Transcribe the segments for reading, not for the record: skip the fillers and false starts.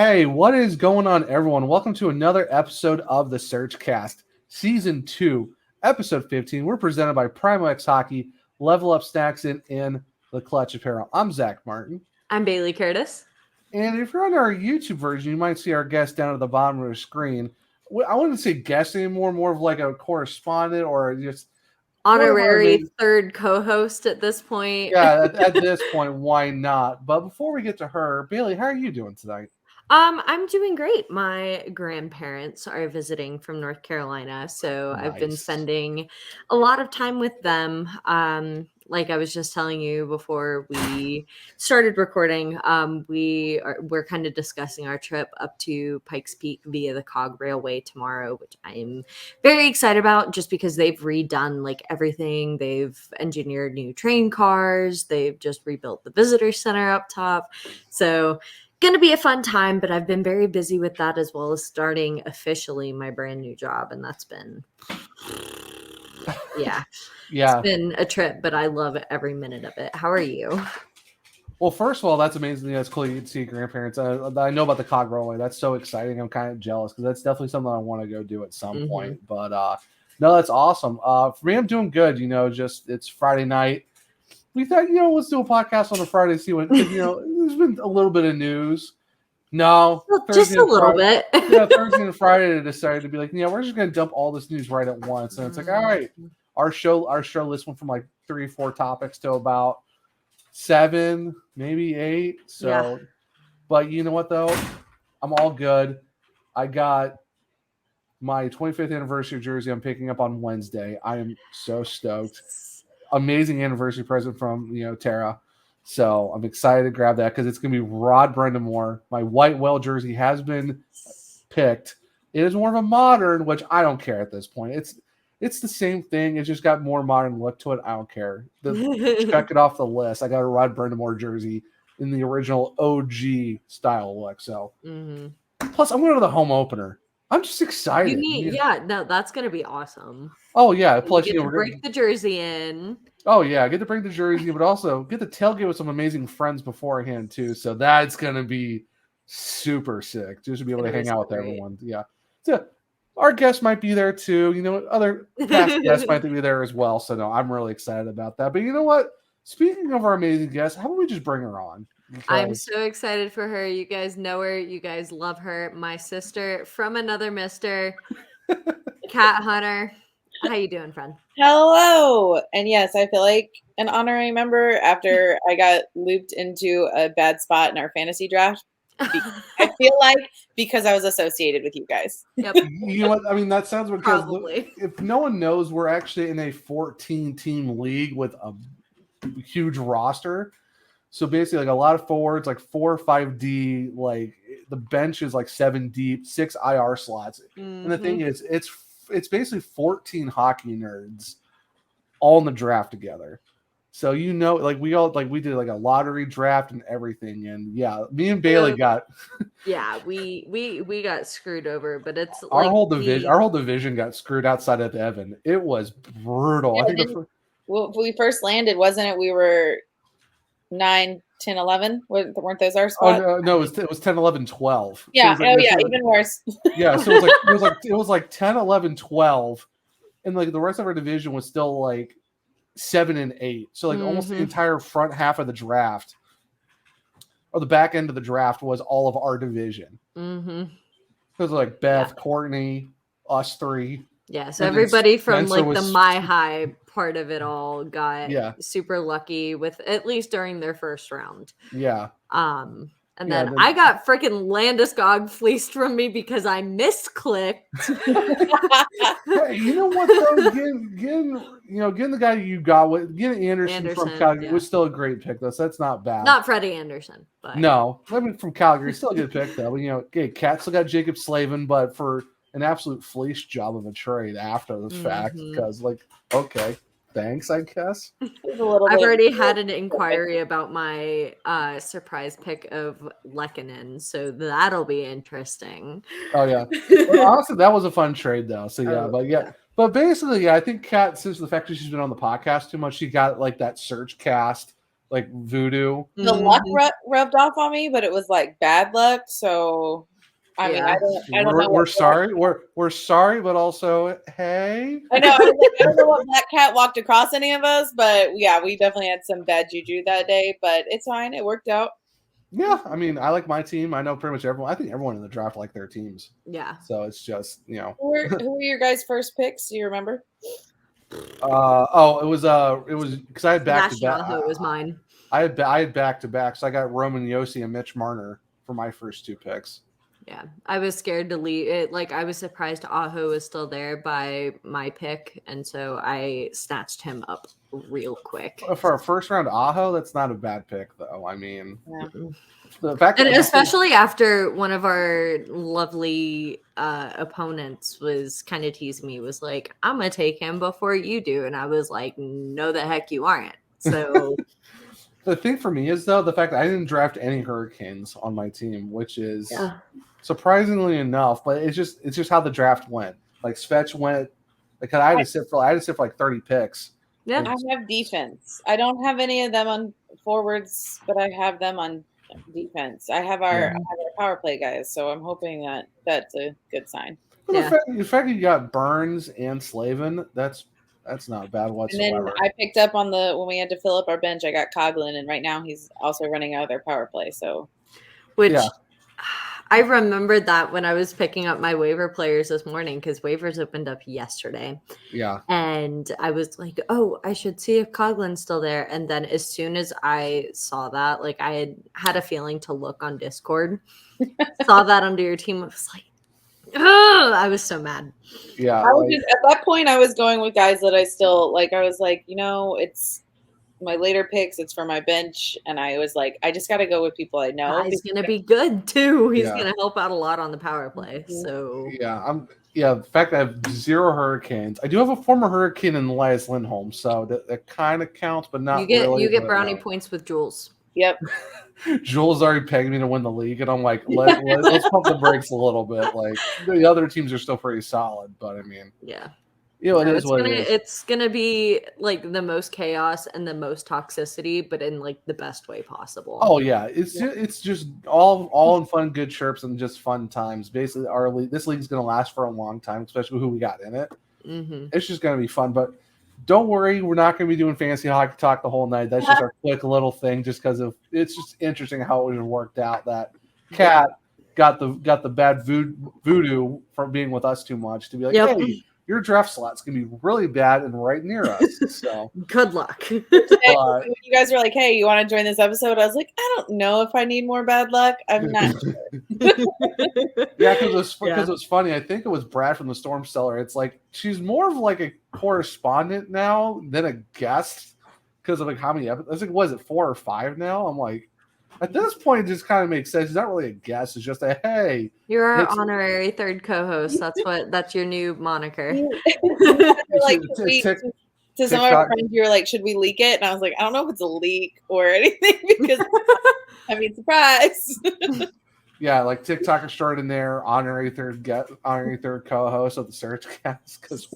Hey, what is going on, everyone? Welcome to another episode of the SurgeCast, Season 2, Episode 15. We're presented by Primo X Hockey, Level Up Snacks in the Clutch Apparel. I'm Zach Martin. I'm Bailey Curtis. And if you're on our YouTube version, you might see our guest down at the bottom of the screen. I wouldn't say guest anymore, more of like a correspondent or just honorary third co-host at this point. Yeah, at this point, why not? But before we get to her, Bailey, how are you doing tonight? I'm doing great. My grandparents are visiting from North Carolina, so Nice. I've been spending a lot of time with them. Like I was just telling you before we started recording, we're kind of discussing our trip up to Pikes Peak via the Cog Railway tomorrow, which I'm very excited about just because they've redone like everything. They've engineered new train cars. They've just rebuilt the visitor center up top. So going to be a fun time, but I've been very busy with that as well as starting officially my brand new job. And that's been, yeah. It's been a trip, but I love every minute of it. How are you? Well, first of all, that's amazing. That's cool. You get to see your grandparents. I know about the Cog Railway. That's so exciting. I'm kind of jealous because that's definitely something I want to go do at some point. But no, that's awesome. For me, I'm doing good. Just it's Friday night. We thought, let's do a podcast on a Friday, see what, there's been a little bit of news. No. Just a little bit. Yeah, Thursday and Friday they decided to be like, we're just going to dump all this news right at once. And it's like, all right, our show list went from like 3 or 4 topics to about 7, maybe 8. So, But you know what, though? I'm all good. I got my 25th anniversary jersey I'm picking up on Wednesday. I am so stoked. Amazing anniversary present from Tara, so I'm excited to grab that because it's gonna be Rod Brendamore. My white whale jersey has been picked. It is more of a modern, which I don't care at this point. It's the same thing. It's just got more modern look to it. I don't care. Check it off the list. I got a Rod Brendamore jersey in the original OG style look. So plus I'm going to the home opener. I'm just excited. That's gonna be awesome. Oh yeah, plus you get to break the jersey in. Oh yeah, I get to bring the jersey, but also get to tailgate with some amazing friends beforehand too. So that's gonna be super sick. Just to be able to hang out with everyone. Yeah. So our guests might be there too. Other past guests might be there as well. So no, I'm really excited about that. But you know what? Speaking of our amazing guests, how about we just bring her on? I'm so excited for her. You guys know her. You guys love her. My sister from another mister, Cat Hunter. How you doing, friend? Hello. And yes, I feel like an honorary member after I got looped into a bad spot in our fantasy draft. I feel like because I was associated with you guys. Yep. You know what? I mean, that sounds because if no one knows, we're actually in a 14-team league with a huge roster. So basically, like a lot of forwards, like 4 or 5D, like the bench is like 7 deep, 6 IR slots. And the thing is, it's basically 14 hockey nerds all in the draft together. So we did like a lottery draft and everything. And yeah, me and Bailey got we got screwed over, but it's our whole division got screwed outside of Evan. It was brutal. Yeah, I think when we first landed, wasn't it? We were 9, 10, 11. Weren't those our spots? Oh no, it was 10, 11, 12. Yeah. So even worse. Yeah. So it was like 10, 11, 12, and like the rest of our division was still like 7 and 8. So like almost the entire front half of the draft, or the back end of the draft, was all of our division. It was like Beth, Courtney, us 3. Yeah, so everybody from like the My High part of it all got super lucky with at least during their first round. Yeah. And then I got freaking Landeskog fleeced from me because I misclicked. Hey, you know what though? Getting the guy you got with getting Anderson from Calgary was still a great pick though. So that's not bad. Not Freddie Anderson, but no, I mean from Calgary, still a good pick though. But, Cat still got Jacob Slavin, but for an absolute fleece job of a trade after the fact, because okay, thanks, I guess. I've already had an inquiry about my surprise pick of Lehkonen, so that'll be interesting. Oh yeah, well, honestly, that was a fun trade though. So but basically, I think Kat, since the fact that she's been on the podcast too much, she got like that SurgeCast like voodoo. The luck rubbed off on me, but it was like bad luck. So, I mean, I don't know. We're sorry. We're sorry, but also, hey. I know. I was like, I don't know what Black Cat walked across any of us, but yeah, we definitely had some bad juju that day. But it's fine. It worked out. Yeah, I mean, I like my team. I know pretty much everyone. I think everyone in the draft liked their teams. Yeah. So it's just, Who were your guys' first picks? Do you remember? It was because I had back to back. It was mine. I had back to back, so I got Roman Yossi and Mitch Marner for my first 2 picks. Yeah, I was scared to leave it. Like, I was surprised Aho was still there by my pick, and so I snatched him up real quick. For a first round Aho, that's not a bad pick, though. I mean, the fact, and especially after one of our lovely opponents was kind of teasing me, was like, "I'm gonna take him before you do," and I was like, "No, the heck you aren't." So. The thing for me is, though, the fact that I didn't draft any Hurricanes on my team, which is surprisingly enough, but it's just how the draft went. Like Svetch went, like I had to sit for like 30 picks. Yeah, I have defense. I don't have any of them on forwards, but I have them on defense. I have our power play guys, so I'm hoping that that's a good sign. Well, the fact that you got Burns and Slavin, that's not bad whatsoever. And then I picked up on when we had to fill up our bench, I got Coughlin, and right now he's also running out of their power play. So, I remembered that when I was picking up my waiver players this morning, because waivers opened up yesterday. Yeah. And I was like, oh, I should see if Coughlin's still there. And then as soon as I saw that, like I had a feeling to look on Discord, saw that under your team, I was like, oh, I was so mad. Yeah. At that point, I was going with guys that I still like. I was like, it's my later picks. It's for my bench. And I was like, I just got to go with people I know. He's going to be good too. He's going to help out a lot on the power play. So the fact that I have 0 Hurricanes. I do have a former Hurricane in Elias Lindholm. So that kind of counts, but not really. You get brownie points with Jules. Yep. Jules already pegged me to win the league, and I'm like, let's pump the brakes a little bit. Like the other teams are still pretty solid, but I mean, it's gonna be like the most chaos and the most toxicity, but in like the best way possible. Oh yeah, it's just all in fun, good chirps, and just fun times. Basically, this league's gonna last for a long time, especially with who we got in it. Mm-hmm. It's just gonna be fun, but. Don't worry, we're not going to be doing fantasy hockey talk the whole night. That's just our quick little thing, just because it's just interesting how it worked out. That Cat got the bad voodoo from being with us too much to be like, hey, your draft slot's going to be really bad and right near us. So good luck. When you guys were like, hey, you want to join this episode? I was like, I don't know if I need more bad luck. I'm not sure. Yeah, because it was funny. I think it was Brad from the Storm Cellar. It's like she's more of like a correspondent now than a guest because of like how many episodes. I think was it 4 or 5 now? I'm like, at this point, it just kind of makes sense. It's not really a guest. It's just a hey. You're our honorary third co-host. That's your new moniker. Like to some of our friends, you were like, should we leak it? And I was like, I don't know if it's a leak or anything because I mean, surprise. Yeah, like TikTok Extraordinare, honorary third co-host of the SurgeCast, because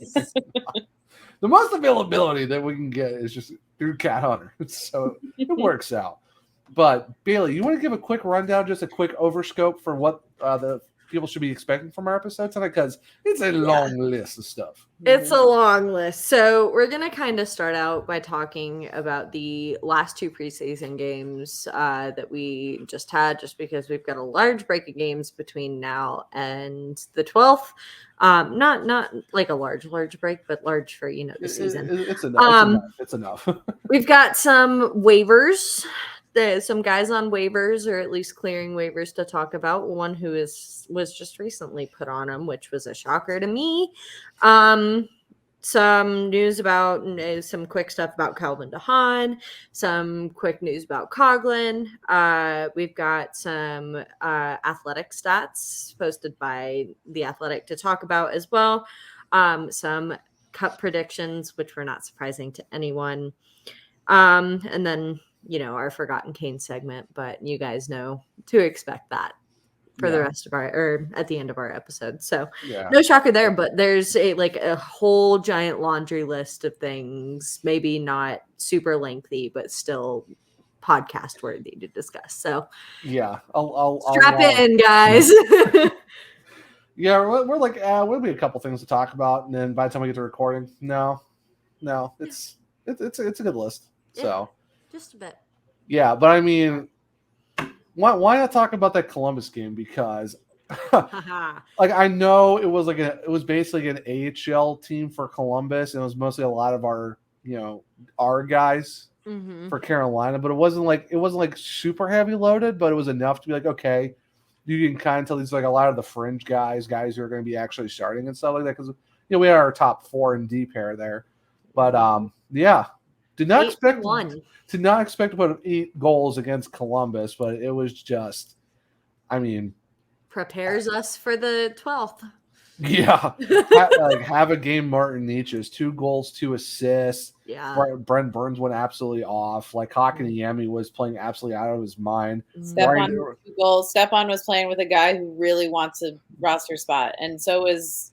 the most availability that we can get is just through Cat Hunter. So it works out. But Bailey, you want to give a quick rundown, just a quick overscope for what the people should be expecting from our episode tonight? Because it's a long list of stuff. It's a long list. So we're going to kind of start out by talking about the last 2 preseason games that we just had, just because we've got a large break of games between now and the 12th. Not like a large break, but large for, the season. It's enough. It's enough. We've got some waivers. There's some guys on waivers, or at least clearing waivers, to talk about. One who was just recently put on them, which was a shocker to me. Some news about some quick stuff about Calvin DeHaan, some quick news about Coughlin. We've got some athletic stats posted by The Athletic to talk about as well. Some cup predictions, which were not surprising to anyone. And then our Forgotten Kane segment, but you guys know to expect that for the rest of at the end of our episode. So no shocker there, but there's a whole giant laundry list of things, maybe not super lengthy, but still podcast worthy to discuss. So yeah, I'll strap in, guys. Yeah, we're like, we'll be a couple things to talk about, and then by the time we get to recording, no, it's a good list. So just a bit. Yeah, but I mean, why not talk about that Columbus game? Because like I know it was basically an AHL team for Columbus, and it was mostly a lot of our our guys for Carolina, but it wasn't like super heavy loaded, but it was enough to be like, okay, you can kind of tell these like a lot of the fringe guys who are going to be actually starting and stuff like that, because we had our top 4 in D pair there, but yeah, did not expect to put 8 goals against Columbus, but it was just, I mean, prepares us for the 12th. Yeah, have a game. Martin Nietzsche's 2 goals, 2 assists. Yeah, Brent Burns went absolutely off. Like Hakaniyemi was playing absolutely out of his mind. Stepan 2 goals. Stepan was playing with a guy who really wants a roster spot, and so was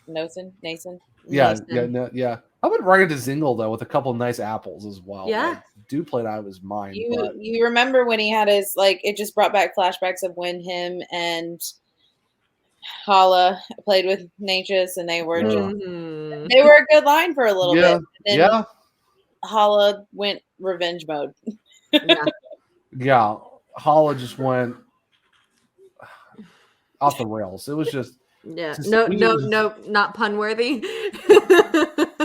Nason. Yeah. How about Ryan Dzingel though with a couple of nice apples as well? Yeah, like, dude played out of his mind. You remember when he had his it just brought back flashbacks of when him and Holla played with Natchez, and they were they were a good line for a little bit. And then Holla went revenge mode. Yeah, Holla just went off the rails. It was just not pun worthy.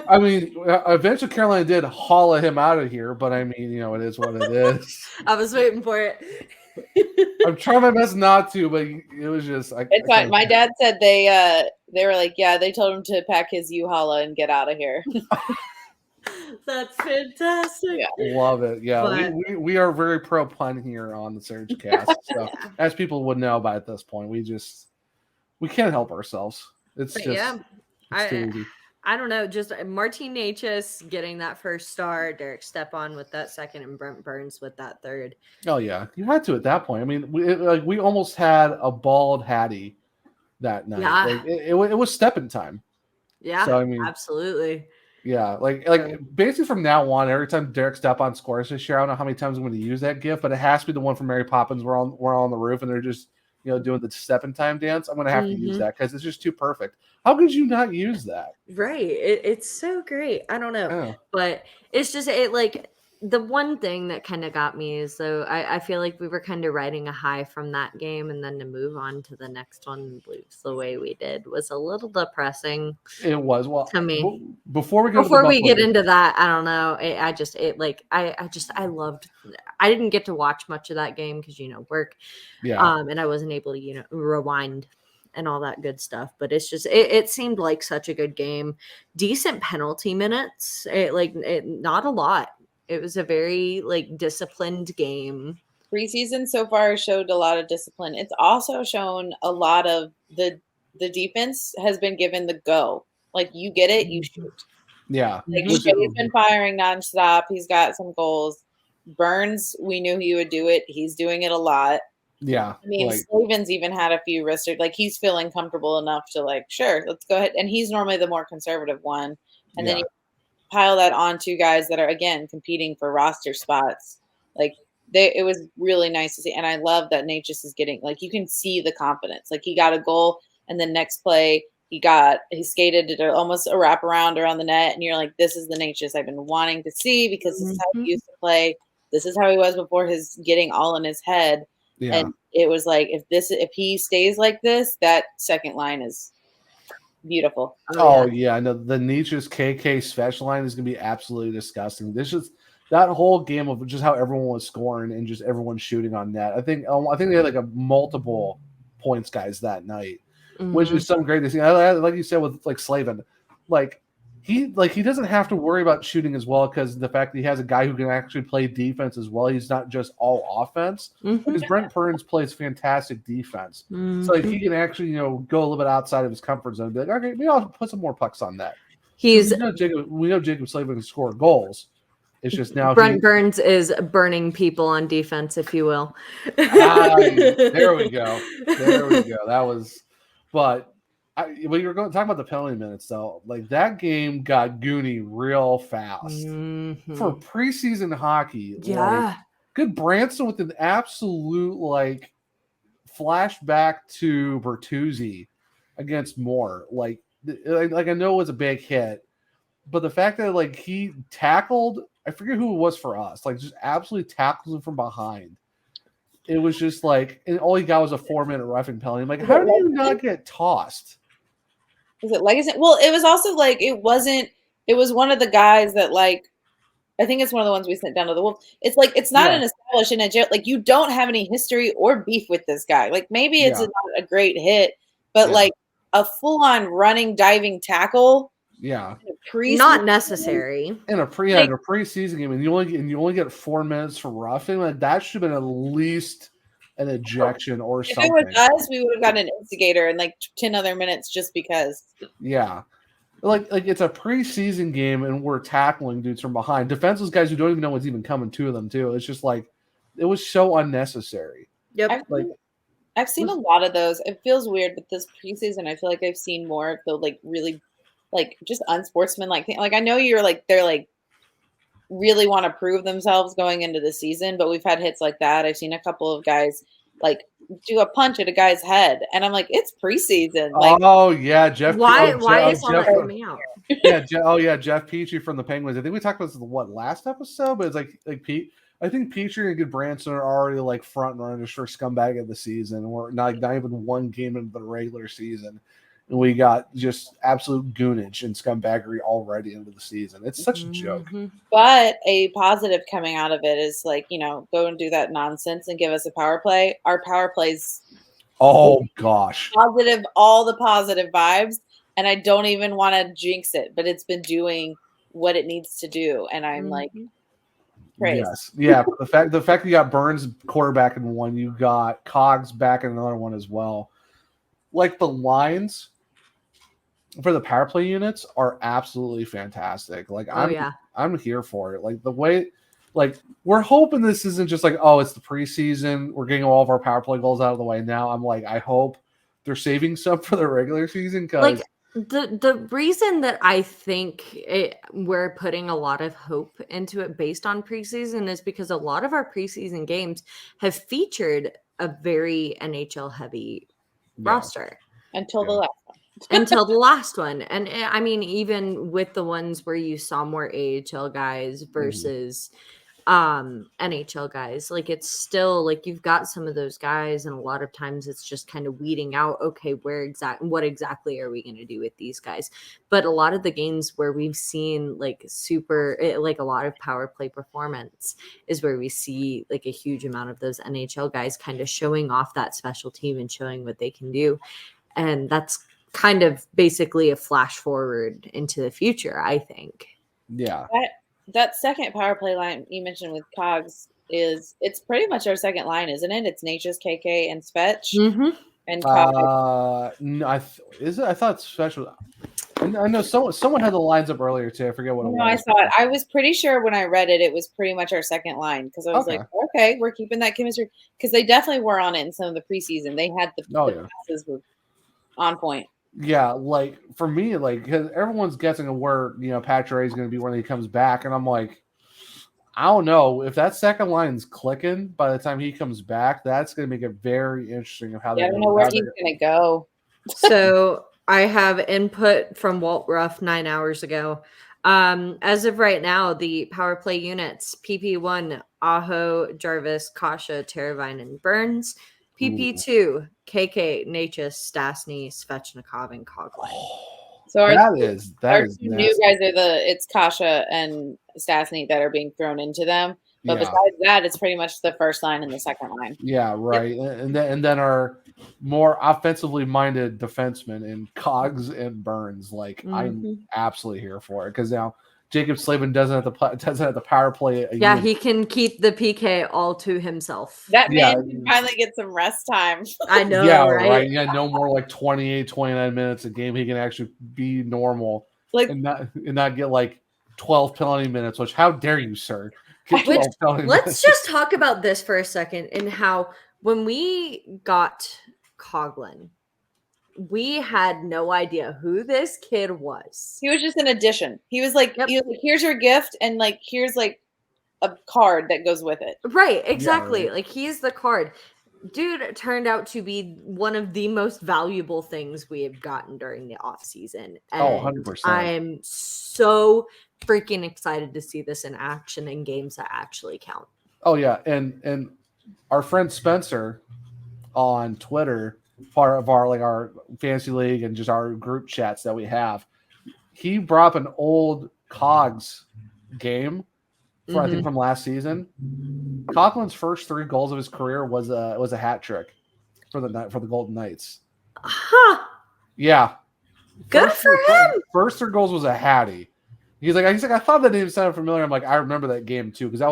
I mean, eventually Carolina did holla him out of here, but I mean, it is what it is. I was waiting for it. I'm trying my best not to, but it was just. It's fine. My dad said they were like, yeah, they told him to pack his U-Holla and get out of here. That's fantastic. Yeah. Love it. Yeah, we are very pro pun here on the SurgeCast. So as people would know by at this point, we can't help ourselves. It's just it's too easy. I don't know. Just Martin Natchez getting that first star, Derek Stepan with that second, and Brent Burns with that third. Oh yeah, you had to at that point. I mean, we almost had a bald Hattie that night. Yeah. It was stepping time. Yeah. So I mean, absolutely. Yeah, like basically from now on, every time Derek Stepan scores this year, I don't know how many times I'm going to use that GIF, but it has to be the one from Mary Poppins. We're on the roof and they're just doing the stepping time dance. I'm going to have to use that because it's just too perfect. How could you not use that? Right. It's so great. I don't know, but it's just the one thing that kind of got me is I feel like we were kind of riding a high from that game, and then to move on to the next one and lose the way we did was a little depressing. It was to me. Before we get into that, I don't know. I loved. I didn't get to watch much of that game because work. Yeah. And I wasn't able to rewind and all that good stuff, but it's just it seemed like such a good game. Decent penalty minutes. Not a lot. It was a very disciplined game. Preseason so far showed a lot of discipline. It's also shown a lot of the defense has been given the go. You get it, you shoot. Yeah. He's been firing nonstop. He's got some goals. Burns, we knew he would do it. He's doing it a lot. Yeah. I mean, Slavin's even had a few wristed. He's feeling comfortable enough to sure, let's go ahead. And he's normally the more conservative one. And then you pile that on 2 guys that are again competing for roster spots. It was really nice to see, and I love that Natchez is getting you can see the confidence. He got a goal, and then next play he skated almost a wraparound around the net, and you're like, this is the Natchez I've been wanting to see because this is how he used to play. This is how he was before his getting all in his head. Yeah. And it was if he stays like this, that second line is beautiful. Oh yeah, no, the Natchez KK special line is gonna be absolutely disgusting. This is that whole game of just how everyone was scoring and just everyone shooting on net. I think they had a multiple points guys that night, which is something great to see. Like you said with Slavin, he doesn't have to worry about shooting as well because the fact that he has a guy who can actually play defense as well. He's not just all offense. Because Brent Burns plays fantastic defense, so he can actually go a little bit outside of his comfort zone and be like, okay, maybe I'll put some more pucks on that. We know Jacob Slavin can score goals. It's just now Brent Burns is burning people on defense, if you will. There we go. That was, but. When you were talking about the penalty minutes, though, that game got goony real fast for preseason hockey. Yeah, Good Branson with an absolute like flashback to Bertuzzi against Moore. Like I know it was a big hit, but the fact that like he tackled, I forget who it was for us, like just absolutely tackles him from behind. It was just like, and all he got was a 4-minute roughing penalty. I'm like, how do you not get tossed? Was it Legacy? Well, it was also like it was one of the guys that like I think it's one of the ones we sent down to the Wolf. It's like it's not an established in a jail. Like you don't have any history or beef with this guy. Like maybe it's not a great hit, but like a full-on running diving tackle. Yeah, not necessary in a preseason game, and you only get 4 minutes for roughing. Like that should have been at least an ejection or something. If it was us, we would have gotten an instigator and like 10 other minutes just because. Yeah. Like it's a preseason game and we're tackling dudes from behind. Defenseless guys who don't even know what's even coming to them too. It's just like it was so unnecessary. Yep. I've seen a lot of those. It feels weird, but this preseason I feel like I've seen more of the like really like just unsportsmanlike thing. Like I know you're like they're like really want to prove themselves going into the season, but we've had hits like that. I've seen a couple of guys like do a punch at a guy's head, and I'm like, it's preseason. Like, oh yeah, Jeff. Why is all that coming out? Yeah, Jeff Petrie from the Penguins. I think we talked about this last episode, but it's like Pete. I think Petrie and Goodbranson are already like front runners for scumbag of the season. We're not even one game into the regular season, and we got just absolute goonage and scumbaggery already into the season. It's such a joke. But a positive coming out of it is like, go and do that nonsense and give us a power play. Our power plays. Oh gosh, positive, all the positive vibes, and I don't even want to jinx it, but it's been doing what it needs to do, and I'm like, praise. Yes, yeah. the fact you got Burns quarterback in one, you got Cogs back in another one as well. Like the lines for the power play units are absolutely fantastic. Like I'm here for it. Like the way, like we're hoping this isn't just like, oh, it's the preseason. We're getting all of our power play goals out of the way now. I'm like, I hope they're saving some for the regular season because like the reason that I think we're putting a lot of hope into it based on preseason is because a lot of our preseason games have featured a very NHL heavy roster until the last one. Until the last one. And I mean, even with the ones where you saw more AHL guys versus NHL guys, like it's still like you've got some of those guys, and a lot of times it's just kind of weeding out, okay, what exactly are we going to do with these guys? But a lot of the games where we've seen like like a lot of power play performance is where we see like a huge amount of those NHL guys kind of showing off that special team and showing what they can do. And that's kind of basically a flash forward into the future, I think. Yeah. That second power play line you mentioned with Cogs it's pretty much our second line, isn't it? It's Nature's KK and Svetch. And Cogs. No, is it? I thought Special. I know someone had the lines up earlier too. I forget what it was. No, I saw it. I was pretty sure when I read it, it was pretty much our second line because I was like, okay, we're keeping that chemistry because they definitely were on it in some of the preseason. They had the passes were on point. Yeah, like for me, like because everyone's guessing where Patre is going to be when he comes back, and I'm like, I don't know if that second line's clicking by the time he comes back. That's going to make it very interesting of how I don't know where he's going to go. So I have input from Walt Ruff 9 hours ago. As of right now, the power play units: PP1, Aho, Jarvis, Kasha, Terravine, and Burns. PP2, KK, Natchez, Stastny, Svechnikov, and Coghlan. So our that is new guys are it's Kasha and Stastny that are being thrown into them. But besides that, it's pretty much the first line and the second line. Yeah, right. Yep. And then our more offensively minded defensemen in Cogs and Burns. Like I'm absolutely here for it because now Jacob Slavin doesn't have the power play. He can keep the PK all to himself. That man can finally get some rest time. I know, right? Yeah, no more like 28, 29 minutes a game. He can actually be normal and not get like 12 penalty minutes, which how dare you, sir? Let's just talk about this for a second and how when we got Coghlan, we had no idea who this kid was. He was just an addition. He was like, here's your gift, and like here's like a card that goes with it. Right, exactly. Yeah, right. Like he's the card. Dude turned out to be one of the most valuable things we have gotten during the off season. Oh, And 100%. I'm so freaking excited to see this in action in games that actually count. Oh yeah, and our friend Spencer on Twitter, part of our fantasy league and just our group chats that we have, he brought up an old Cogs game I think from last season. Coughlin's first 3 goals of his career was a hat trick for the Golden Knights. Huh. Yeah, Good for him. First 3 goals was a hattie. He's like, I thought that name sounded familiar. I'm like, I remember that game too because that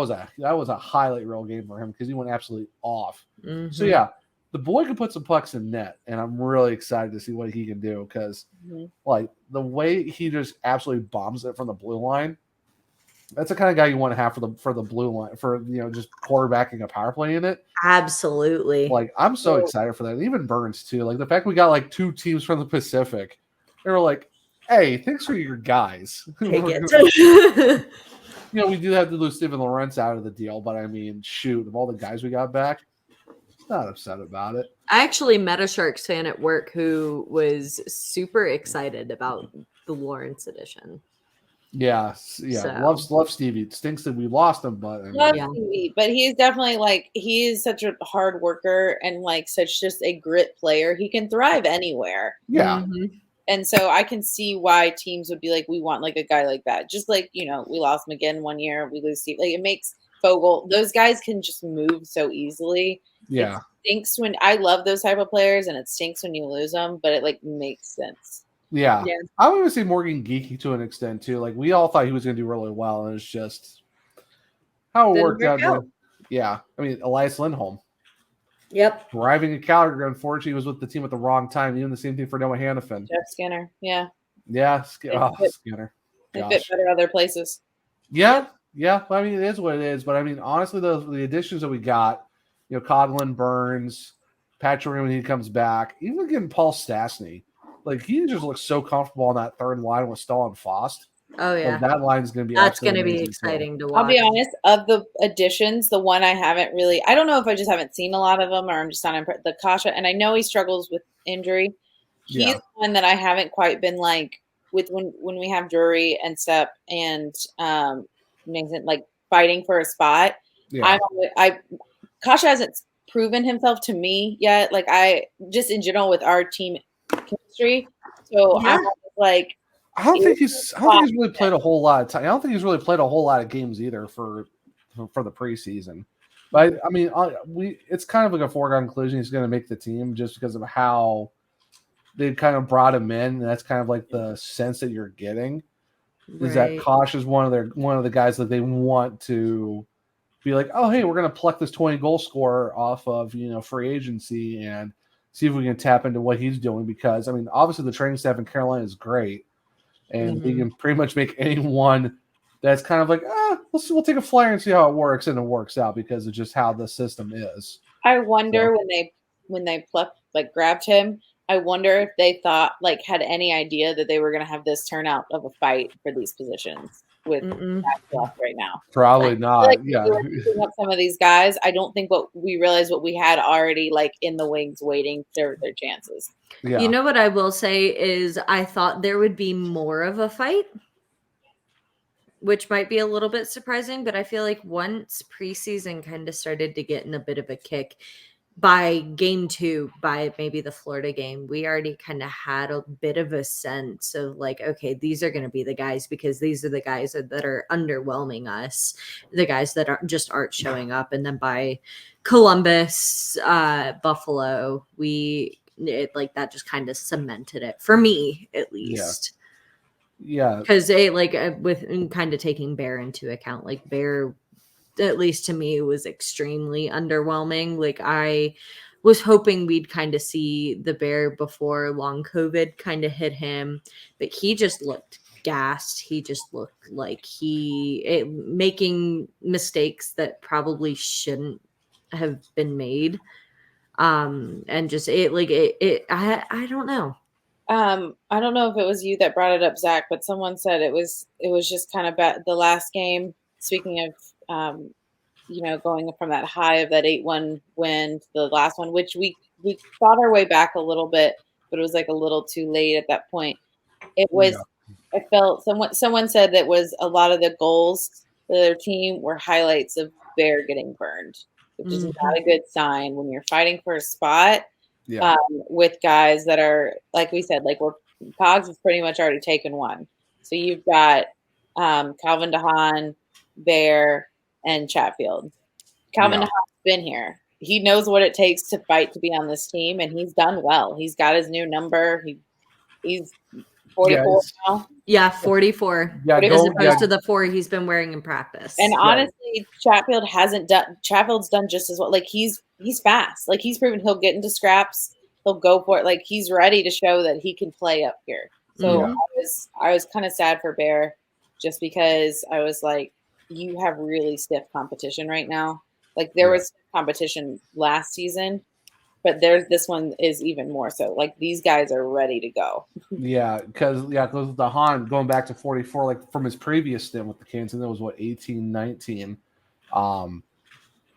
was a highlight reel game for him because he went absolutely off. So yeah, the boy can put some pucks in net, and I'm really excited to see what he can do because like the way he just absolutely bombs it from the blue line. That's the kind of guy you want to have for the blue line for just quarterbacking a power play in it. Absolutely. Like I'm so excited for that. And even Burns too. Like the fact we got like 2 teams from the Pacific. They were like, "Hey, thanks for your guys." Take it. We do have to lose Steven Lorentz out of the deal, but I mean, shoot, of all the guys we got back, not upset about it. I actually met a Sharks fan at work who was super excited about the Lawrence edition. Yeah. So. Love Stevie. It stinks that we lost him, but Stevie, but he's definitely he is such a hard worker and such just a grit player. He can thrive anywhere. Yeah. And so I can see why teams would be like, we want a guy like that. Just we lost McGinn 1 year, we lose Steve. It makes Fogle. Those guys can just move so easily. Yeah. It stinks when I love those type of players, and it stinks when you lose them, but it makes sense. Yeah. I would even say Morgan Geeky to an extent too. Like we all thought he was going to do really well, and it's just how it worked out. Yeah, I mean Elias Lindholm. Yep. Arriving in Calgary, unfortunately, he was with the team at the wrong time. Even the same thing for Noah Hannafin. Jeff Skinner. Yeah. Yeah. Skinner. They fit better other places. Yeah. Yeah. I mean, it is what it is. But I mean, honestly, the additions that we got, Coghlan, Burns, Patrick when he comes back, even getting Paul Stastny. Like he just looks so comfortable on that third line with Stahl and Fost. Oh yeah, that line is going to be. That's going to be exciting to watch. I'll be honest. Of the additions, the one I haven't really. I don't know if I just haven't seen a lot of them, or I'm just not impressed. The Kasha, and I know he struggles with injury. He's one that I haven't quite been with when we have Drury and Sepp and Nathan fighting for a spot. Yeah. Kasha hasn't proven himself to me yet. I just in general with our team chemistry. So I'm I don't think he's really played a whole lot of time. I don't think he's really played a whole lot of games either for the preseason. But I mean, it's kind of like a foregone conclusion he's going to make the team just because of how they kind of brought him in. And that's kind of like the sense that you're getting is that Kosh is one of the guys that they want to be like, oh hey, we're going to pluck this 20 goal scorer off of free agency and see if we can tap into what he's doing because I mean obviously the training staff in Carolina is great and he can pretty much make anyone that's kind of like we'll take a flyer and see how it works and it works out because of just how the system is. I wonder when they grabbed him, I wonder if they thought had any idea that they were going to have this turnout of a fight for these positions with left right now. Probably not. Yeah. Up some of these guys, I don't think we realized what we had already in the wings waiting for their chances. Yeah. You know what I will say is I thought there would be more of a fight, which might be a little bit surprising, but I feel like once preseason kind of started to get in a bit of a kick, by game 2, by maybe the Florida game, we already kind of had a bit of a sense of okay, these are going to be the guys because these are the guys that are underwhelming us, the guys that aren't showing up. And then by Columbus, Buffalo, that just kind of cemented it for me, at least. Yeah. Because they with kind of taking Bear into account, Bear, at least to me, was extremely underwhelming. I was hoping we'd kind of see the Bear before long COVID kind of hit him, but he just looked gassed. He just looked like making mistakes that probably shouldn't have been made. And just I don't know. I don't know if it was you that brought it up, Zach, but someone said it was just kind of bad. The last game, speaking of going from that high of that 8-1 win to the last one, which we fought our way back a little bit, but it was like a little too late at that point. It was, I felt someone said that was a lot of the goals for their team were highlights of Bear getting burned, which is not a good sign when you're fighting for a spot with guys that are, like we said, like Cogs has pretty much already taken one. So you've got Calvin DeHaan, Bear, and Chatfield. Calvin DeHaan's been here. He knows what it takes to fight to be on this team, and he's done well. He's got his new number. He's 44 now. Yeah, 44. Yeah, as opposed to the 4 he's been wearing in practice. And honestly, Chatfield's done just as well. Like he's fast. Like he's proven he'll get into scraps. He'll go for it. Like he's ready to show that he can play up here. So I was kind of sad for Bear just because I was like, you have really stiff competition right now. Like there was competition last season, but this one is even more so. Like these guys are ready to go. Because the Han going back to 44, like from his previous stint with the Canes, and that was 18, 19.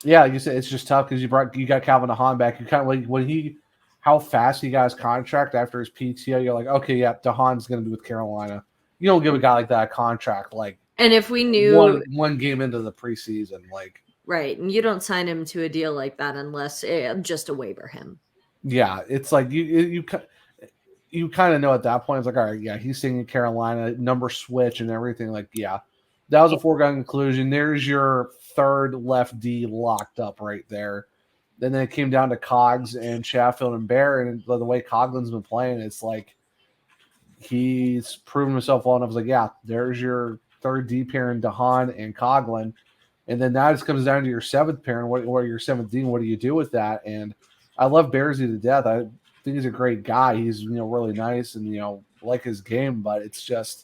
You said it's just tough because you got Calvin DeHaan back. You kind of like how fast he got his contract after his PTO. You're like, okay, DeHaan's going to be with Carolina. You don't give a guy like that a contract like. And if we knew one game into the preseason, like right, and you don't sign him to a deal like that unless just to waiver him. Yeah, it's like you kind of know at that point. It's like, all right, he's singing Carolina, number switch and everything. Like, that was a foregone conclusion. There's your third left D locked up right there. Then it came down to Cogs and Chatfield and Bear, and the way Coughlin's been playing, it's like he's proven himself well enough. I was like, there's your third D pair in DeHaan and Coughlin. And then now it just comes down to your seventh pair and what your seventh D, and what do you do with that? And I love Bearsy to death. I think he's a great guy. He's really nice and like his game, but it's just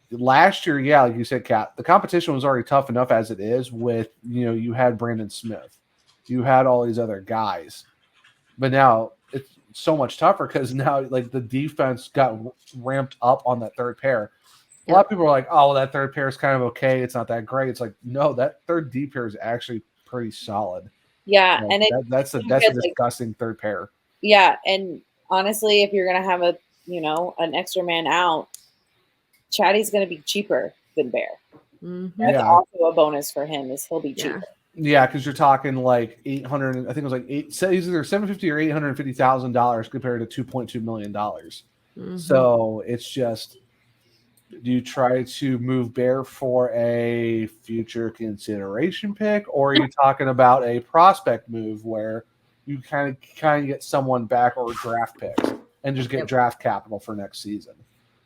last year, like you said, Kat, the competition was already tough enough as it is with you had Brandon Smith, you had all these other guys, but now it's so much tougher because now like the defense got ramped up on that third pair. A lot of people are like, oh, well, that third pair is kind of okay. It's not that great. It's like, no, that third D pair is actually pretty solid. Yeah, and that's a disgusting third pair. Yeah, and honestly, if you're gonna have an extra man out, Chatty's gonna be cheaper than Bear. That's also a bonus for him, is he'll be cheaper. Yeah, because you're talking like 800. I think it was like it's either $750,000 or $850,000 compared to $2.2 million. So it's just. Do you try to move Bear for a future consideration pick, or are you talking about a prospect move where you kind of get someone back or draft picks and just get draft capital for next season?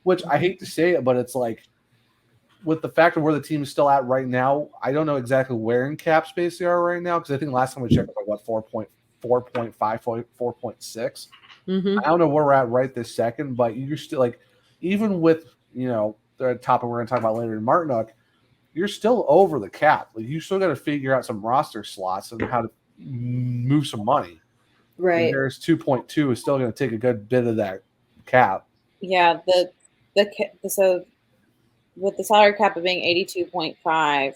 Which I hate to say it, but it's like with the fact of where the team is still at right now, I don't know exactly where in cap space they are right now because I think last time we checked, like 4.5, 4.6. I don't know where we're at right this second, but you're still like even with the topic we're going to talk about later in Martinook, you're still over the cap. Like you still got to figure out some roster slots and how to move some money. Right. And there's 2.2 is still going to take a good bit of that cap. Yeah. So with the salary cap of being 82.5,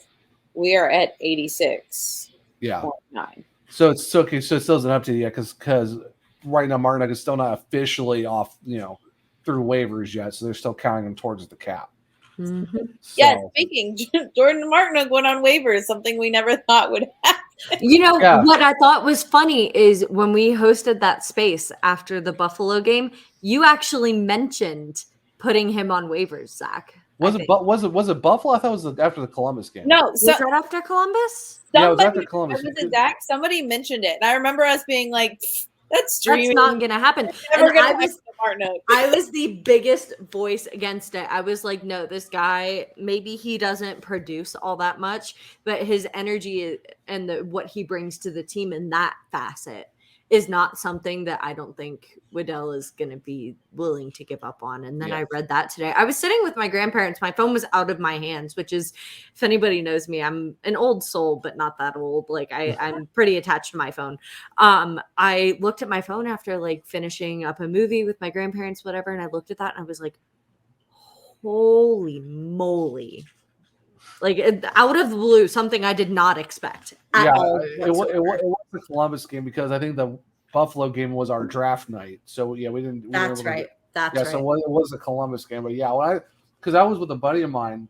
we are at 86. Yeah. 9. So it's okay. So it still isn't up to you yet because right now Martinook is still not officially off, through waivers yet, so they're still counting them towards the cap. So. Yeah, speaking, Jordan Martinook went on waivers, something we never thought would happen. What I thought was funny is when we hosted that space after the Buffalo game, you actually mentioned putting him on waivers, Zach. Was it Buffalo? I thought it was after the Columbus game. No, was that after Columbus? Yeah, it was after Columbus. Was it Zach? Somebody mentioned it, and I remember us being like, That's not going to happen. I was the biggest voice against it. I was like, no, this guy, maybe he doesn't produce all that much, but his energy and what he brings to the team in that facet is not something that I don't think Waddell is going to be willing to give up on. And then I read that today. I was sitting with my grandparents. My phone was out of my hands, which is, if anybody knows me, I'm an old soul, but not that old. Like I'm pretty attached to my phone. I looked at my phone after like finishing up a movie with my grandparents, whatever. And I looked at that and I was like, holy moly. Like out of the blue, something I did not expect. Yeah, it whatsoever. was the Columbus game because I think the Buffalo game was our draft night. So yeah, we didn't. That's right. That's right. So it was a Columbus game, but yeah, because I was with a buddy of mine,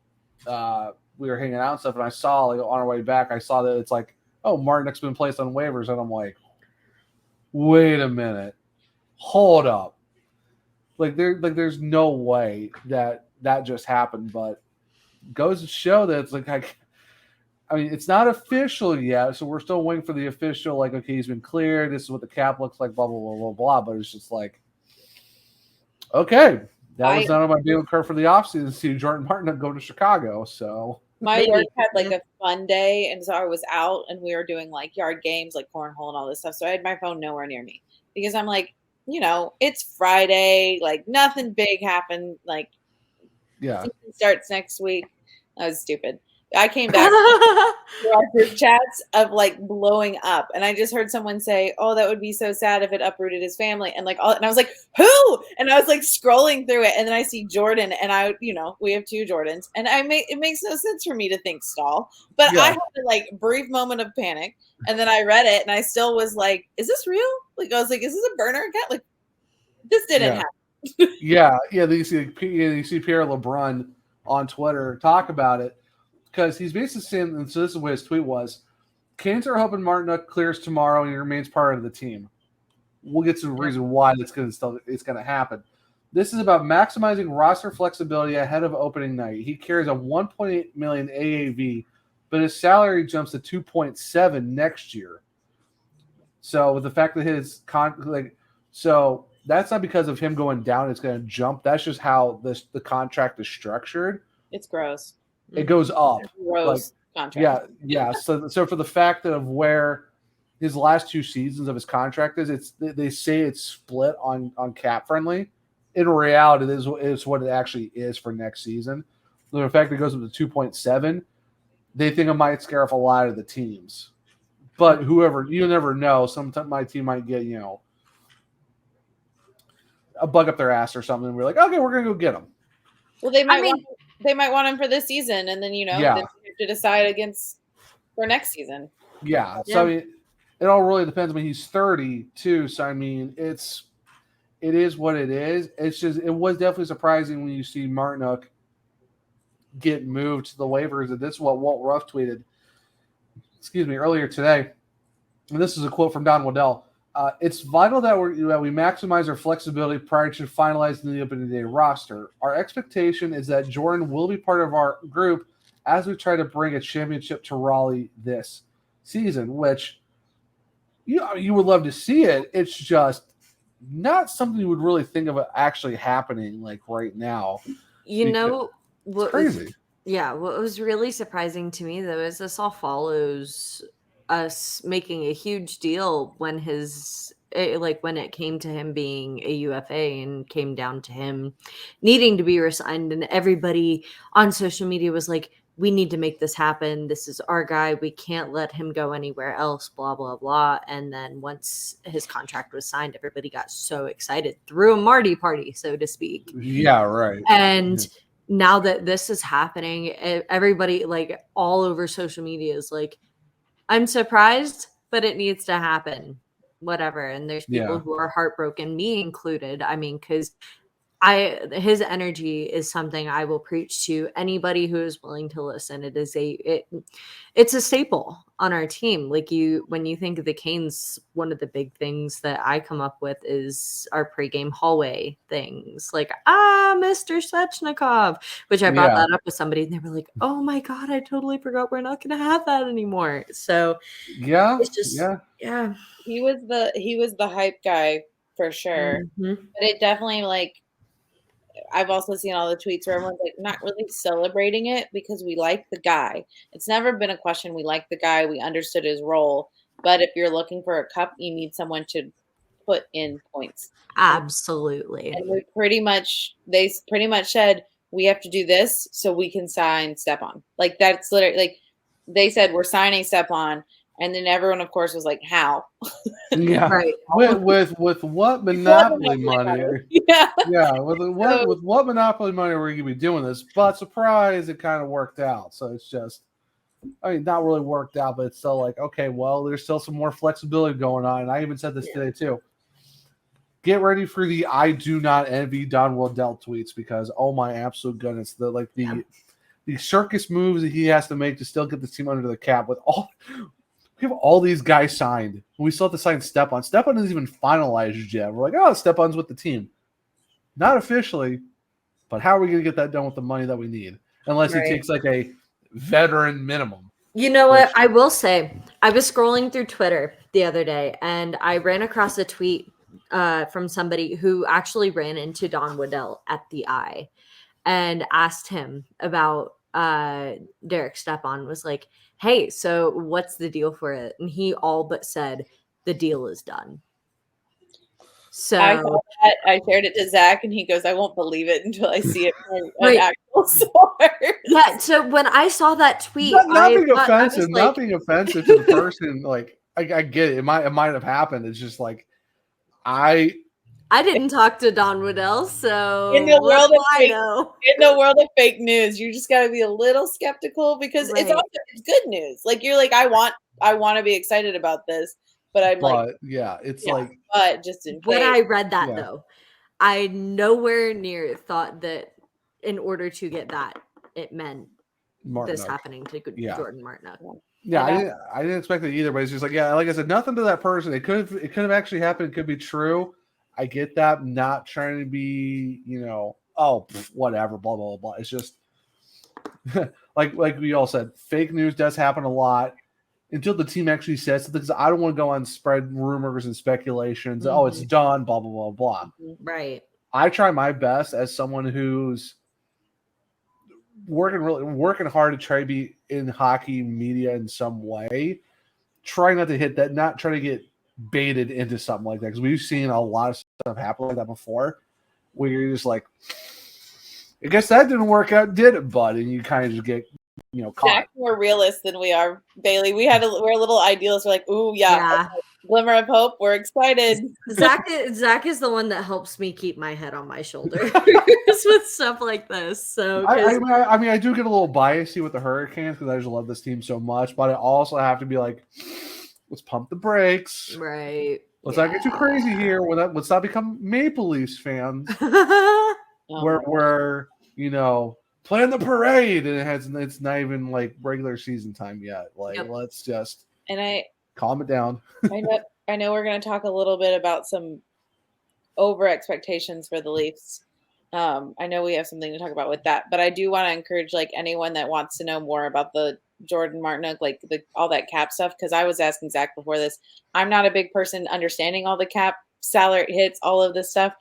we were hanging out and stuff, and I saw like on our way back, I saw that it's like, oh, Martinuk's been placed on waivers, and I'm like, wait a minute, hold up, there's no way that just happened, but goes to show that it's like I mean, it's not official yet, so we're still waiting for the official, like, okay, he's been cleared, this is what the cap looks like, blah, blah, blah, blah, blah. But it's just like, okay, that was none of my daily curve for the offseason to see Jordan Martin go to Chicago. So my work had like a fun day, and so I was out and we were doing like yard games, like cornhole and all this stuff. So I had my phone nowhere near me because I'm like, it's Friday, like nothing big happened. Like, season starts next week. That was stupid. I came back to our group chats of like blowing up, and I just heard someone say, "Oh, that would be so sad if it uprooted his family," and like and I was like, "Who?" And I was like scrolling through it, and then I see Jordan, and we have 2 Jordans, and it makes no sense for me to think Stahl, but I had a like brief moment of panic, and then I read it, and I still was like, "Is this real?" Like I was like, "Is this a burner account?" Like this didn't happen. yeah. You see Pierre LeBrun on Twitter talk about it. Because he's basically saying, and so this is what his tweet was, Canes are hoping Martinuk clears tomorrow and he remains part of the team. We'll get to the reason why it's going to happen. This is about maximizing roster flexibility ahead of opening night. He carries a $1.8 million AAV, but his salary jumps to $2.7 next year. So with the fact that his so that's not because of him going down, it's going to jump. That's just how the contract is structured. It's gross. It goes up. Gross contract. Yeah. So for the fact that of where his last 2 seasons of his contract is, they say it's split on cap friendly. In reality, it is what it actually is for next season. The fact that it goes up to 2.7, they think it might scare off a lot of the teams. But you never know. Sometimes my team might get a bug up their ass or something. And we're like, okay, we're gonna go get them. Well, they might want him for this season, and then then you have to decide for next season. Yeah. So I mean, it all really depends. I mean, he's 30 too, so I mean, it is what it is. It's just it was definitely surprising when you see Martinuk get moved to the waivers, and this is what Walt Ruff tweeted. Earlier today, and this is a quote from Don Waddell. It's vital that we maximize our flexibility prior to finalizing the opening day roster. Our expectation is that Jordan will be part of our group as we try to bring a championship to Raleigh this season, which you would love to see it. It's just not something you would really think of it actually happening like right now. What's crazy. What was really surprising to me though is this all follows us making a huge deal when when it came to him being a UFA and came down to him needing to be resigned, and everybody on social media was like, we need to make this happen. This is our guy. We can't let him go anywhere else, blah, blah, blah. And then once his contract was signed, everybody got so excited, threw a Marty party, so to speak. Yeah, right. And now that this is happening, everybody like all over social media is like, I'm surprised, but it needs to happen. Whatever. And there's people who are heartbroken, me included. I mean, because his energy is something I will preach to anybody who is willing to listen. It's a staple on our team. Like when you think of the Canes, one of the big things that I come up with is our pregame hallway things, like Mr. Svechnikov, which I brought that up with somebody, and they were like, "Oh my god, I totally forgot we're not going to have that anymore." So it's just he was the hype guy for sure, but it definitely I've also seen all the tweets where everyone's like not really celebrating it because we like the guy. It's never been a question. We like the guy. We understood his role. But if you're looking for a cup, you need someone to put in points. Absolutely. And they pretty much said we have to do this so we can sign Stepan. Like that's literally like they said we're signing Stepan And then everyone, of course, was like, "How?" Yeah. Right. With what monopoly money? Yeah. Yeah, with So- what monopoly money were you gonna be doing this? But surprise, it kind of worked out. So it's just, I mean, not really worked out, but it's still like, okay, well, there's still some more flexibility going on. And I even said this today too. Get ready for the "I do not envy Don Waddell" tweets, because oh my absolute goodness, the circus moves that he has to make to still get the team under the cap with all. We have all these guys signed. We still have to sign Stepan. Stepan isn't even finalized yet. We're like, oh, Stepan's with the team. Not officially, but how are we going to get that done with the money that we need? Unless he takes like a veteran minimum. You know what? I will say, I was scrolling through Twitter the other day, and I ran across a tweet from somebody who actually ran into Don Waddell at the Eye and asked him about Derek Stepan. Was like, hey, so what's the deal for it? And he all but said, the deal is done. So I shared it to Zach, and he goes, "I won't believe it until I see it from Right. an actual source." yeah, so when I saw that tweet, Not being I offensive, was not like, being offensive to the person. Like, I get it. It might have happened. It's just like, I didn't talk to Don Waddell, so In the what world do of I fake- know? In the world of fake news, you just got to be a little skeptical, because it's Right. also it's good news. Like, you're like, I want to be excited about this, but I'm like, yeah, it's yeah, like, but just in When case. I read that, Yeah. though, I nowhere near thought that in order to get that, it meant this Martinook. happening to Yeah. Jordan Martinook. Yeah, I didn't expect it either, but it's just like, yeah, like I said, nothing to that person. It could have actually happened. It could be true. I get that. I'm not trying to be, whatever, blah, blah, blah. It's just like we all said, fake news does happen a lot until the team actually says something. Because I don't want to go on and spread rumors and speculations. Oh, it's done, blah, blah, blah, blah. Right. I try my best as someone who's working hard to try to be in hockey media in some way. Try not to hit that, not try to get baited into something like that, because we've seen a lot of stuff happen like that before, where you're just like, I guess that didn't work out, did it, bud? And you kind of just get, caught. Zach's more realist than we are, Bailey. We're a little idealist. We're like, ooh, yeah. Okay. Glimmer of hope. We're excited. Zach is the one that helps me keep my head on my shoulders with stuff like this. So I do get a little biasy with the Hurricanes because I just love this team so much, but I also have to be like, let's pump the brakes. Right. Let's not get too crazy here. Let's not become Maple Leafs fans. Where we're, playing the parade and it's not even like regular season time yet. Like, let's just calm it down. I know we're going to talk a little bit about some over expectations for the Leafs. I know we have something to talk about with that, but I do want to encourage like anyone that wants to know more about the Jordan Martinook, like all that cap stuff. Because I was asking Zach before this, I'm not a big person understanding all the cap salary hits, all of this stuff.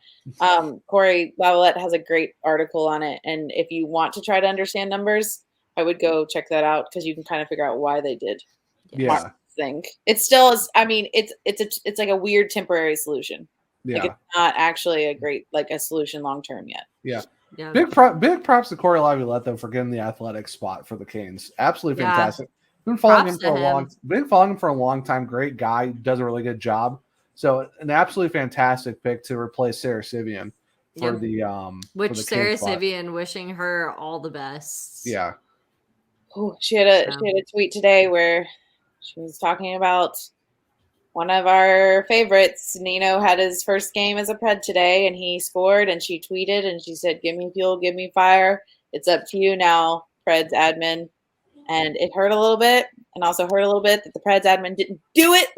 Corey Lavalette has a great article on it, and if you want to try to understand numbers, I would go check that out, because you can kind of figure out why they did. Yeah. Think it still is. I mean, it's like a weird temporary solution. Yeah. Like, it's not actually a great a solution long term yet. Yeah. Big props to Corey Lavalette though for getting the athletic spot for the Canes. Absolutely fantastic. Been following him for a long time. Great guy, does a really good job. So an absolutely fantastic pick to replace Sarah Sivian for the Sarah Sivian, wishing her all the best. Yeah. Oh, she had a tweet today where she was talking about one of our favorites. Nino had his first game as a Pred today, and he scored, and she tweeted, and she said, "Give me fuel, give me fire. It's up to you now, Preds admin." And it hurt a little bit, and also hurt a little bit that the Preds admin didn't do it.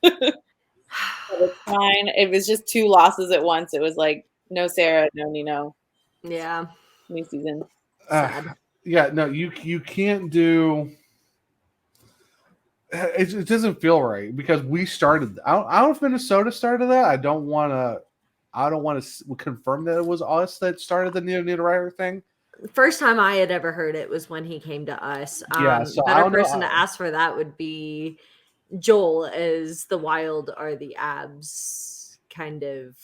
But it's fine. It was just 2 losses at once. It was like, no Sarah, no Nino. Yeah. New season. Yeah, no, you can't do... It doesn't feel right, because we started. I don't know if Minnesota started that. I don't want to confirm that it was us that started the Nino Niederreiter thing. First time I had ever heard it was when he came to us. So better person to ask for that would be Joel, as the Wild are the Abs kind of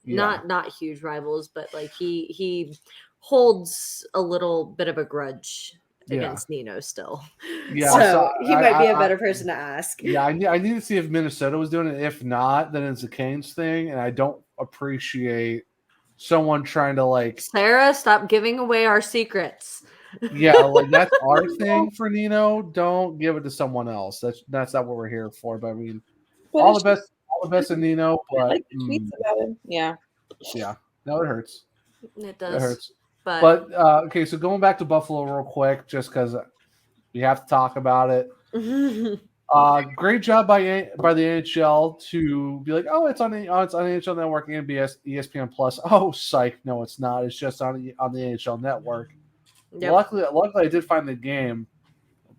not huge rivals, but like he holds a little bit of a grudge against Nino still. Yeah, So he might be a better person to ask. Yeah, I need to see if Minnesota was doing it. If not, then it's a Canes thing, and I don't appreciate someone trying to like Sarah, stop giving away our secrets. Yeah, like that's our thing for Nino. Don't give it to someone else. That's not what we're here for. But I mean, all the best in Nino. But like tweets about him. Yeah. No, it hurts. It does. It hurts. But okay, so going back to Buffalo real quick, just because we have to talk about it. Great job by the NHL to be like, oh, it's on NHL Network and ESPN Plus. Oh, psych! No, it's not. It's just on the NHL Network. Yep. Luckily, I did find the game,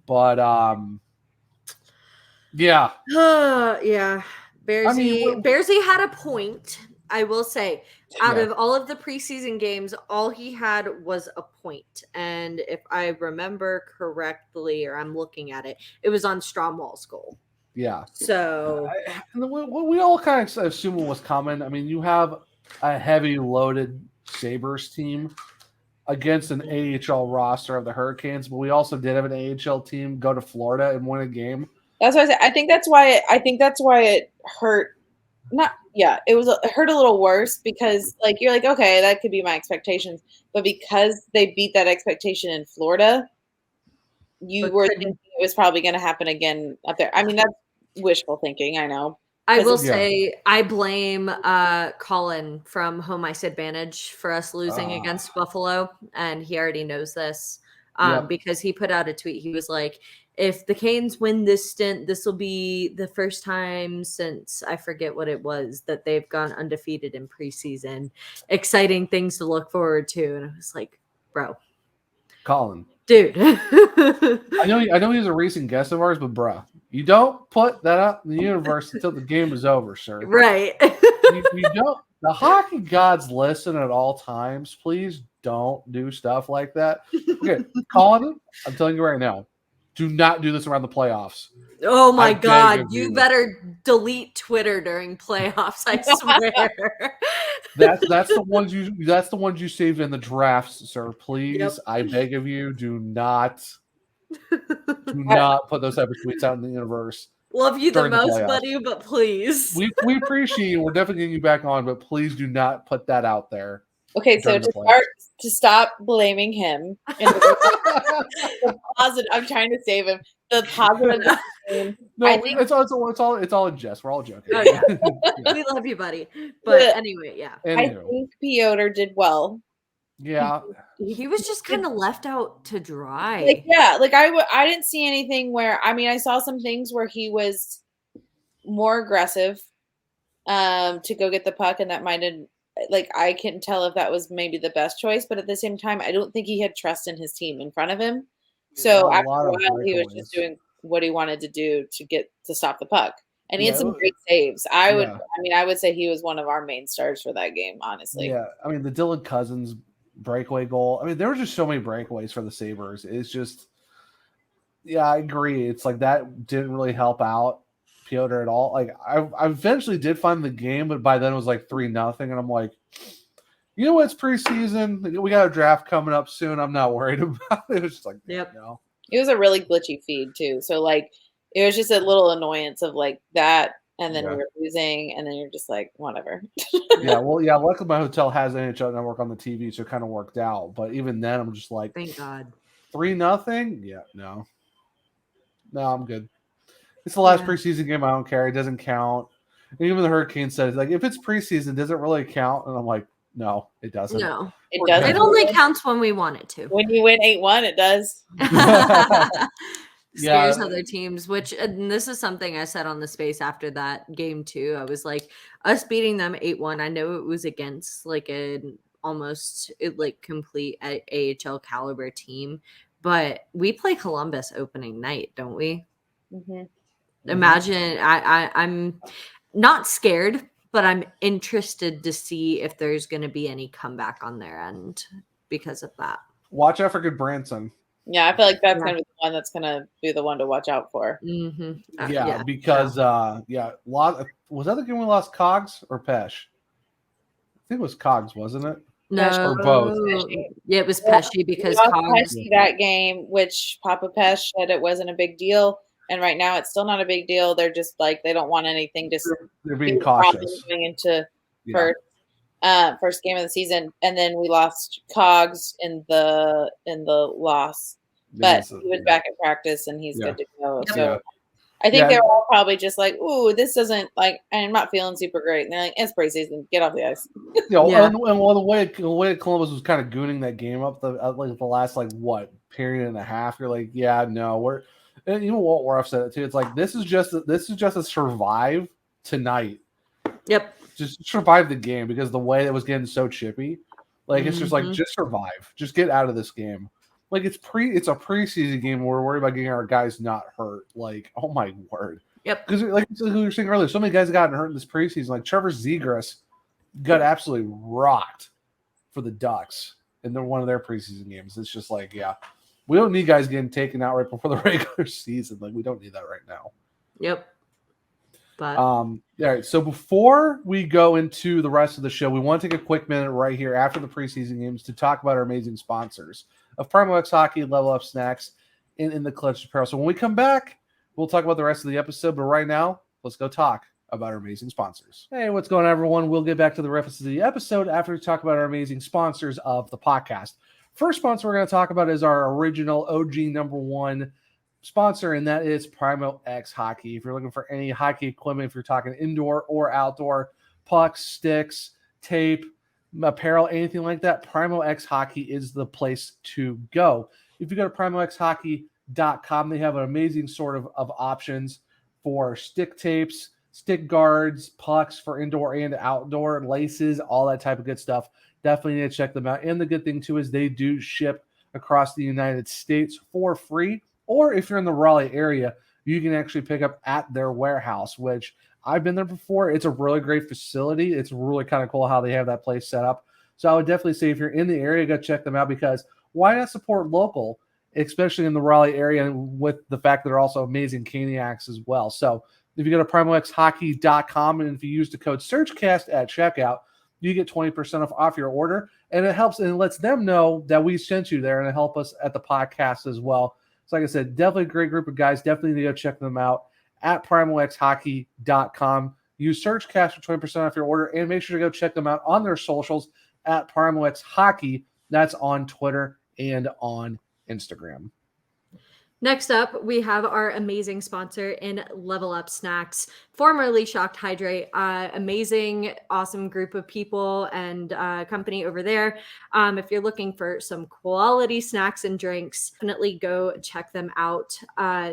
but yeah. Bearsy had a point. I will say, out of all of the preseason games, all he had was a point. And if I remember correctly, or I'm looking at it, it was on Stromwall's goal. Yeah. So we all kind of assume what was coming. I mean, you have a heavy loaded Sabres team against an AHL roster of the Hurricanes, but we also did have an AHL team go to Florida and win a game. That's what I said. I think that's why it hurt. It hurt a little worse because like you're like, okay, that could be my expectations, but because they beat that expectation in Florida, you were thinking it was probably going to happen again up there. I mean, that's wishful thinking. I know. I will say I blame Colin from Home Ice Advantage for us losing against Buffalo, and he already knows this because he put out a tweet. He was like, if the Canes win this stint, this will be the first time since I forget what it was that they've gone undefeated in preseason. Exciting things to look forward to. And I was like, bro. Colin. Dude. I know he's a recent guest of ours, but bro, you don't put that out in the universe until the game is over, sir. Right. you don't. The hockey gods listen at all times. Please don't do stuff like that. Okay, Colin, I'm telling you right now, do not do this around the playoffs. Oh my God! You better delete Twitter during playoffs. I swear. That's the ones you save in the drafts, sir. Please, I beg of you, do not put those type of tweets out in the universe. Love you the most, buddy, but please. We appreciate you. We're definitely getting you back on, but please do not put that out there. Okay, so to stop blaming him. The positive, I'm trying to save him. The positive. No, it's all in jest. We're all joking. Oh, yeah. We love you, buddy. But anyway, yeah. I think Piotr did well. Yeah. He was just kind of left out to dry. I didn't see anything where I saw some things where he was more aggressive to go get the puck, and that might have I couldn't tell if that was maybe the best choice, but at the same time, I don't think he had trust in his team in front of him. So after a while, he was just doing what he wanted to do to stop the puck, and he had some great saves. I would say he was one of our main stars for that game, honestly. Yeah, the Dylan Cousins breakaway goal. There were just so many breakaways for the Sabres. It's just, I agree. It's like that didn't really help out Piotr at all. I eventually did find the game, but by then it was 3-0, and I'm like, you know what? It's preseason. We got a draft coming up soon. I'm not worried about it. It was just no. It was a really glitchy feed too. So it was just a little annoyance of that, and then we were losing, and then you're just like, whatever. Luckily my hotel has NHL Network on the TV, so it kind of worked out. But even then, I'm just like, thank God. 3-0. Yeah, no, I'm good. It's the last preseason game. I don't care. It doesn't count. And even the Hurricane says, if it's preseason, does it really count? And I'm like, no, it doesn't. No, it doesn't. It only counts when we want it to. When you win 8-1, it does. Scares other teams, and this is something I said on the space after that game too. I was like, us beating them 8-1, I know it was against an almost complete AHL caliber team, but we play Columbus opening night, don't we? Mm-hmm. Imagine I'm not scared, but I'm interested to see if there's going to be any comeback on their end because of that. Watch out for good Branson. Yeah, I feel like that's going to be the one that's going to be the one to watch out for. Mm-hmm. Because was that the game we lost Cogs or Pesh? I think it was Cogs, wasn't it? No, Or both. yeah, it was Yeah, Pesci we because lost Cogs. Pesci that game, which Papa Pesh said it wasn't a big deal, and right now it's still not a big deal. They're just like they don't want anything to They're be being a problem cautious. going into Yeah. first game of the season, and then we lost Cogs in the loss, but he was back at practice and he's good to go. Yep. So I think they were all probably just like, "Ooh, this doesn't like. I'm not feeling super great." And they're like, "It's preseason. Get off the ice." And the way Columbus was kind of gooning that game up the last period and a half, you're like, yeah, no, we're and even Walt Warf said it too. It's like this is just a survive tonight. Yep. Just survive the game because the way it was getting so chippy, it's just like just survive, just get out of this game. Like it's a preseason game. We're worried about getting our guys not hurt. Like, oh my word. Yep. Because like we were saying earlier, so many guys gotten hurt in this preseason. Like Trevor Zegras got absolutely rocked for the Ducks in one of their preseason games. It's just like, yeah, we don't need guys getting taken out right before the regular season. Like we don't need that right now. Yep. But all right. So before we go into the rest of the show, we want to take a quick minute right here after the preseason games to talk about our amazing sponsors of Primal X Hockey, Level Up Snacks, in the Clutch Apparel. So when we come back, we'll talk about the rest of the episode. But right now, let's go talk about our amazing sponsors. Hey, what's going on, everyone? We'll get back to the rest of the episode after we talk about our amazing sponsors of the podcast. First sponsor we're going to talk about is our original OG number one sponsor, and that is Primo X Hockey. If you're looking for any hockey equipment, if you're talking indoor or outdoor, pucks, sticks, tape, apparel, anything like that, Primo X Hockey is the place to go. If you go to primoxhockey.com, they have an amazing sort of options for stick tapes, stick guards, pucks for indoor and outdoor, laces, all that type of good stuff. Definitely need to check them out. And the good thing, too, is they do ship across the United States for free. Or if you're in the Raleigh area, you can actually pick up at their warehouse, which I've been there before. It's a really great facility. It's really kind of cool how they have that place set up. So I would definitely say if you're in the area, go check them out because why not support local, especially in the Raleigh area, and with the fact that they're also amazing caniacs as well. So if you go to primoxhockey.com and if you use the code SurgeCast at checkout, you get 20% off your order. And it helps and it lets them know that we sent you there and it helps us at the podcast as well. So like I said, definitely a great group of guys. Definitely need to go check them out at primoxhockey.com. Use SurgeCast for 20% off your order and make sure to go check them out on their socials at primoxhockey. That's on Twitter and on Instagram. Next up, we have our amazing sponsor in Level Up Snacks, formerly Shocked Hydrate. Amazing, awesome group of people and company over there. If you're looking for some quality snacks and drinks, definitely go check them out.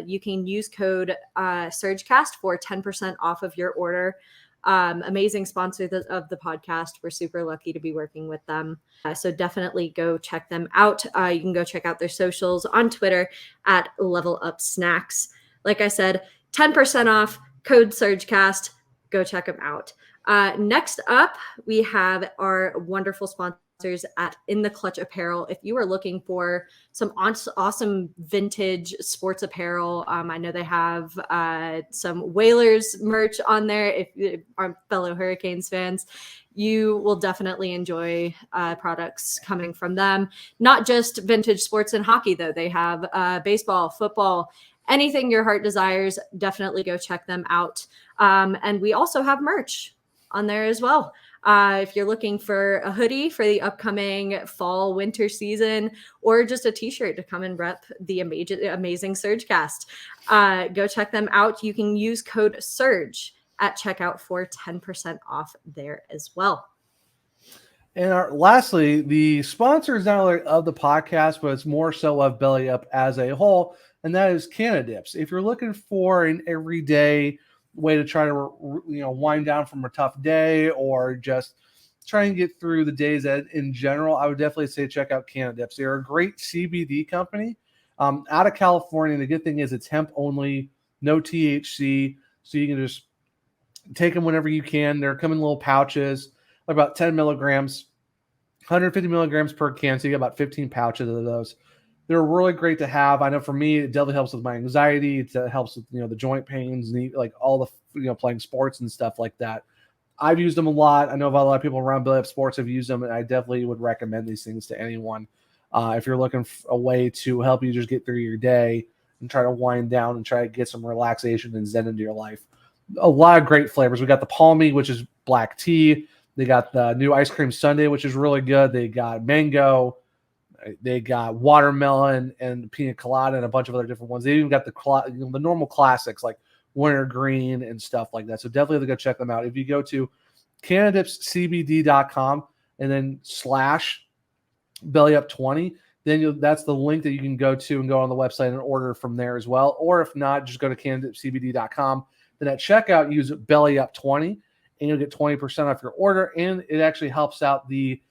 You can use code SurgeCast for 10% off of your order. Amazing sponsor of the podcast. We're super lucky to be working with them. So definitely go check them out. You can go check out their socials on Twitter at Level Up Snacks. Like I said, 10% off, code SurgeCast. Go check them out. Next up, we have our wonderful sponsors at In the Clutch Apparel. If you are looking for some awesome vintage sports apparel, I know they have some Whalers merch on there. If our fellow Hurricanes fans, you will definitely enjoy products coming from them. Not just vintage sports and hockey, though. They have baseball, football, anything your heart desires. Definitely go check them out. And we also have merch on there as well. If you're looking for a hoodie for the upcoming fall winter season or just a t-shirt to come and rep the amazing SurgeCast, go check them out. You can use code SURGE at checkout for 10% off there as well. And lastly, the sponsor is not only of the podcast, but it's more so of Belly Up as a whole, and that is Canadips. If you're looking for an everyday way to try to wind down from a tough day or just try and get through the days in general, I would definitely say check out Canadips. They're a great CBD company out of California. The good thing is it's hemp only, no THC, so you can just take them whenever you can. They're coming in little pouches, about 10 milligrams, 150 milligrams per can, so you get about 15 pouches of those. They're really great to have. I know for me, it definitely helps with my anxiety. It helps with the joint pains and like all the playing sports and stuff like that. I've used them a lot. I know a lot of people around Belly Up Sports have used them, and I definitely would recommend these things to anyone. If you're looking for a way to help you just get through your day and try to wind down and try to get some relaxation and zen into your life. A lot of great flavors. We got the Palmy, which is black tea. They got the new ice cream sundae, which is really good. They got mango. They got watermelon and pina colada and a bunch of other different ones. They even got the normal classics like wintergreen and stuff like that. So definitely go check them out. If you go to CannabisCBD.com and then /BellyUp20, then that's the link that you can go to and go on the website and order from there as well. Or if not, just go to CannabisCBD.com. Then at checkout, use BellyUp20 and you'll get 20% off your order. And it actually helps out the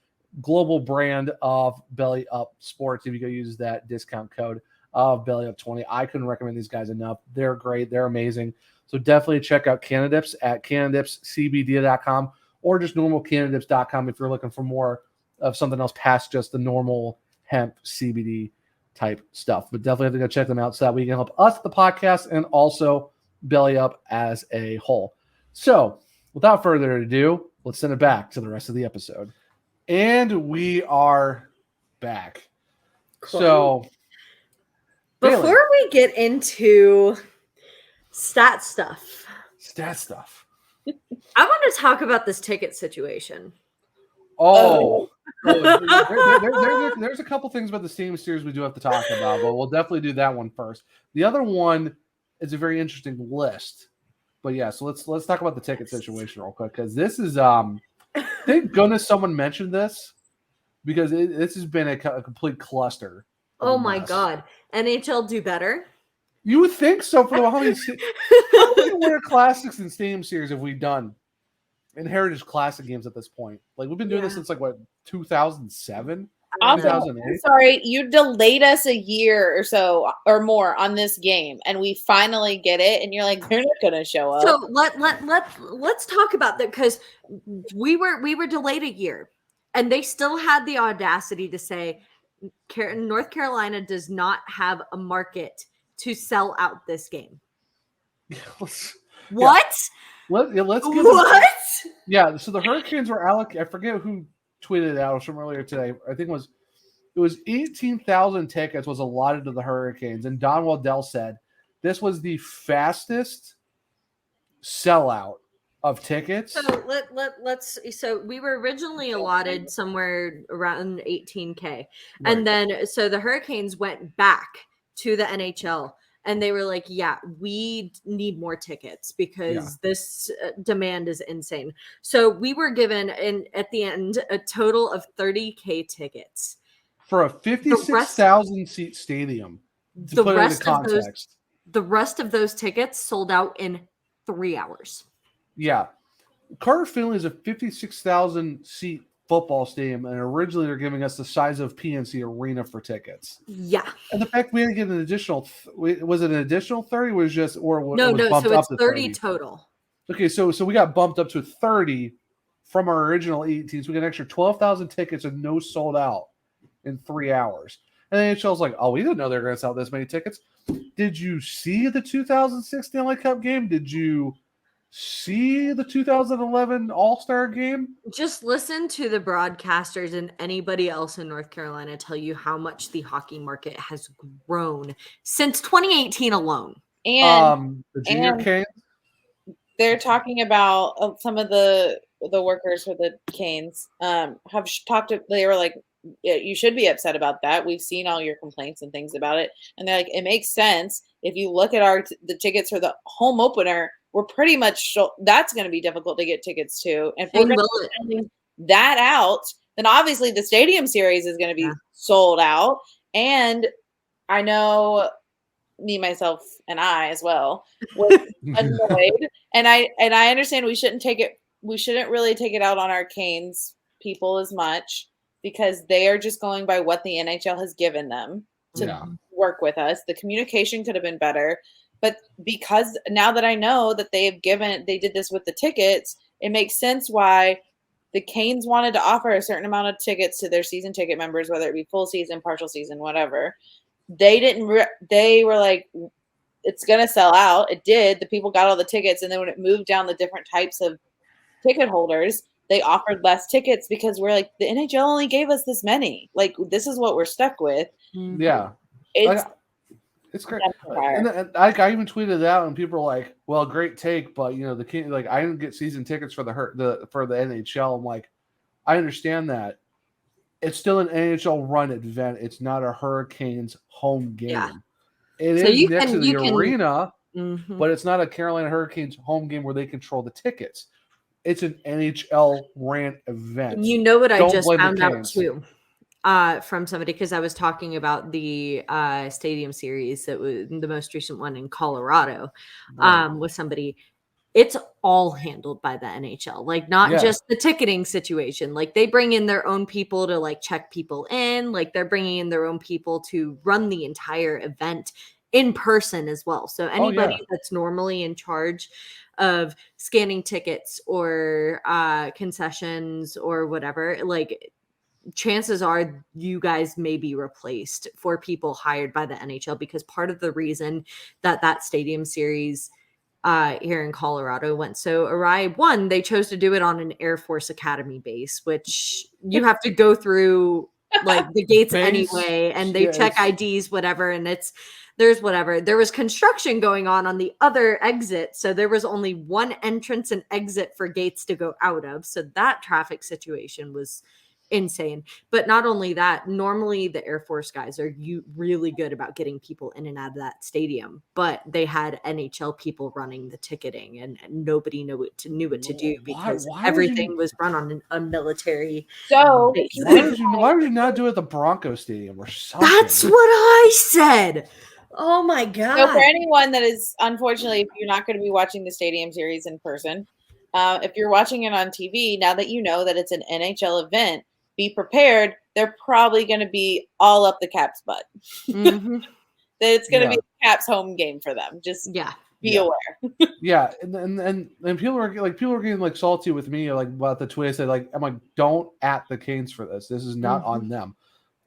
global brand of Belly Up Sports if you go use that discount code of Belly Up 20. I couldn't recommend these guys enough. They're great. They're amazing. So definitely check out Cannadips at CannadipsCBD.com or just normalcannadips.com if you're looking for more of something else past just the normal hemp CBD type stuff. But definitely have to go check them out so that we can help us, the podcast, and also Belly Up as a whole. So without further ado, let's send it back to the rest of the episode. And we are back. Cool. So before Bailey, we get into stat stuff, I want to talk about this ticket situation. There's a couple things about the Steam series we do have to talk about, but we'll definitely do that one first. The other one is a very interesting list. But yeah, so let's talk about the ticket situation real quick because this is thank goodness someone mentioned this because this has been a complete cluster. Oh my God. NHL do better? You would think so for how many Winter Classics and Stadium Series have we done in Heritage Classic games at this point? Like we've been doing this since 2007? Also, I'm sorry, you delayed us a year or so or more on this game, and we finally get it, and you're like, they're not going to show up. So let's talk about that because we were delayed a year, and they still had the audacity to say North Carolina does not have a market to sell out this game. What? Let's give what? Yeah, so the Hurricanes were I forget who tweeted it out from earlier today. I think it was 18,000 tickets was allotted to the Hurricanes, and Don Waddell said this was the fastest sellout of tickets. So let's. So we were originally allotted somewhere around 18K, right. And then so the Hurricanes went back to the NHL. And they were like, yeah, we need more tickets because this demand is insane. So we were given, at the end, a total of 30K tickets. For a 56,000 seat stadium. The rest of those tickets sold out in 3 hours. Yeah. Carter Finley is a 56,000 seat football stadium, and originally they're giving us the size of PNC Arena for tickets. Yeah, and the fact we had to get an additional was it an additional 30? Was just no? So it's 30 total. Okay, so we got bumped up to 30 from our original 18. So we got an extra 12,000 tickets and no sold out in 3 hours. And the NHL's like, oh, we didn't know they were going to sell this many tickets. Did you see the 2006 Stanley Cup game? Did you see the 2011 All-Star game? Just listen to the broadcasters and anybody else in North Carolina tell you how much the hockey market has grown since 2018 alone. And the junior Canes, they're talking about some of the workers for the Canes have talked to. They were like, you should be upset about that. We've seen all your complaints and things about it, and they're like, it makes sense if you look at the tickets for the home opener. We're pretty much that's going to be difficult to get tickets to. And if we're going to be sending that out, then obviously the Stadium Series is going to be sold out. And I know me, myself, and I as well was annoyed. And I understand we shouldn't really take it out on our Canes people as much because they are just going by what the NHL has given them to work with us. The communication could have been better. But because now that I know that they did this with the tickets, it makes sense why the Canes wanted to offer a certain amount of tickets to their season ticket members, whether it be full season, partial season, whatever. They were like, it's going to sell out. It did. The people got all the tickets. And then when it moved down the different types of ticket holders, they offered less tickets because we're like, the NHL only gave us this many. Like, this is what we're stuck with. Yeah. It's It's great. And I even tweeted it out, and people were like, "Well, great take, but the King, like, I didn't get season tickets for the NHL." I'm like, I understand that. It's still an NHL run event. It's not a Hurricanes home game. Yeah. It So is next to the arena, Mhm. but it's not a Carolina Hurricanes home game where they control the tickets. It's an NHL ran event. You know what I Don't just blame the found out Canes. too, from somebody, because I was talking about the stadium series that was the most recent one in Colorado, with somebody. It's all handled by the NHL, like not just the ticketing situation. Like they bring in their own people to like check people in, like they're bringing in their own people to run the entire event in person as well. So anybody that's normally in charge of scanning tickets or concessions or whatever, like chances are you guys may be replaced for people hired by the NHL, because part of the reason that stadium series here in Colorado went so awry, one, they chose to do it on an Air Force Academy base, which you have to go through like the gates anyway, and they check IDs, whatever, and there was construction going on the other exit, so there was only one entrance and exit for gates to go out of, so that traffic situation was insane. But not only that, normally the Air Force guys are really good about getting people in and out of that stadium, but they had NHL people running the ticketing, and nobody knew what to do because everything was run on a military base. Why would you not do it at the Bronco Stadium or something? That's what I said. Oh my god. So for anyone that is, unfortunately, if you're not going to be watching the stadium series in person, if you're watching it on TV, now that you know that it's an NHL event, be prepared. They're probably going to be all up the Caps' butt. Mm-hmm. It's going to be a Caps home game for them. Just be aware. and people are getting like salty with me like about the tweet. I said, like, I'm like, don't at the Canes for this. This is not on them.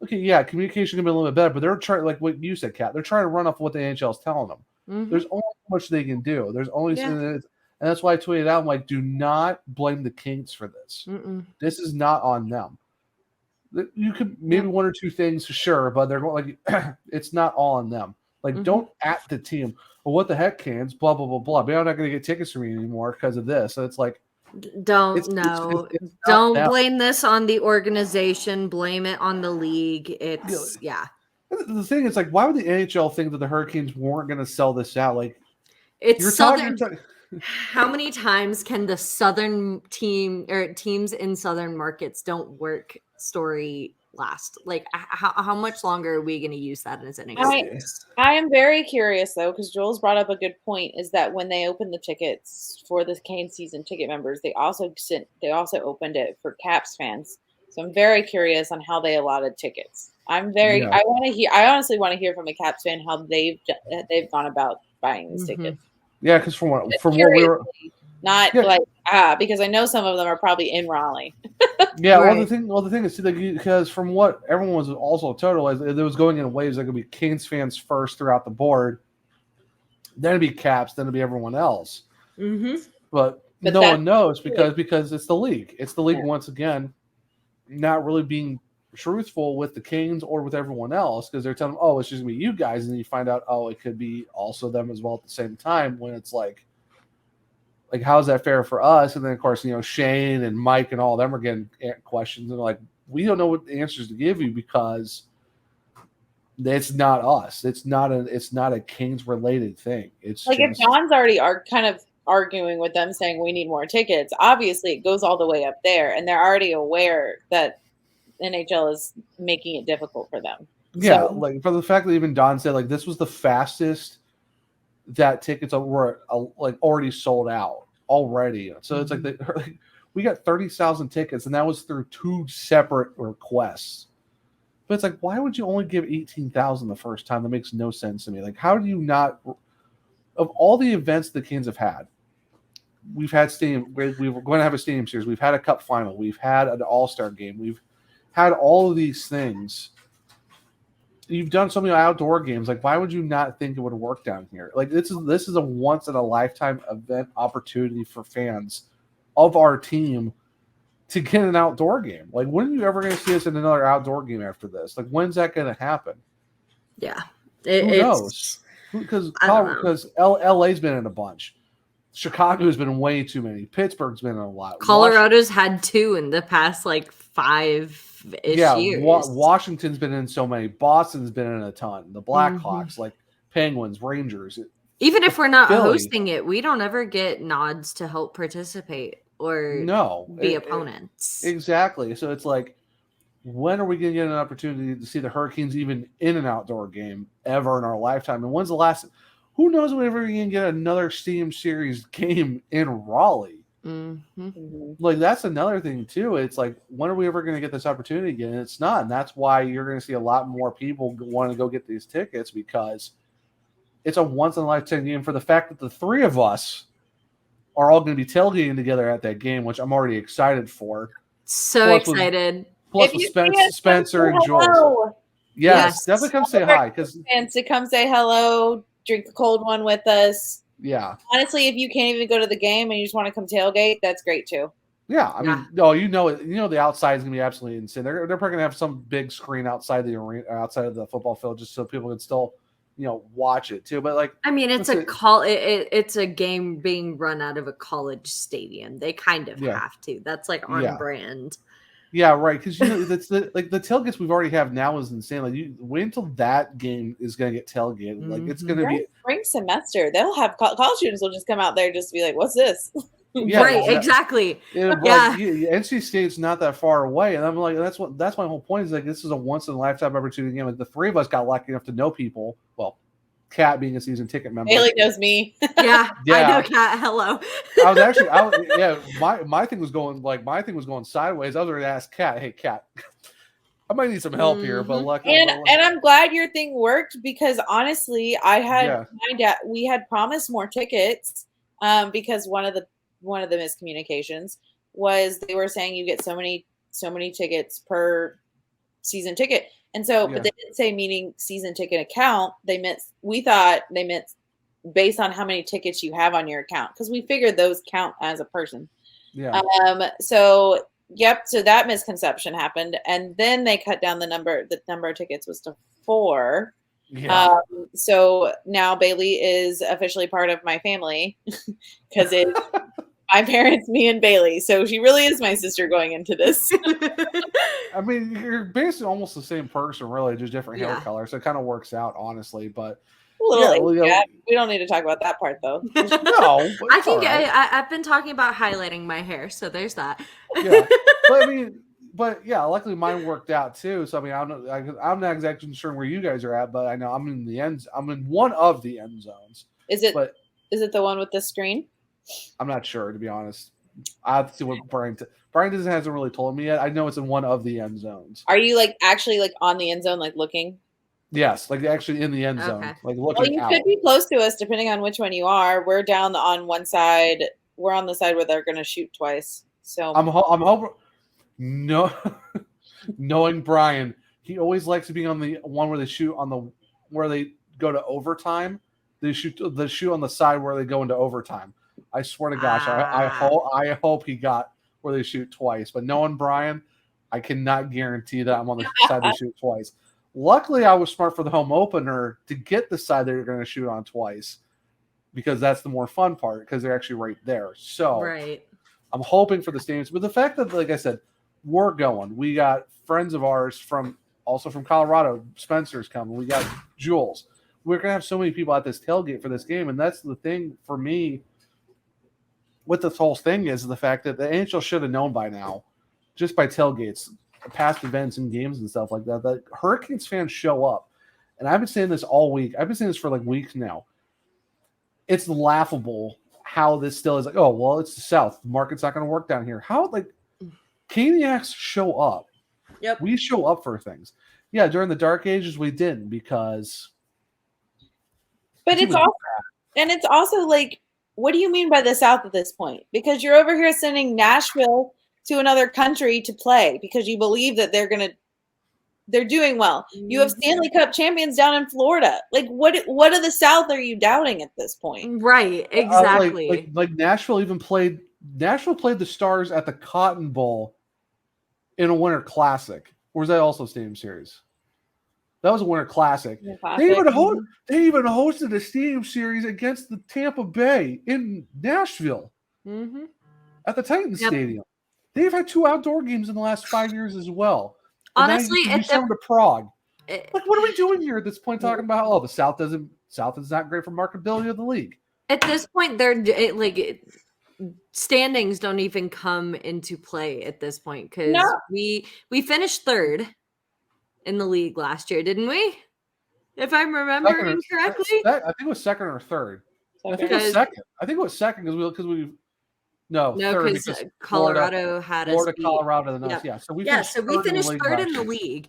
Okay, communication can be a little bit better, but they're trying, like what you said, Kat. They're trying to run off what the NHL is telling them. There's only so much they can do. There's only and that's why I tweeted out, I'm like, do not blame the Kings for this. This is not on them. You could maybe one or two things, sure, but they're going like it's not all on them. Like, don't at the team. Well, what the heck, Cans? Blah blah blah blah. Maybe I'm not going to get tickets from you anymore because of this. So it's like, don't blame this on the organization. Blame it on the league. It's The thing is, like, why would the NHL think that the Hurricanes weren't going to sell this out? Like, it's how many times can the Southern team or teams in Southern markets don't work story last? Like, how much longer are we going to use that as an excuse? I am very curious though, because Joel's brought up a good point. Is that when they opened the tickets for the Kane season ticket members, they also opened it for Caps fans. So I'm very curious on how they allotted tickets. I honestly want to hear from a Caps fan how they've gone about buying these tickets. Yeah, because from what we were because I know some of them are probably in Raleigh. Right. the thing is, because from what everyone was also told, it was going in waves. There could be Canes fans first throughout the board, then it'd be Caps, then it'd be everyone else. But no one knows because it's the league. It's the league once again, not really being truthful with the Canes or with everyone else, because they're telling them, oh, it's just gonna be you guys, and then you find out, oh, it could be also them as well at the same time, when it's like how's that fair for us? And then of course, Shane and Mike and all of them are getting questions, and they're like, we don't know what the answers to give you because it's not us. It's not a Canes related thing. It's like, if John's already kind of arguing with them saying we need more tickets, obviously it goes all the way up there, and they're already aware that NHL is making it difficult for them. Yeah, like for the fact that even Don said, like, this was the fastest that tickets were like already sold out already. So it's like we got 30,000 tickets, and that was through two separate requests. But it's like, why would you only give 18,000 the first time? That makes no sense to me. Like, how do you not? Of all the events the Kings have had, we've had stadium. We were going to have a stadium series. We've had a cup final. We've had an all-star game. We've had all of these things. You've done so many outdoor games. Like, why would you not think it would work down here? Like, this is a once in a lifetime event opportunity for fans of our team to get an outdoor game. Like, when are you ever going to see us in another outdoor game after this? Like, when's that going to happen? Yeah. Who knows? Because LA's been in a bunch. Chicago's been in way too many. Pittsburgh's been in a lot. Colorado's had 2 in the past like 5-ish years. Washington's been in so many. Boston's been in a ton. The Blackhawks, like Penguins, Rangers. Even if we're not Philly. hosting it, we don't ever get nods to help participate or be opponents. Exactly. So it's like, when are we going to get an opportunity to see the Hurricanes even in an outdoor game ever in our lifetime? And when's the last? Who knows whenever we can get another Stadium Series game in Raleigh? Like, that's another thing too. It's like, when are we ever going to get this opportunity again? And it's not, and that's why you're going to see a lot more people want to go get these tickets, because it's a once in a lifetime game. For the fact that the 3 of us are all going to be tailgating together at that game, which I'm already excited for. So excited. Plus with Spencer and Jules. Yes, definitely come say hi. And to come say hello, drink the cold one with us. Yeah. Honestly, if you can't even go to the game and you just want to come tailgate, that's great too. Yeah, I mean, no, you know the outside is gonna be absolutely insane. They're probably gonna have some big screen outside the arena, outside of the football field, just so people can still, watch it too. But like, I mean, it's it's a game being run out of a college stadium. They kind of have to. That's like on brand. Yeah, right. Because that's the tailgates we've already have now is insane. Like, you wait until that game is going to get tailgated. Like, it's going to be spring semester. They'll have college students will just come out there just to be like, "What's this?" Exactly. NC State's not that far away, and I'm like, that's my whole point. Is like, this is a once in a lifetime opportunity game. Like, the 3 of us got lucky enough to know people. Well, Kat being a season ticket member. Bailey knows me. I know Kat. Hello. My thing was going sideways. I was going to ask Kat, hey Kat, I might need some help here, but luckily. And I'm glad your thing worked, because honestly, we had promised more tickets, because one of the miscommunications was they were saying you get so many tickets per season ticket. And so, but they didn't say meaning season ticket account. We thought they meant based on how many tickets you have on your account, because we figured those count as a person. Yeah. So that misconception happened, and then they cut down the number. The number of tickets was to 4. Yeah. So now Bailey is officially part of my family, because it's my parents, me, and Bailey. So she really is my sister going into this. I mean, you're basically almost the same person, really, just different hair color. So it kind of works out, honestly. But we don't need to talk about that part, though. No, I think I've been talking about highlighting my hair, so there's that. Yeah, luckily mine worked out too. So I mean, I'm not exactly sure where you guys are at, but I know I'm in one of the end zones. Is it the one with the screen? I'm not sure, to be honest. I have to see what Brian hasn't really told me yet. I know it's in one of the end zones. Are you actually on the end zone, looking? Yes, actually in the end zone, looking. Well, you could be close to us, depending on which one you are. We're down on one side. We're on the side where they're going to shoot twice. So I'm hoping. No, knowing Brian, he always likes to be on the one where they shoot where they go to overtime. They shoot on the side where they go into overtime. I swear to gosh, I hope he got where they shoot twice. But knowing Brian, I cannot guarantee that I'm on the side they shoot twice. Luckily, I was smart for the home opener to get the side they're going to shoot on twice, because that's the more fun part, because they're actually right there. So I'm hoping for the stadiums. But the fact that, like I said, we're going. We got friends of ours from Colorado. Spencer's coming. We got Jules. We're going to have so many people at this tailgate for this game. And that's the thing for me with this whole thing, is the fact that the NHL should have known by now, just by tailgates, past events and games and stuff like that Hurricanes fans show up. And I've been saying this all week. I've been saying this for weeks now. It's laughable how this still is oh, well, it's the South. The market's not going to work down here. How, Caniacs show up. Yep. We show up for things. Yeah, during the dark ages, we didn't, because. But it's also what do you mean by the South at this point? Because you're over here sending Nashville to another country to play because you believe that they're doing well. You have Stanley Cup champions down in Florida. What of the South are you doubting at this point? Right, exactly. Like Nashville even played Nashville played the Stars at the Cotton Bowl in a Winter Classic. Or was that also Stadium Series? That was a Winter Classic. They even hosted a Stadium Series against the Tampa Bay in Nashville at the Titans Stadium. They've had 2 outdoor games in the last 5 years as well. And honestly, you send them to Prague. Like, what are we doing here at this point? Talking about the South is not great for marketability of the league. At this point, standings don't even come into play at this point because we finished 3rd in the league last year, didn't we? If I'm remembering correctly, I think it was 2nd or 3rd. I think it was 2nd. I think it was 2nd because we. No, because Colorado had us beat. Colorado, and us. Yeah. So we finished 3rd in the league.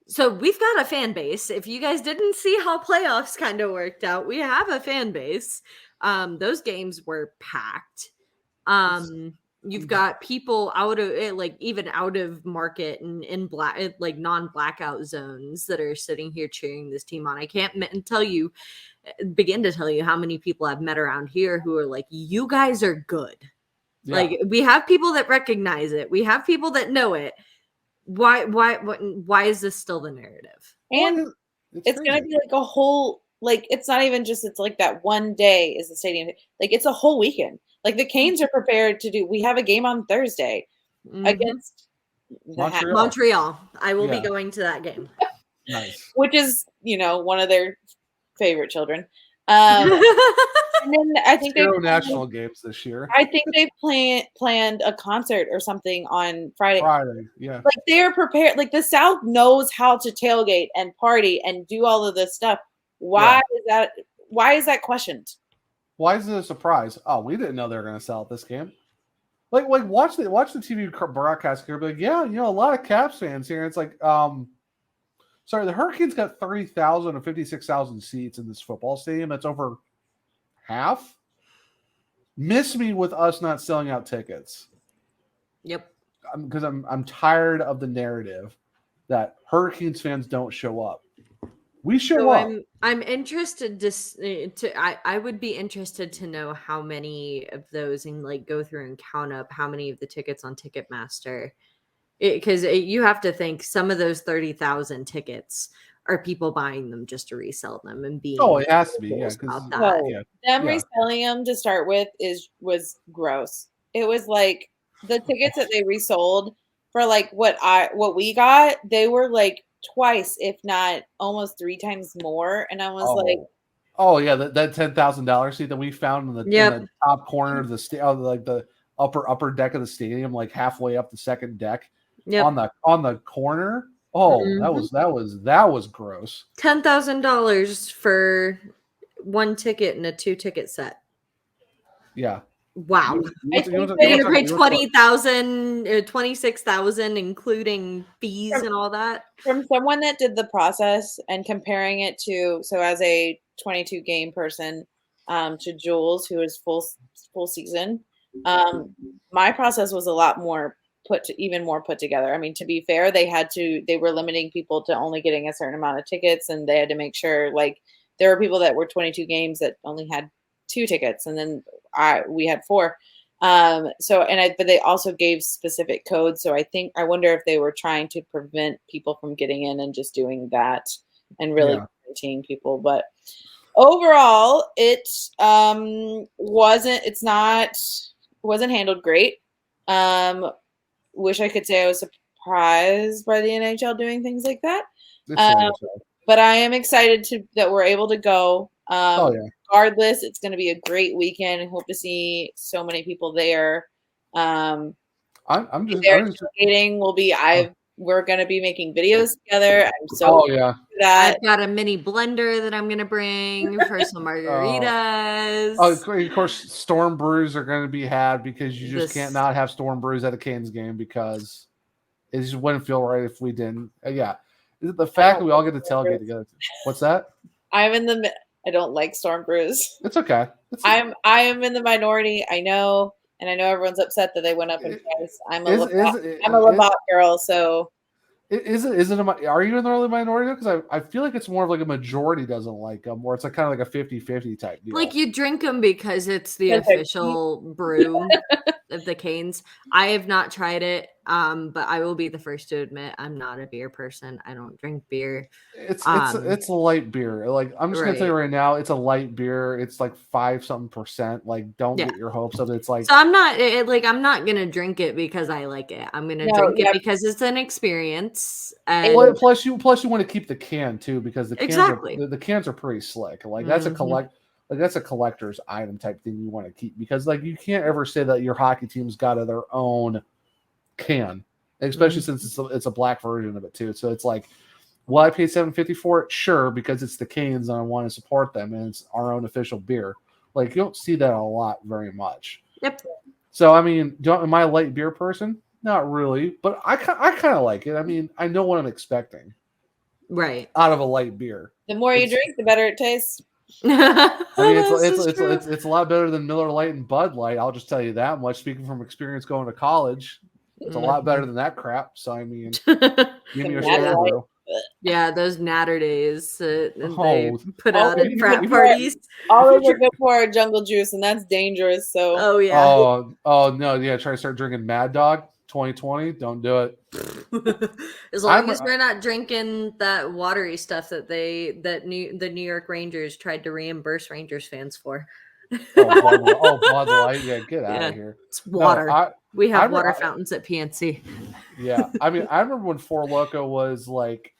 So we've got a fan base. If you guys didn't see how playoffs kind of worked out, we have a fan base. Those games were packed. You've got people out of even out of market and in non-blackout zones that are sitting here cheering this team on. I can't begin to tell you how many people I've met around here who are like, you guys are good. Yeah. Like, we have people that recognize it. We have people that know it. Why is this still the narrative? And it's going to be like a whole, it's not even just, it's like that one day is the stadium. Like, it's a whole weekend. Like, the Canes are prepared to we have a game on Thursday against Montreal. I will be going to that game. Nice. Which is, one of their favorite children. And then I think they national games this year. I think they planned a concert or something on Friday. Yeah. Like, they're prepared. Like, the South knows how to tailgate and party and do all of this stuff. Why is that questioned? Why is it a surprise? Oh, we didn't know they were going to sell at this game. Like watch the TV broadcast here. Be like, yeah, a lot of Caps fans here. It's like, sorry, the Hurricanes got 30,000 or 56,000 seats in this football stadium. That's over half. Miss me with us not selling out tickets. Yep. Because I'm tired of the narrative that Hurricanes fans don't show up. We show up. I'm interested I would be interested to know how many of those and go through and count up how many of the tickets on Ticketmaster. Because you have to think some of those 30,000 tickets are people buying them just to resell them and being. Oh, it has to be. Yeah. Them reselling them to start with was gross. It was like the tickets that they resold for what we got, they were like twice, if not almost 3 times more. And I was like, oh yeah, that $10,000 seat that we found in the top corner of the upper deck of the stadium, like halfway up the second deck. Yep. On the corner. Oh, that was gross. $10,000 for 1 ticket and a 2-ticket set. Yeah. Wow. You're gonna pay 20,000, 26,000, including fees and all that. From someone that did the process and comparing it to, so as a 22 game person, to Jules, who is full season, my process was a lot more even more put together. I mean, to be fair, they were limiting people to only getting a certain amount of tickets, and they had to make sure there were people that were 22 games that only had 2 tickets, and then we had 4. But they also gave specific codes. So I wonder if they were trying to prevent people from getting in and just doing that and really guaranteeing people. But overall, it wasn't handled great. Wish I could say I was surprised by the NHL doing things like that. But I am excited that we're able to go. Regardless, it's going to be a great weekend. I hope to see so many people there. I'm just tailgating. We're going to be making videos together. I'm so I've got a mini blender that I'm going to bring for some margaritas. Of course, storm brews are going to be had because you just can't not have storm brews at a Canes game because it just wouldn't feel right if we didn't. The fact that we all get to tailgate together. What's that? I don't like storm brews. It's okay. I am in the minority. I know, and I know everyone's upset that they went up in price. I'm a Labatt girl, so. Are you in the early minority? Because I feel like it's more of like a majority doesn't like them, or it's like kind of like a 50-50 type deal. Like you drink them because it's the official brew. of the Canes. I have not tried it, but I will be the first to admit I'm not a beer person. I don't drink beer. It's a light beer. Like I'm just gonna tell you right now, it's a light beer. It's like 5-something%. Like don't get your hopes up. It's like so I'm not gonna drink it because I like it. I'm gonna drink it because it's an experience. And plus you want to keep the can too because the cans are pretty slick. Like that's that's a collector's item type thing you want to keep because like you can't ever say that your hockey team's got their own can, especially since it's a black version of it too. So it's like, will I pay $7.50 for it? Sure, because it's the Canes and I want to support them and it's our own official beer. Like you don't see that a lot very much. Yep. So I mean, am I a light beer person? Not really, but I kind of like it. I mean, I know what I'm expecting. Right. Out of a light beer. The more you drink, the better it tastes. I mean, it's a lot better than Miller Lite and Bud Light. I'll just tell you that much. Speaking from experience going to college, it's a lot better than that crap. So I mean, give me your share, bro. Yeah, those natter days they put out at frat parties. All of are good for jungle juice, and that's dangerous. So oh no, yeah, try to start drinking Mad Dog 2020. Don't do it. As long as we're not drinking that watery stuff that the New York Rangers tried to reimburse Rangers fans for. Bud Light, yeah, get out of here. It's water. We have water fountains at PNC. Yeah, I mean, I remember when Four Loko was like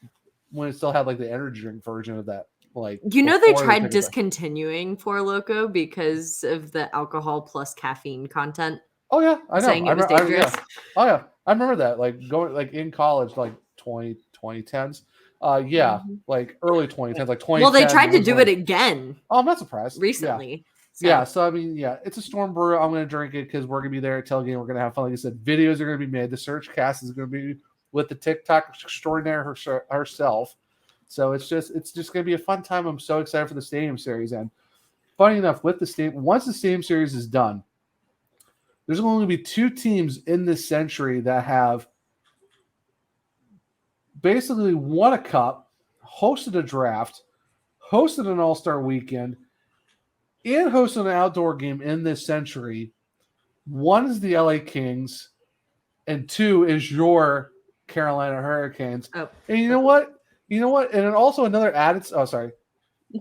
when it still had like the energy drink version of that. Like, they tried discontinuing Four Loko because of the alcohol plus caffeine content. Oh yeah, I know. Saying it was dangerous. Oh yeah, I remember that. Like going like in college, like 2010s. Like early 2010s, like 20. Well, they tried to do it again. Oh, I'm not surprised. Recently. Yeah. So I mean, it's a Storm Brew. I'm going to drink it because we're going to be there at tailgate. We're going to have fun. Like I said, videos are going to be made. The SurgeCast is going to be with the TikTok Extraordinare herself. So it's just going to be a fun time. I'm so excited for the Stadium Series. And funny enough, once the Stadium Series is done, there's only going to be 2 teams in this century that have basically won a cup, hosted a draft, hosted an All-Star weekend, and hosted an outdoor game in this century. 1 is the LA Kings, and 2 is your Carolina Hurricanes. Oh. And you know what? And then also another added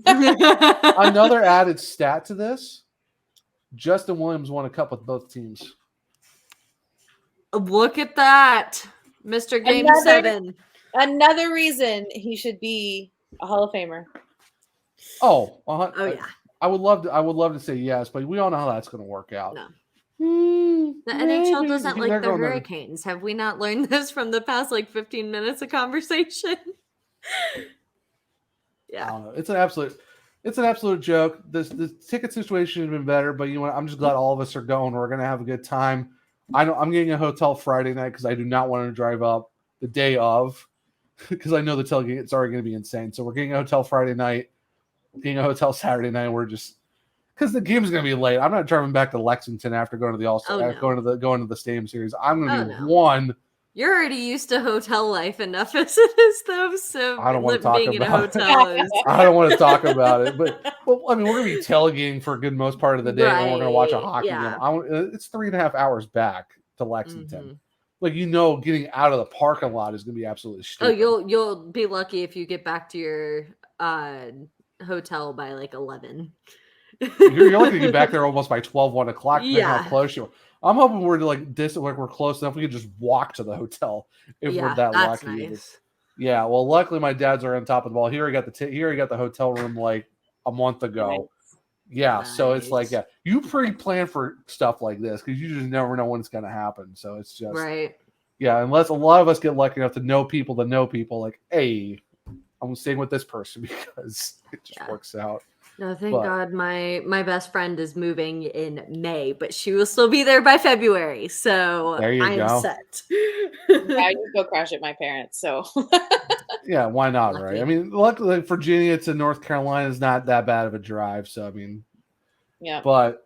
another added stat to this. Justin Williams won a cup with both teams. Look at that. Mr. Game 7. Another reason he should be a Hall of Famer. Oh, yeah. I would love to say yes, but we all know how that's going to work out. No. The NHL doesn't like the Hurricanes. Have we not learned this from the past 15 minutes of conversation? Yeah. I don't know. It's an absolute joke. The ticket situation has been better, but you know what? I'm just glad all of us are going. We're going to have a good time. I'm getting a hotel Friday night because I do not want to drive up the day of because I know the tailgate it's already going to be insane. So we're getting a hotel Friday night, getting a hotel Saturday night. We're just because the game's going to be late. I'm not driving back to Lexington after going to the All-Star, going to the Stadium Series. I'm going to be one. You're already used to hotel life enough as it is, though. So I don't want to talk being about in a hotel is... I don't want to talk about it, but I mean, we're going to be tailgating for a good most part of the day, and we're going to watch a hockey game. It's 3.5 hours back to Lexington. Mm-hmm. Getting out of the parking lot is going to be absolutely stupid. Oh, you'll be lucky if you get back to your hotel by 11. You're lucky to get back there almost by 12, 1 o'clock. How close you are. I'm hoping we're we're close enough we can just walk to the hotel if we're that lucky. Nice. Yeah, well, luckily my dad's are on top of the ball. He already got the hotel room a month ago. Nice. Yeah, nice. So it's you pre-plan for stuff like this because you just never know when it's going to happen. So it's just right. Yeah, unless a lot of us get lucky enough to know people, like, hey, I'm staying with this person because it just works out. No, thank God my best friend is moving in May, but she will still be there by February. So I'm set. I just go crash at my parents. So yeah, why not? Lucky. Right? I mean, luckily Virginia to North Carolina is not that bad of a drive. So I mean, yeah. But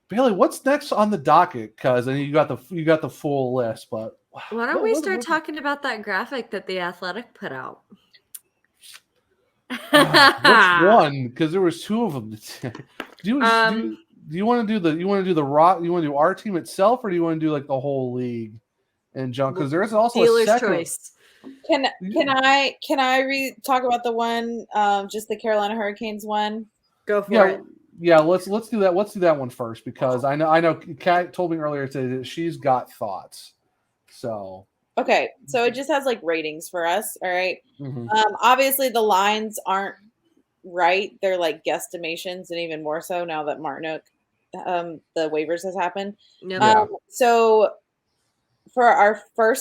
Bailey, what's next on the docket? Because I mean, you got the full list, but why don't we start talking about that graphic that the Athletic put out? Which one? Because there was 2 of them. Do you want to do the rock? You want to do our team itself, or do you want to do like the whole league and jump? Because there is also Dealer's a second choice. Can I talk about the one, just the Carolina Hurricanes one? Go for it. Yeah, let's do that. Let's do that one first because I know Kat told me earlier today that she's got thoughts. So okay, so it just has like ratings for us. All right. mhm. Obviously the lines aren't right. They're like guesstimations, and even more so now that Martinook, the waivers has happened. Yep. So for our our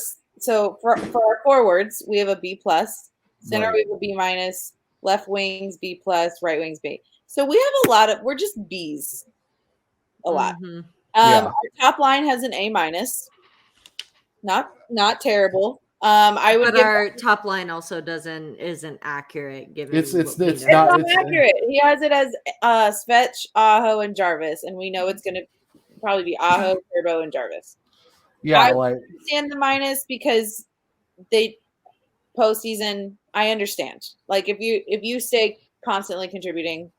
forwards, we have a B plus. Center Right. we have a B minus. Left wings B plus. Right wings B. So we have we're just B's a lot. Mhm. Our top line has an A minus. Not terrible. I would But give our top line also isn't accurate given It's what we it's know. not it's accurate. He has it as Svetch, Aho, and Jarvis, and we know it's going to probably be Aho, Turbo, and Jarvis. yeah, I like understand the minus because they postseason. I understand. Like if you stay constantly contributing,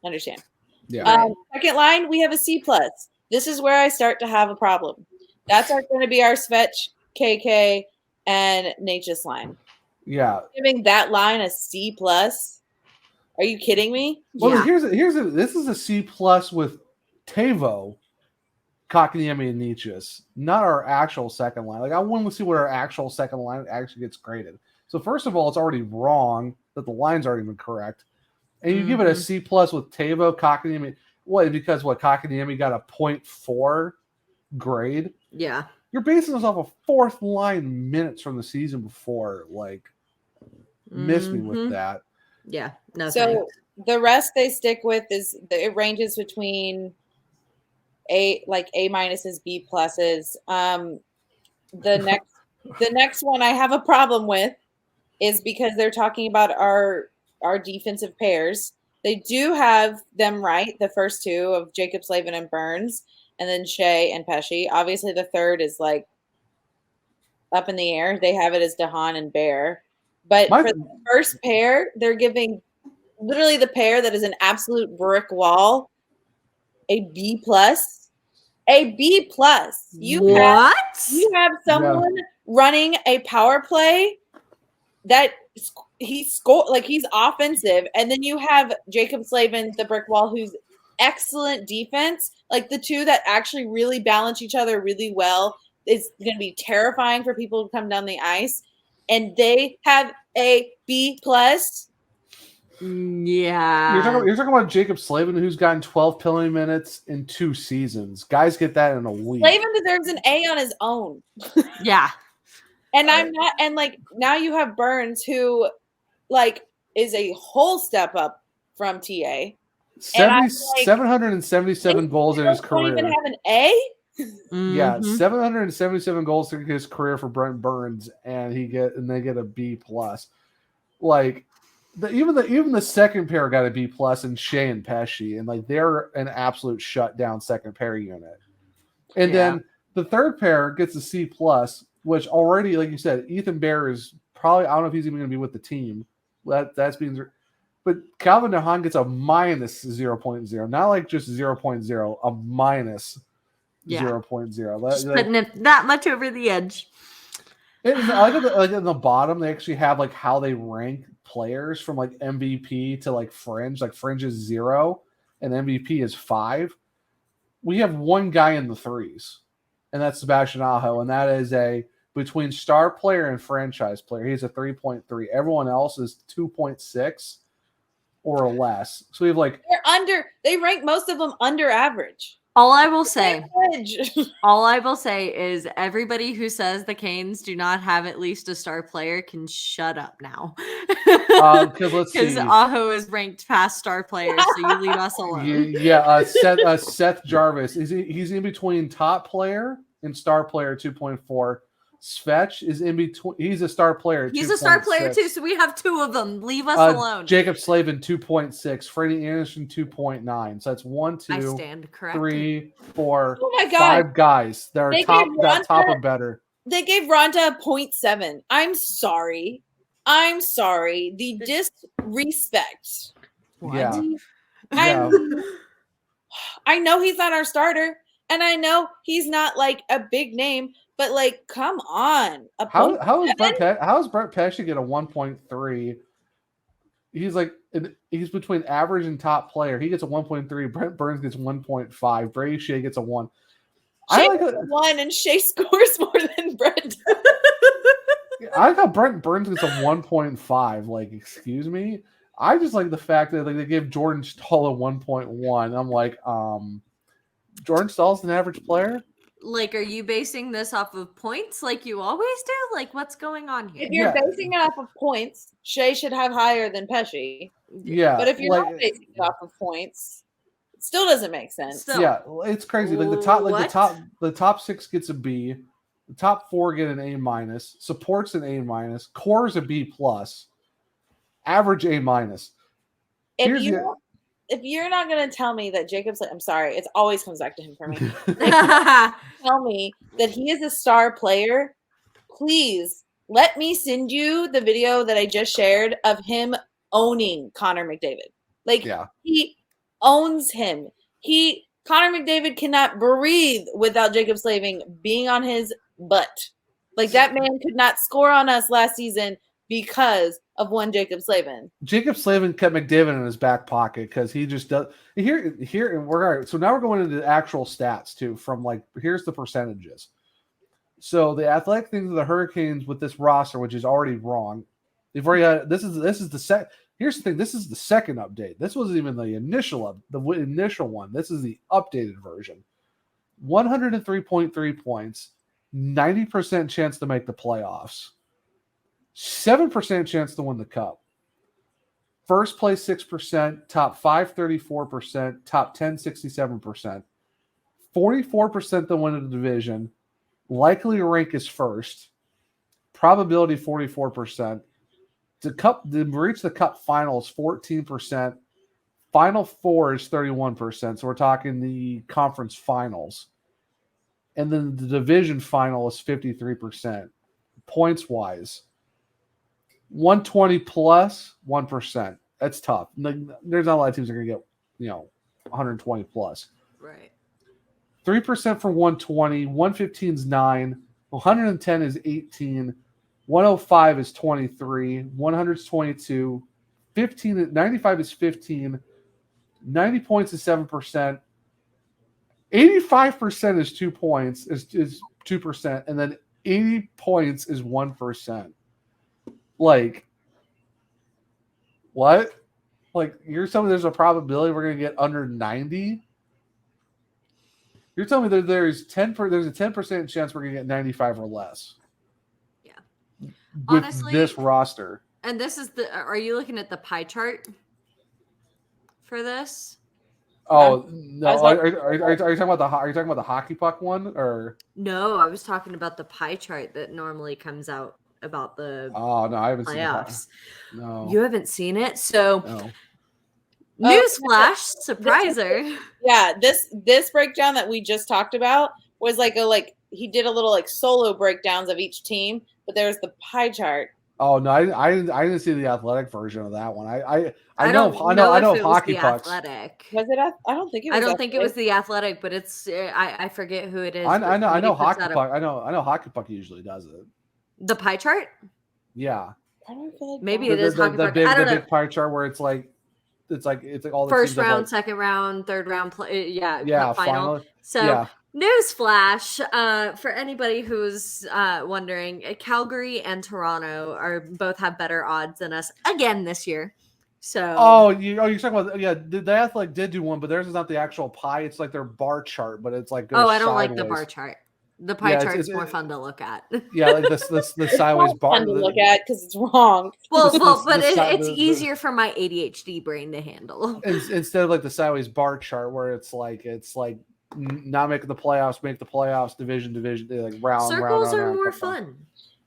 understand. yeah. Second line, we have a C plus. This is where I start to have a problem. That's going to be our Svetch, KK, and Nature's line. Yeah. Giving that line a C plus. Are you kidding me? Well, Yeah. this is a C plus with Tavo, Kakaniemi, and Nietzsche's, not our actual second line. Like I want to see what our actual second line actually gets graded. So first of all, it's already wrong that the line's already been correct, and you give it a C plus with Tavo, Kakaniemi. What? Because Kakaniemi got a 0.4 grade. Yeah. You're basing this off of fourth line minutes from the season before. Like, miss me with that. Yeah. No. So thanks. the rest they stick with it ranges between A minuses, B pluses. The next one I have a problem with is because they're talking about our defensive pairs. They do have them right, the first two of Jacob Slavin and Burns, and then Shea and Pesci. Obviously, the third is like up in the air. They have it as Dahan and Bear. But for the first pair, they're giving literally the pair that is an absolute brick wall a B plus. A B plus. You have someone running a power play that he's offensive, and then you have Jacob Slavin, the brick wall, who's excellent defense. Like the two that actually really balance each other really well. It's going to be terrifying for people to come down the ice, and they have a B plus. Yeah. You're talking about Jacob Slavin, who's gotten 12 penalty minutes in 2 seasons. Guys get that in a week. Slavin deserves an A on his own. Yeah. And I'm not, and like now you have Burns, who like is a whole step up from TA. 777 goals in his career. Don't even have an A. Yeah, 777 goals in his career for Brent Burns, and they get a B plus. Like even the second pair got a B plus, and Shea and Pesci, and like they're an absolute shutdown second pair unit. And then the third pair gets a C plus, which already, like you said, Ethan Bear is probably, I don't know if he's even going to be with the team. That's being, but Calvin DeHaan gets a minus 0.0, not like just 0.0, a minus 0.0. Just putting it that much over the edge. I like at the bottom, they actually have like how they rank players from like MVP to like fringe. Like fringe is 0 and MVP is 5. We have one guy in the 3s, and that's Sebastian Aho, and that is between star player and franchise player. He's a 3.3. Everyone else is 2.6 or less. So we have like they rank most of them under average. All I will say is everybody who says the Canes do not have at least a star player can shut up now. Because Aho is ranked past star players, so you leave us alone. Seth Jarvis. He's in between top player and star player 2.4. Svetch is in between. He's a star player. He's a star player too, so we have 2 of them. Leave us alone. Jacob Slavin 2.6, Freddie Anderson 2.9. So that's 1, 2, I stand corrected. 3, 4, oh my God. 5 guys that are top or better. They gave Ronda a 0.7. I'm sorry. The disrespect. What? I know he's not our starter, and I know he's not like a big name, but like, come on. How is Brett Pesce get a 1.3? He's between average and top player. He gets a 1.3. Brent Burns gets 1.5. Brady Shea gets a 1. Shea gets a 1, and Shea scores more than Brent. I like how Brent Burns gets a 1.5. Like, excuse me. I just like the fact that they give Jordan Stahl a 1.1. I'm like, Jordan Stahl's an average player. Like, are you basing this off of points like you always do? Like, what's going on here? If you're basing it off of points, Shea should have higher than Pesce. Yeah. But if you're not basing it off of points, it still doesn't make sense. Yeah, it's crazy. Like the top 6 gets a B, the top 4 get an A-, support's an A-, core's a B+, average A-. If you're not going to tell me that Jacob's, I'm sorry, it always comes back to him for me. Tell me that he is a star player, please let me send you the video that I just shared of him owning Connor McDavid. Like, he owns him. Connor McDavid cannot breathe without Jacob Slavin being on his butt. Like, that man could not score on us last season because of one Jacob Slavin. Jacob Slavin kept McDavid in his back pocket because he just does. Here, and we're all right. So now we're going into the actual stats too. From like, here's the percentages. So the athletic things of the Hurricanes with this roster, which is already wrong. They've already had this is the set. Here's the thing. This is the second update. This wasn't even the initial one. This is the updated version. 103.3 points, 90% chance to make the playoffs. 7% chance to win the cup. First place 6%, top 5 34%, top 10 67%. 44% to win the division. Likely rank is first. Probability 44%. To reach the cup finals 14%. Final 4 is 31%. So we're talking the conference finals. And then the division final is 53%. Points wise. 120 plus 1%. That's tough. There's not a lot of teams that are going to get, 120 plus. Right. 3% for 120. 115 is 9. 110 is 18. 105 is 23. 100 is 22. 95 is 15. 90 points is 7%. 85% is 2 points, is 2%. And then 80 points is 1%. Like, what? Like, you're telling me there's a probability we're going to get under 90? You're telling me that there's a 10% chance we're going to get 95 or less. Yeah. With honestly, this roster. And this is are you looking at the pie chart for this? Oh, no. Are you talking about the hockey puck one, or? No, I was talking about the pie chart that normally comes out about the no, I haven't playoffs. Seen it. No, you haven't seen it. So, no. Newsflash, surpriser. Yeah, this breakdown that we just talked about was he did a little solo breakdowns of each team, but there's the pie chart. Oh no, I didn't see the athletic version of that one. I know hockey pucks. Athletic. Was it? I don't think it was. I don't think it was the athletic, but it's I forget who it is. I know hockey puck. I know hockey puck usually does it. The pie chart? Yeah. I don't feel like maybe it is hockey puck. I don't know. Big pie chart where it's like all the first round, second round, third round play. Yeah, final. So. Yeah. Newsflash, for anybody who's wondering, Calgary and Toronto both have better odds than us again this year. So you're talking about the Athletic did do one, but theirs is not the actual pie. It's like their bar chart, but it's like I don't like the bar chart. The pie chart is more fun to look at. Yeah, like the sideways bar. Fun to look at because it's wrong. Well, but it's easier for my ADHD brain to handle instead of like the sideways bar chart where it's like not making the playoffs, make the playoffs, division, like round. Circles are more fun.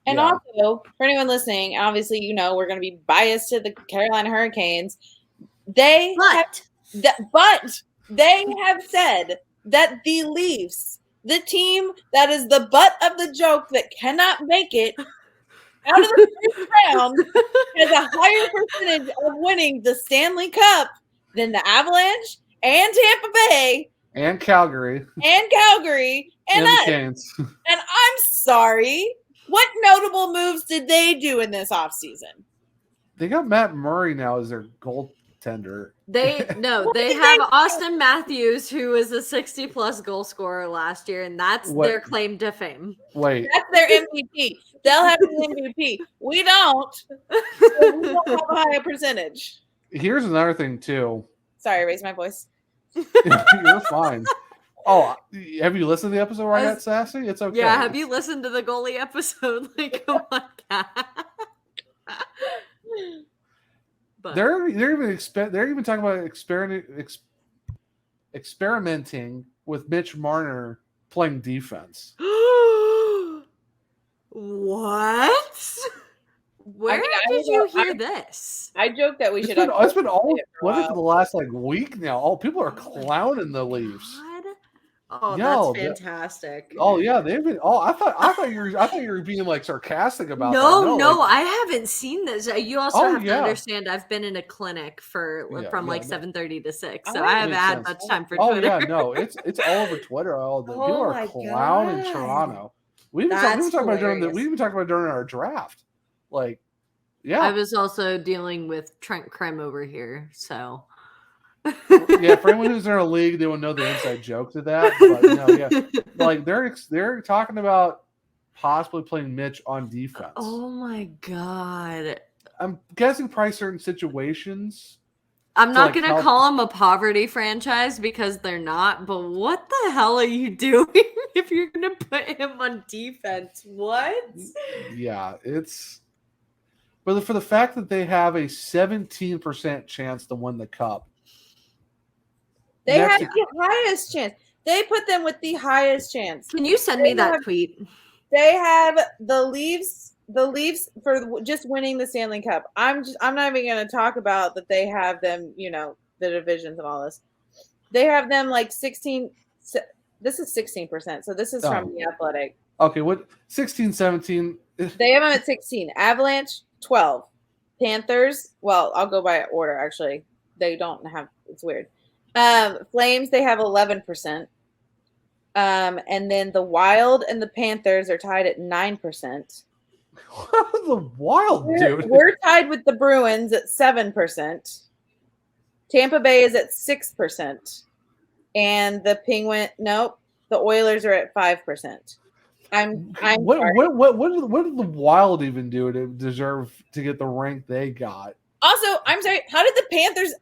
And also, for anyone listening, obviously, we're going to be biased to the Carolina Hurricanes. But they have said that the Leafs, the team that is the butt of the joke that cannot make it out of the first round, has a higher percentage of winning the Stanley Cup than the Avalanche and Tampa Bay and Calgary and Calgary and the us. Canes. And I'm sorry. What notable moves did they do in this offseason? They got Matt Murray now as their goaltender. They What did have they- Austin Matthews, who was a 60-plus goal scorer last year, and that's What- their claim to fame. Wait, That's their MVP. They'll have an MVP. We don't. So we don't have a higher percentage. here's another thing too. Sorry, I raised my voice. You're fine. Oh, have you listened to the episode where I got sassy? It's okay. Yeah, have you listened to the goalie episode? Like, come on, cat. But They're even talking about experimenting with Mitch Marner playing defense. What? Where did you hear this? I joke that we It's should. been all it for a while. for the last week now. Oh, people are clowning the Leafs. God. Oh, Yo, that's fantastic. Oh yeah, they've been. Oh, I thought you were being sarcastic about that. No, I haven't seen this. You also have to yeah. understand I've been in a clinic from 7:30 to 6, so Oh, I haven't makes had sense. much time for Oh Twitter. yeah, no, it's all over Twitter. All the Oh people are my clowning God. Toronto. We even That's talked about hilarious. we even talked about during our draft. Yeah, I was also dealing with Trent Krem over here, so yeah. For anyone who's in a league, they will know the inside joke to that. But they're talking about possibly playing Mitch on defense. Oh my God. I'm guessing probably certain situations. I'm not like, going to help- call them a poverty franchise because they're not, but what the hell are you doing if you're going to put him on defense? What? Yeah, but for the fact that they have a 17% chance to win the cup. They Next- had the highest chance. They put them with the highest chance. Can you send me that tweet? They have the Leafs for just winning the Stanley Cup. I'm not even going to talk about that they have them, the divisions and all this. They have them 16. This is 16%. So this is from The Athletic. Okay, what 16, 17? They have them at 16. Avalanche 12. Panthers. Well, I'll go by order. Actually, they don't have. It's weird. Flames. They have 11%. And then the Wild and the Panthers are tied at 9%. The Wild, dude. We're tied with the Bruins at 7%. Tampa Bay is at 6%. And the the Oilers are at 5%. I'm what sorry. what did the Wild even do to deserve to get the rank they got? Also, I'm sorry, how did the Panthers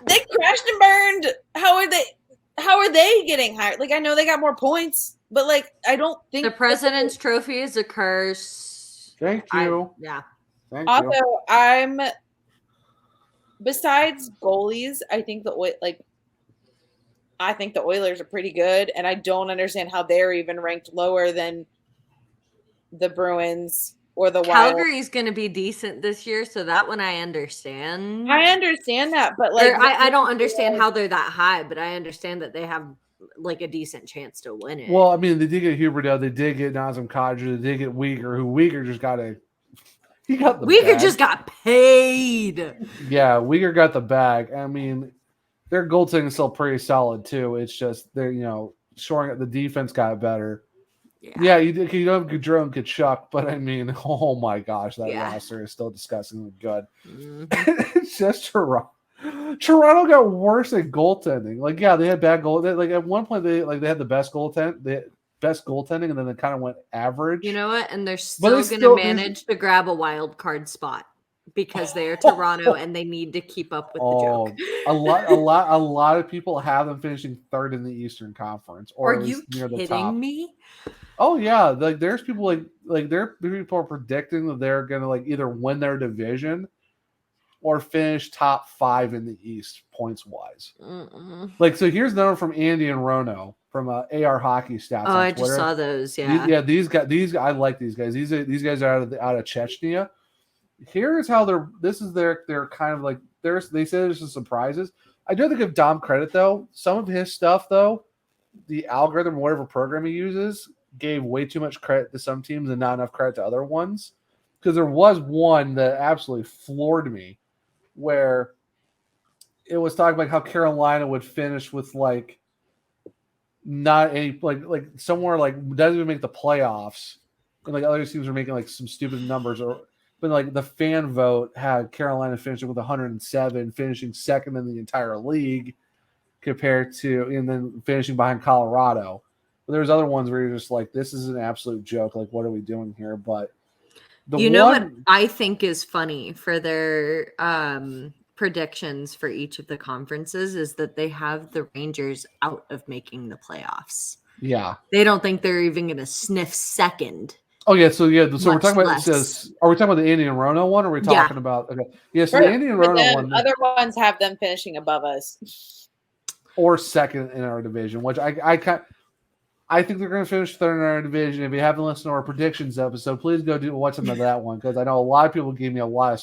they crashed and burned? How are they getting higher? I know they got more points, but I don't think The President's Trophy is a curse. Thank you. Thank Also, you. I'm besides goalies, I think the Oilers are pretty good, and I don't understand how they're even ranked lower than the Bruins or the Wild. Calgary's going to be decent this year, so that one I understand. I understand that, but I don't understand how they're that high, but I understand that they have a decent chance to win it. Well, I mean, they did get Huberdeau, they did get Nazem Kadri, they did get Uyghur, who Uyghur just got Uyghur just got paid. Yeah, Uyghur got the bag. I mean, their goaltending is still pretty solid too. It's just they're shoring up the defense got better. Yeah, you don't have Gaudreau and Kachuk, but I mean, oh my gosh, that roster is still disgustingly good. Mm-hmm. It's just Toronto. Toronto got worse at goaltending. They had bad goal. At one point, they had the best goaltending, and then it kind of went average. You know what? And they're still going to manage to grab a wild card spot because they are Toronto and they need to keep up with the joke. A lot of people have them finishing third in the Eastern Conference, or are you near the top. kidding me? Oh yeah, there's people people are predicting that they're gonna either win their division or finish top 5 in the East points wise. So here's another from Andy and Rono from AR Hockey Stats. Oh, on I Twitter. just saw those. Yeah, These guys, I like these guys. These guys are out of Chechnya. Here's how they're kind of they say there's some surprises. I do have to give Dom credit though. Some of his stuff though, the algorithm, whatever program he uses, gave way too much credit to some teams and not enough credit to other ones. Because there was one that absolutely floored me, where it was talking about how Carolina would finish with like not any like somewhere like doesn't even make the playoffs, and like other teams are making like some stupid numbers, or but like the fan vote had Carolina finishing with 107, finishing second in the entire league compared to, and then finishing behind Colorado. But there's other ones where you're just like, this is an absolute joke. Like, what are we doing here? But what I think is funny for their predictions for each of the conferences is that they have the Rangers out of making the playoffs. Yeah. They don't think they're even going to sniff second. Oh, yeah. So we're talking about, it says, are we talking about the Andy and Rona one, or are we talking about, okay. Yeah, so the Andy and Rona one. Other ones have them finishing above us. Or second in our division, which I think they're going to finish third in our division. If you haven't listened to our predictions episode, please go watch some of that one, because I know a lot of people gave me a lot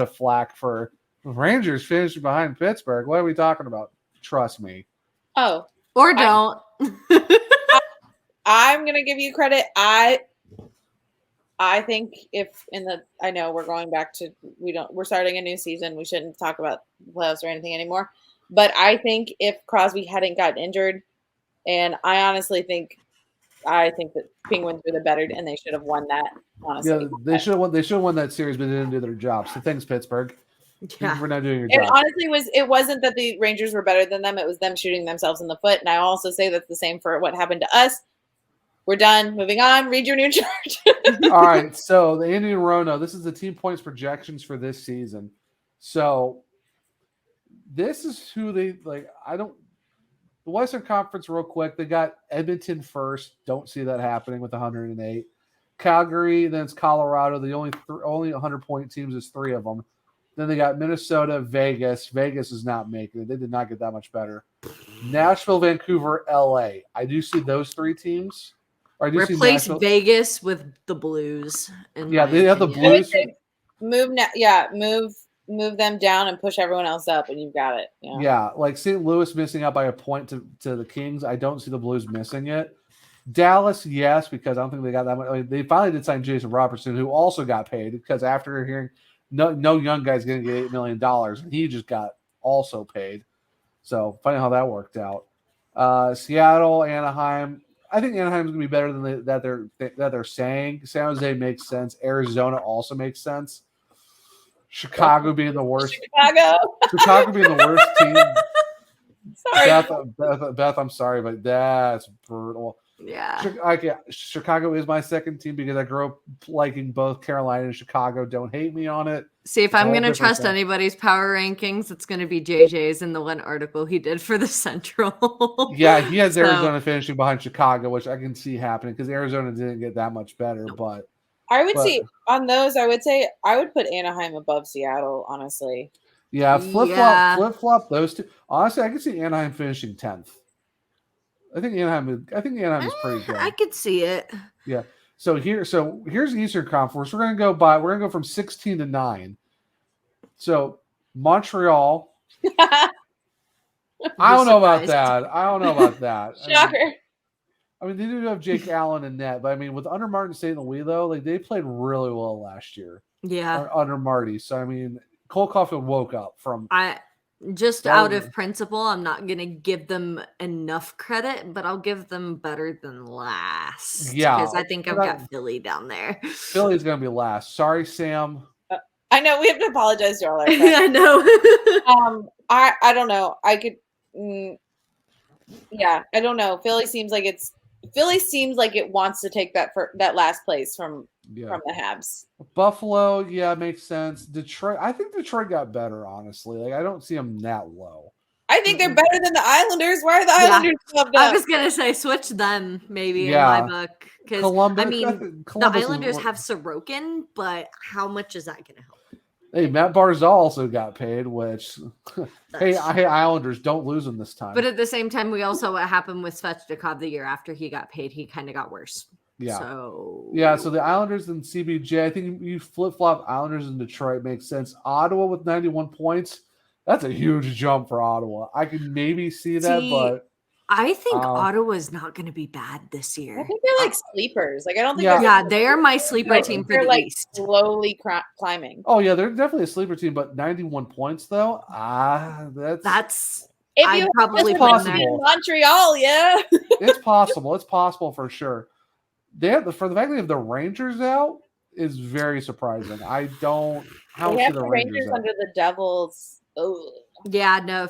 of flack for Rangers finishing behind Pittsburgh. What are we talking about? Trust me. Oh, or don't. I'm going to give you credit. I think I know we're going back to we're starting a new season. We shouldn't talk about playoffs or anything anymore. But I think if Crosby hadn't gotten injured. And I honestly think that Penguins were the better, and they should have won that. Honestly, yeah, they should have won that series, but they didn't do their job. So thanks, Pittsburgh. Yeah, we're not doing your job. It honestly wasn't that the Rangers were better than them; it was them shooting themselves in the foot. And I also say that's the same for what happened to us. We're done. Moving on. Read your new chart. All right. So the Andy and Rona. This is the team points projections for this season. So this is who they like. The Western Conference, real quick, they got Edmonton first. Don't see that happening with 108. Calgary, then it's Colorado. The only 100-point teams is three of them. Then they got Minnesota, Vegas. Vegas is not making it. They did not get that much better. Nashville, Vancouver, LA. I do see those three teams. Replace Vegas with the Blues. Yeah, they have the Blues. Move them down and push everyone else up, and you've got it. Yeah, like St. Louis missing out by a point to the Kings. I don't see the Blues missing it. Dallas, yes, because I don't think they got that much. I mean, they finally did sign Jason Robertson, who also got paid, because after hearing no young guy's going to get $8 million, and he just got also paid. So funny how that worked out. Seattle, Anaheim. I think Anaheim's going to be better than that they're saying. San Jose makes sense. Arizona also makes sense. Chicago being the worst. Chicago being the worst team. Sorry. Beth, I'm sorry, but that's brutal. Yeah. Chicago is my second team because I grew up liking both Carolina and Chicago. Don't hate me on it. See, if I'm going to trust anybody's power rankings, it's going to be JJ's in the one article he did for the Central. Yeah, he has Arizona finishing behind Chicago, which I can see happening because Arizona didn't get that much better, but I would say I would put Anaheim above Seattle, honestly. Yeah, flip-flop those two. Honestly, I could see Anaheim finishing 10th. I think Anaheim is pretty good. I could see it. Yeah. So here's the Eastern Conference. We're gonna go from 16 to 9. So Montreal. I don't know about that. Shocker. I mean, they do have Jake Allen in net, but I mean, with under Martin St. Louis, though, like they played really well last year. Yeah. Under Marty. So I mean, Cole Caulfield woke up from. Out of principle, I'm not gonna give them enough credit, but I'll give them better than last. Yeah, because I think I've got Philly down there. Philly's gonna be last. Sorry, Sam. I know we have to apologize to all our friends. I know. I don't know. I could. Yeah, I don't know. Philly seems like it wants to take that last place from the Habs. Buffalo, makes sense. Detroit, I think Detroit got better, honestly. Like I don't see them that low. I think they're better than the Islanders. Why are the Islanders up? I was gonna say switch them maybe in my book because I mean the Islanders have Sorokin, but how much is that gonna help? Hey, Matt Barzal also got paid, which hey, Islanders, don't lose him this time. But at the same time, we also what happened with Svechnikov the year after he got paid, he kind of got worse. Yeah. So the Islanders and CBJ, I think you flip-flop Islanders and Detroit makes sense. Ottawa with 91 points, that's a huge jump for Ottawa. I could maybe see that, but I think Ottawa's not going to be bad this I year. think they're like sleepers. Like I don't think. Yeah, they are my sleeper team for the like East. Slowly climbing. Oh yeah, they're definitely a sleeper team, but 91 points though. That's. If I'd you probably have possible. in Montreal, yeah. It's possible. It's possible for sure. For the fact they have the Rangers out is very surprising. I don't. How They much have do the the Rangers out? under the Devils. Oh. Yeah, no,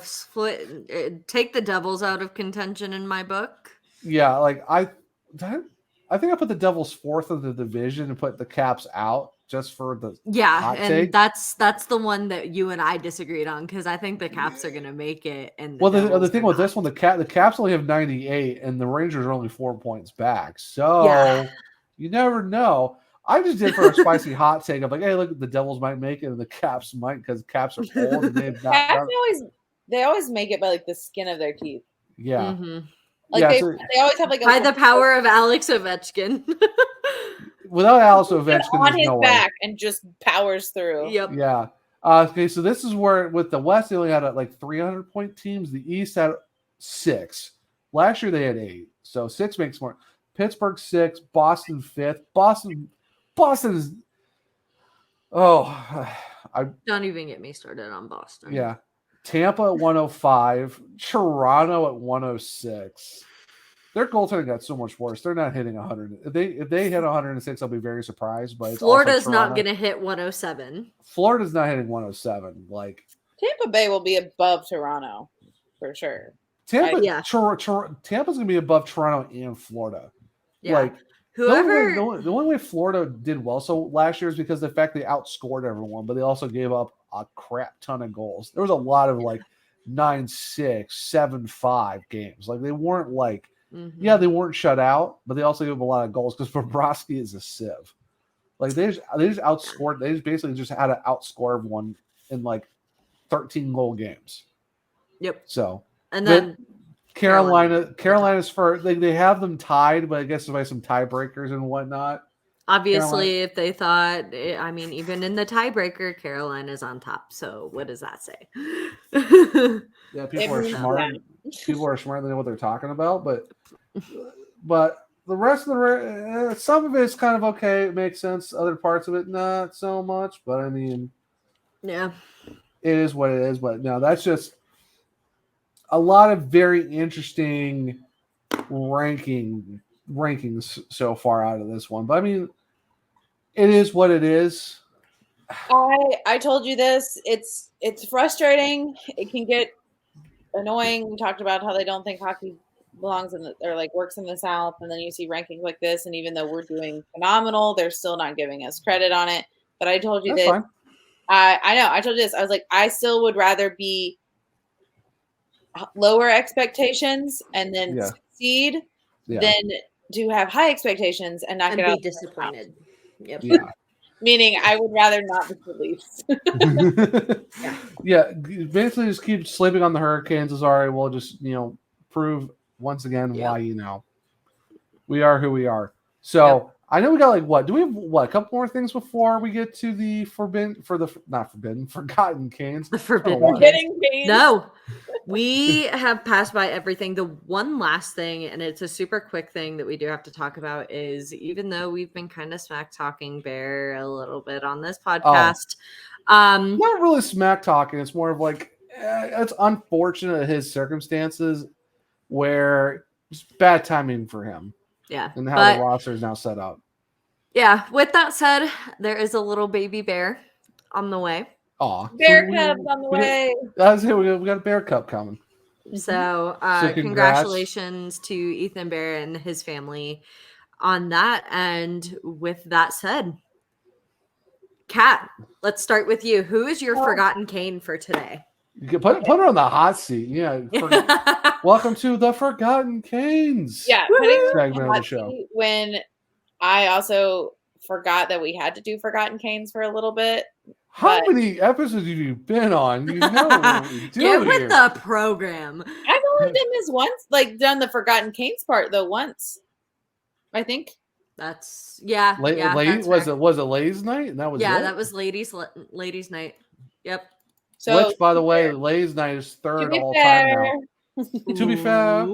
take the Devils out of contention in my book. Yeah, like I think I put the Devils fourth in the division and put the Caps out just for the hot and take. that's the one that you and I disagreed on because I think the Caps are gonna make it. And the thing with this one, the Caps only have 98 and the Rangers are only 4 points back. So you never know. I just did for a spicy hot take. I'm like, hey, look, the Devils might make it and the Caps might because Caps are old and they've not. Caps they always make it by like the skin of their teeth. Yeah. Mm-hmm. Like they always have like by the power of Alex Ovechkin. Without Alex Ovechkin, on his no back way. and just powers through. Yep. Yeah. Okay, so this is where with the West they only had like 300-point teams. The East had 6. Last year they had 8, so 6 makes more. Pittsburgh 6, Boston 5th. Boston is. Oh, don't even get me started on Boston. Yeah, Tampa at 105, Toronto at 106. Their goaltending got so much worse. They're not hitting 100. If they hit 106, I'll be very surprised. But Florida's not going to hit 107. Florida's not hitting 107. Like Tampa Bay will be above Toronto for sure. Tampa's going to be above Toronto and Florida. Yeah. Like whoever the only way Florida did well so last year is because of the fact they outscored everyone, but they also gave up a crap ton of goals. There was a lot of like 9-6, 7-5 games. Like they weren't like. Mm-hmm. Yeah, they weren't shut out, but they also gave up a lot of goals because Bobrovsky is a sieve. Like they just outscored. They basically just had to outscore everyone in like 13 goal games. Yep. So and then Carolina's first. They have them tied, but I guess by some tiebreakers and whatnot. Obviously, if they thought, I mean, even in the tiebreaker, Carolina's on top. So what does that say? Yeah, people are smart. People are smart. They know what they're talking about, but the rest of some of it is kind of okay. It makes sense. Other parts of it, not so much. But I mean, yeah, it is what it is. But no, that's just a lot of very interesting rankings so far out of this one. But I mean, it is what it is. I told you this. It's frustrating. It can get annoying. We talked about how they don't think hockey belongs works in the South, and then you see rankings like this, and even though we're doing phenomenal, they're still not giving us credit on it. But I told you this. Fine. I know. I told you this. I was like, I still would rather be lower expectations and then succeed than to have high expectations and not get out disappointed. Yep. Yeah. Meaning, I would rather not be released. Yeah, basically, just keep sleeping on the Hurricanes. Is all right. We'll just prove once again why we are who we are. So I know we got do we have a couple more things before we get to the forgotten Canes? The forbidden Canes. No, we have passed by everything. The one last thing, and it's a super quick thing that we do have to talk about, is even though we've been kind of smack talking Bear a little bit on this podcast, not really smack talking. It's more of like it's unfortunate his circumstances where it's bad timing for him. Yeah, and how the roster is now set up. Yeah. With that said, there is a little baby bear on the way. Aw, Bear Cubs on the way. That's it. We got a Bear Cup coming. So congratulations to Ethan Bear and his family on that. And with that said, Kat, let's start with you. Who is your forgotten Cane for today? You can put her on the hot seat. Yeah. Welcome to the Forgotten Canes. Yeah. Segment of the show. When I also forgot that we had to do Forgotten Canes for a little bit. How many episodes have you been on? You know what we do Get with the program. I've only done this once, done the Forgotten Canes part though once. I think. That's was it ladies' night? And that was that was ladies' night. Yep. So, which, by the way, ladies' night is third all time now. To be fair,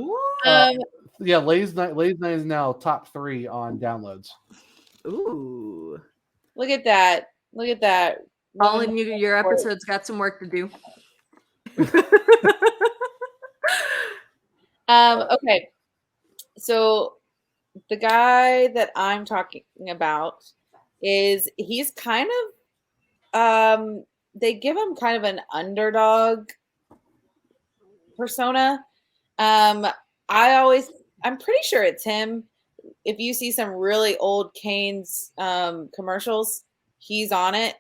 Lay's Night is now top 3 on downloads. Ooh. Look at that. Look at that. All in your episode's got some work to do. Okay. So the guy that I'm talking about he's kind of they give him kind of an underdog persona. I'm pretty sure it's him. If you see some really old Canes commercials, he's on it.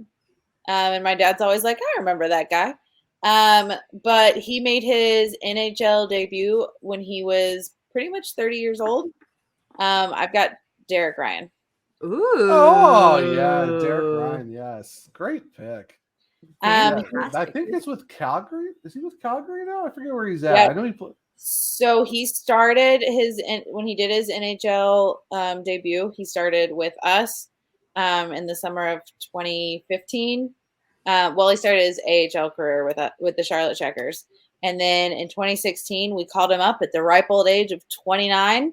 And my dad's always like, I remember that guy. But he made his NHL debut when he was pretty much 30 years old. I've got Derek Ryan. Ooh. Oh, yeah. Derek Ryan. Yes. Great pick. I think it's with Calgary. Is he with Calgary now? I forget where he's at. Yeah. I know he played. So he started when he did his NHL debut, he started with us in the summer of 2015. He started his AHL career with the Charlotte Checkers. And then in 2016, we called him up at the ripe old age of 29.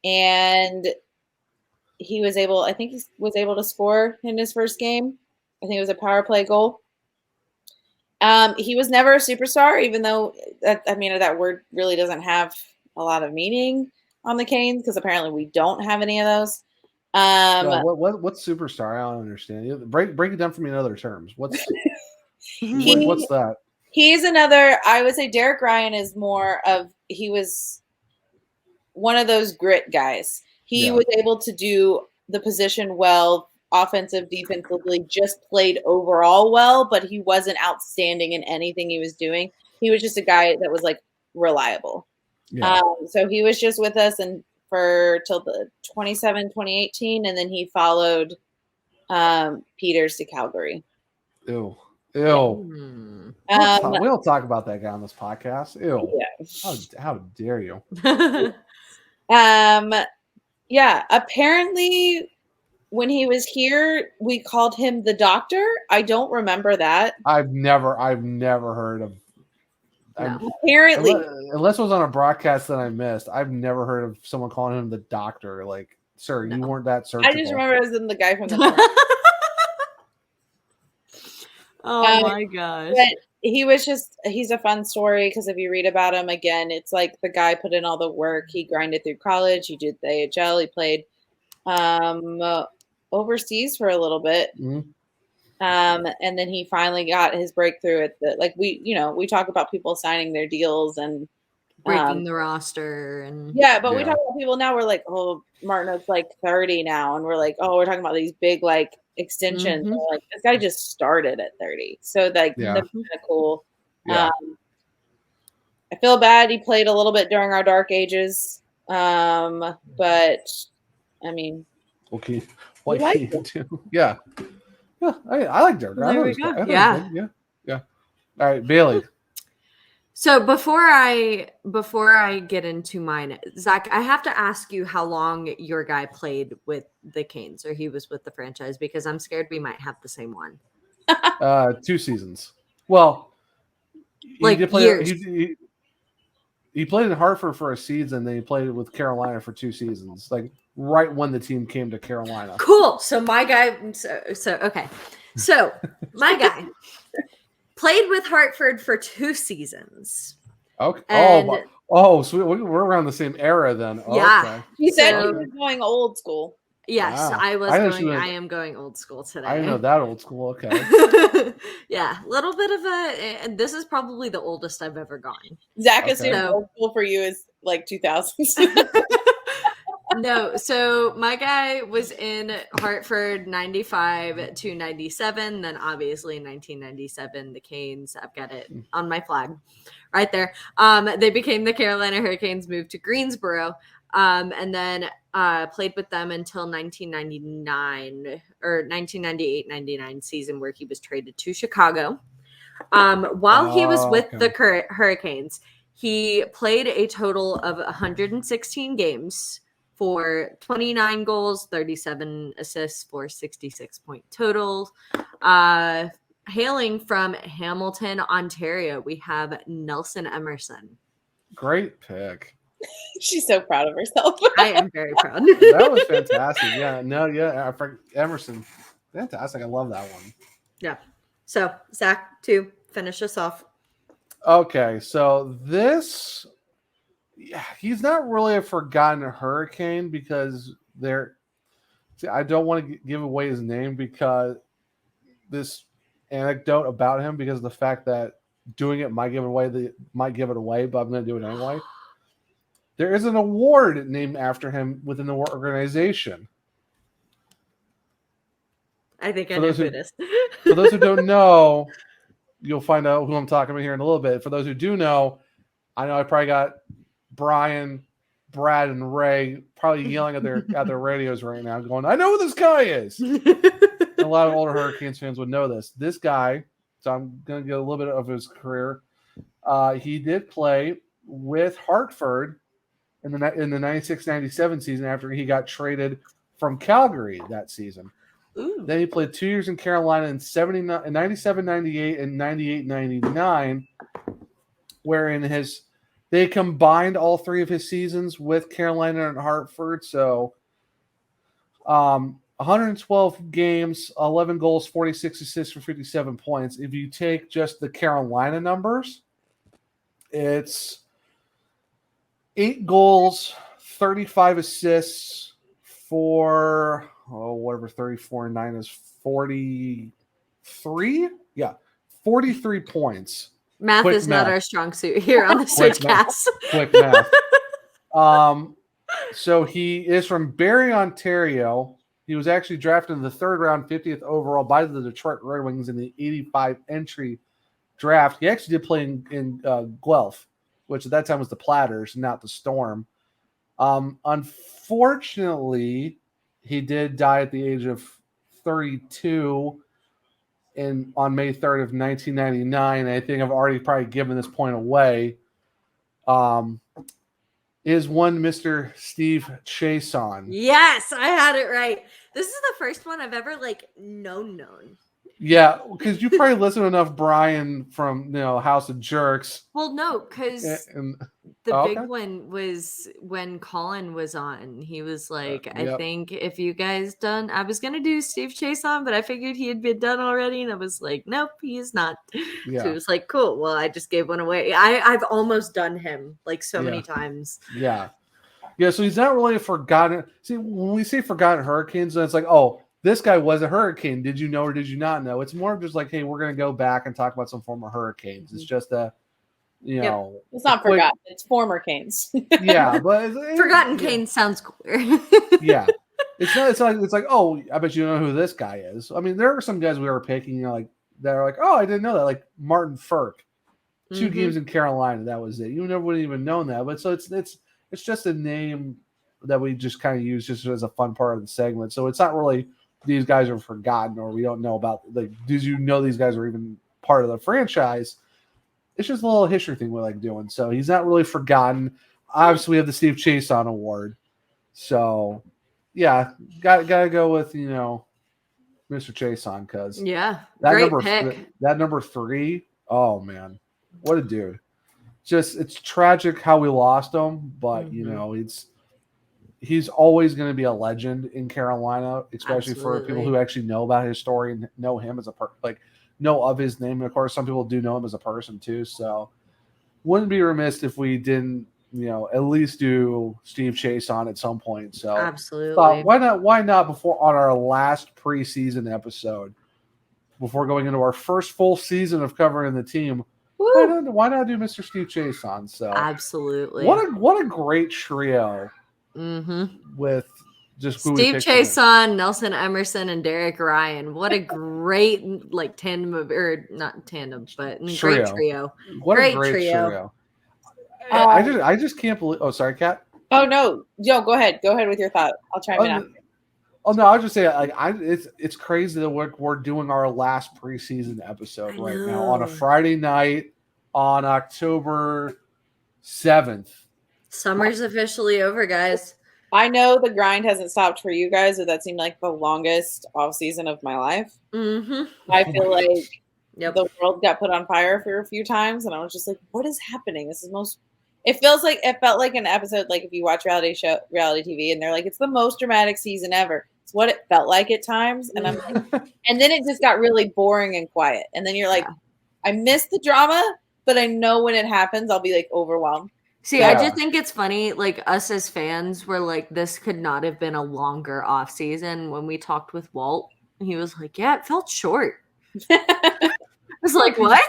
And he was able to score in his first game. I think it was a power play goal. He was never a superstar, even though that word really doesn't have a lot of meaning on the Canes because apparently we don't have any of those. What's superstar? I don't understand. Break it down for me in other terms. What's that? He's another. I would say Derek Ryan is he was one of those grit guys. He was able to do the position well, offensive, defensively, just played overall well, but he wasn't outstanding in anything he was doing. He was just a guy that was like reliable. Yeah. So he was just with us and till the 2018, and then he followed Peters to Calgary. Ew. We don't talk about that guy on this podcast. Ew. Yeah. How dare you? Apparently when he was here, we called him the doctor. I don't remember that. I've never heard of. No. Apparently, unless it was on a broadcast that I missed, I've never heard of someone calling him the doctor. Like, sir, you weren't that surgical. I just remember it was the guy from the. Oh my gosh! But he's a fun story because if you read about him again, it's like the guy put in all the work. He grinded through college. He did the AHL. He played overseas for a little bit. Mm-hmm. And then he finally got his breakthrough at we talk about people signing their deals and breaking the roster and we talk about people now. We're like, oh, Martin's like 30 now, and we're like, oh, we're talking about these big like extensions. Mm-hmm. Like this guy just started at 30, so that's kind of cool. Yeah. I feel bad. He played a little bit during our dark ages, but I mean, okay, what can you do? Yeah. Yeah, I like Derek. There we go. Yeah. All right, Bailey. So before I get into mine, Zach, I have to ask you how long your guy played with the Canes, or he was with the franchise, because I'm scared we might have the same one. 2 seasons. Well, years. He played in Hartford for a season, then he played with Carolina for 2 seasons. Like right when the team came to Carolina. Cool. So my guy. Okay. So my guy played with Hartford for 2 seasons. Okay. And, so we're around the same era then. Yeah. Okay. He said he was going old school. Yes, wow. I am going old school today. I didn't know that old school. Okay. Yeah, a little bit of and this is probably the oldest I've ever gone. Zach assumed old school for you is like 2000s. No, so my guy was in Hartford 95 to 97. Then obviously in 1997, the Canes, I've got it on my flag right there. They became the Carolina Hurricanes, moved to Greensboro, and then played with them until 1999 or 1998-99 season where he was traded to Chicago. While he was with the Hurricanes, he played a total of 116 games for 29 goals, 37 assists for 66-point total. Hailing from Hamilton, Ontario, we have Nelson Emerson. Great pick. She's so proud of herself. I am very proud. That was fantastic. Yeah, no, yeah, Emerson, fantastic. I love that one. Yeah. So Zach, to finish us off. Okay, so this, he's not really a forgotten hurricane because I don't want to give away his name because this anecdote about him because of the fact that doing it might give it away, but I'm going to do it anyway. There is an award named after him within the organization. I think I know who it is. For those who don't know, you'll find out who I'm talking about here in a little bit. For those who do know, I know I probably got Brian, Brad, and Ray probably yelling at their radios right now, going, "I know who this guy is." A lot of older Hurricanes fans would know this. This guy, so I'm going to get a little bit of his career. He did play with Hartford in the 96-97 season after he got traded from Calgary that season. Ooh. Then he played 2 years in Carolina in 97-98 and 98-99, wherein they combined all 3 of his seasons with Carolina and Hartford. So 112 games, 11 goals, 46 assists for 57 points. If you take just the Carolina numbers, it's 8 goals, 35 assists for whatever 34 and 9 is, 43. Yeah, 43 points. Math is not our strong suit here on the SurgeCast. Quick math. So he is from Barrie, Ontario. He was actually drafted in the 3rd round, 50th overall by the Detroit Red Wings in the 85 entry draft. He actually did play in Guelph, which at that time was the Platters, not the Storm. Unfortunately, he did die at the age of 32 on May 3rd of 1999. I think I've already probably given this point away. Is one Mr. Steve Chason. Yes, I had it right. This is the first one I've ever known. Yeah, because you probably listen to enough Brian from House of Jerks. Well, no, because the big one was when Colin was on. He was like, I think if you guys done, I was gonna do Steve Chason, but I figured he had been done already, and I was like, nope, he is not. Yeah. So it was like, cool. Well, I just gave one away. I've almost done him so many times. Yeah. Yeah, so he's not really a forgotten. See, when we say forgotten Hurricanes, then it's like, oh, this guy was a Hurricane. Did you know or did you not know? It's more of just like, hey, we're going to go back and talk about some former Hurricanes. It's just it's not forgotten. It's former Canes. Yeah, but forgotten Canes sounds cooler. Yeah, it's like, oh, I bet you know who this guy is. I mean, there are some guys we were picking, that are like, oh, I didn't know that, like Martin Ferk, 2 games in Carolina, that was it. You never would have even known that. But so it's just a name that we just kind of use just as a fun part of the segment. So it's not really these guys are forgotten or we don't know about, did you know these guys are even part of the franchise? It's just a little history thing we like doing. So he's not really forgotten. Obviously, we have the Steve Chason Award. So, yeah, got to go with, Mr. Chason because that number 3, oh, man, what a dude. It's tragic how we lost him, but, he's always going to be a legend in Carolina, especially for people who actually know about his story and know him as a know of his name. And of course, some people do know him as a person too. So wouldn't be remiss if we didn't, at least do Steve Chason at some point. So absolutely. Why not before on our last preseason episode, before going into our first full season of covering the team, why not do Mr. Steve Chason? So absolutely. What a great trio. With just Steve Chason, Nelson Emerson, and Derek Ryan. What a great tandem or not tandem, but great trio. What a great trio. I just can't believe. Oh, sorry, Kat. Oh no, go ahead. Go ahead with your thought. I'll chime in after. Oh no, I'll just say it's crazy that we're doing our last preseason episode right now on a Friday night on October 7th. Summer's officially over, guys. I know the grind hasn't stopped for you guys, but that seemed like the longest off season of my life. I feel like the world got put on fire for a few times, and I was just like, what is happening? This is the most It felt like an episode, like if you watch reality TV, and they're like, it's the most dramatic season ever. It's what it felt like at times, and I'm like, and then it just got really boring and quiet, and then you're like, I miss the drama, but I know when it happens, I'll be like overwhelmed. See, I just think it's funny, like us as fans were like, this could not have been a longer off season. When we talked with Walt, he was like, yeah, it felt short. I was like, what?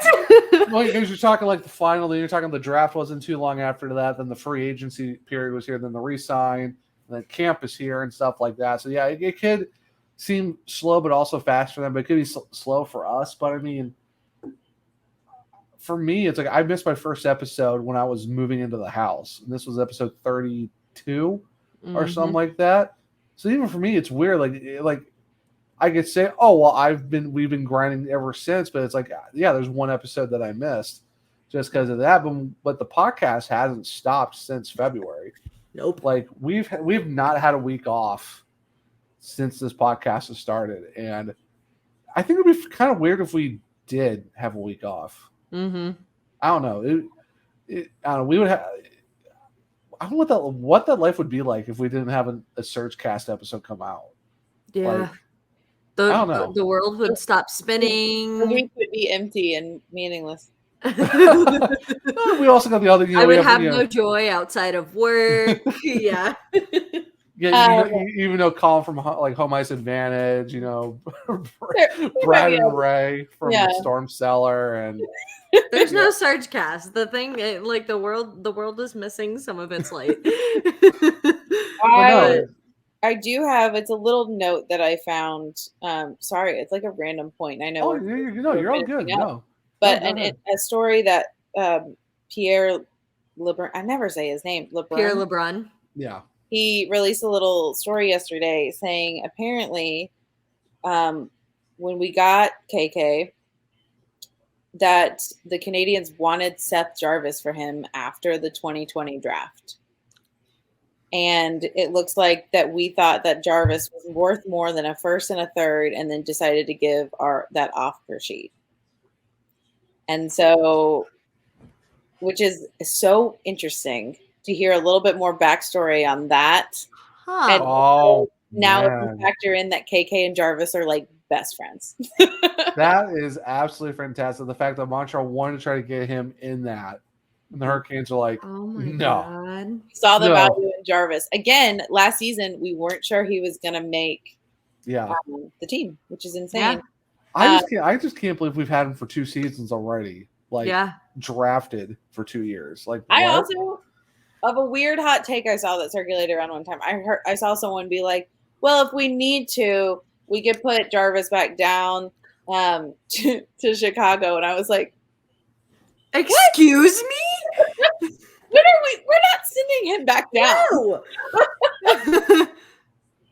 Well, because you're talking like the final, then you're talking the draft wasn't too long after that, then the free agency period was here, then the re-sign, and then camp is here and stuff like that. So yeah, it could seem slow, but also fast for them, but it could be slow for us. But I mean, for me, it's like I missed my first episode when I was moving into the house, and this was episode 32 or something like that. So even for me, it's weird. Like I could say, oh well, we've been grinding ever since, but it's like, yeah, there's one episode that I missed just because of that. But the podcast hasn't stopped since February. Nope. Like we've not had a week off since this podcast has started, and I think it'd be kind of weird if we did have a week off. Mm-hmm. I don't know. I don't know. We would have. I don't know what that life would be like if we didn't have a SurgeCast episode come out. Yeah. I don't know. The world would stop spinning. The week would be empty and meaningless. We also got the other. I would have no joy outside of work. Yeah. Yeah, even though Colin from like Home Ice Advantage, Brad and Ray from Storm Cellar, and there's no SurgeCast. The thing, like the world is missing some of its light. I do have. It's a little note that I found. Sorry, it's like a random point. I know. Oh, you're all good. No, but a story that Pierre Lebrun. I never say his name. Pierre Lebrun. Yeah. He released a little story yesterday saying apparently when we got KK that the Canadians wanted Seth Jarvis for him after the 2020 draft. And it looks like that we thought that Jarvis was worth more than a first and a third and then decided to give that offer sheet. And so, which is so interesting to hear a little bit more backstory on that. Huh. And now if you factor in that KK and Jarvis are like best friends. That is absolutely fantastic. The fact that Montreal wanted to try to get him in that. And the Hurricanes are like, oh my no. God. Saw the value in Jarvis. Again, last season, we weren't sure he was going to make the team, which is insane. Yeah. I just can't believe we've had him for 2 seasons already. Like, drafted for 2 years. Like, I also... Of a weird hot take I saw that circulated around one time, I saw someone be like, well, if we need to, we could put Jarvis back down to Chicago. And I was like, excuse me? We're not sending him back down. No.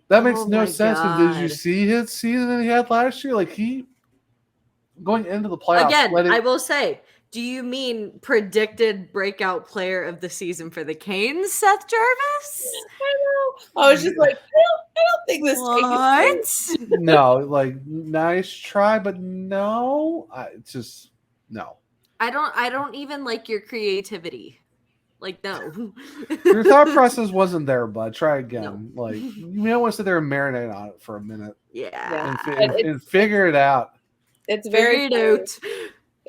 That makes no sense. Did you see his season that he had last year? Like going into the playoffs. Again, I will say, do you mean predicted breakout player of the season for the Canes, Seth Jarvis? I know. I was just like, I don't think this. What? No, like nice try, but no. No. I don't even like your creativity. Like, no. Your thought process wasn't there, bud. Try again. No. Like, you may want to sit there and marinate on it for a minute. Yeah. And figure it out. It's very cute.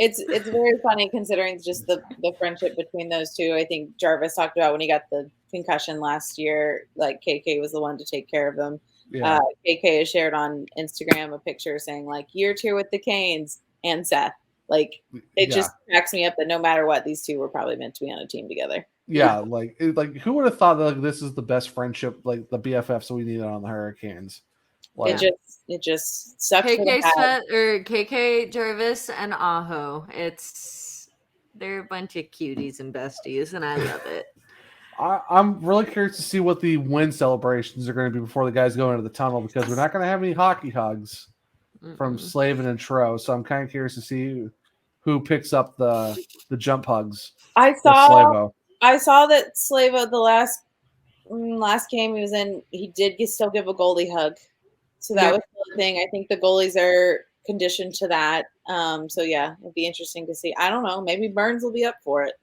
It's very funny considering just the friendship between those two. I think Jarvis talked about when he got the concussion last year, like KK was the one to take care of him. Yeah. KK has shared on Instagram a picture saying like year 2 with the Canes and Seth. Like it just cracks me up that no matter what, these two were probably meant to be on a team together. Yeah, like who would have thought that like, this is the best friendship, like the BFFs we needed on the Hurricanes? Like, it just sucks. KK Jarvis and Aho. They're a bunch of cuties and besties, and I love it. I'm really curious to see what the win celebrations are going to be before the guys go into the tunnel because we're not going to have any hockey hugs from Slavin and Tro. So I'm kind of curious to see who picks up the jump hugs. I saw that Slavo the last game he was in, he did still give a goalie hug. So that was the thing. I think the goalies are conditioned to that. So yeah, it'd be interesting to see. I don't know. Maybe Burns will be up for it.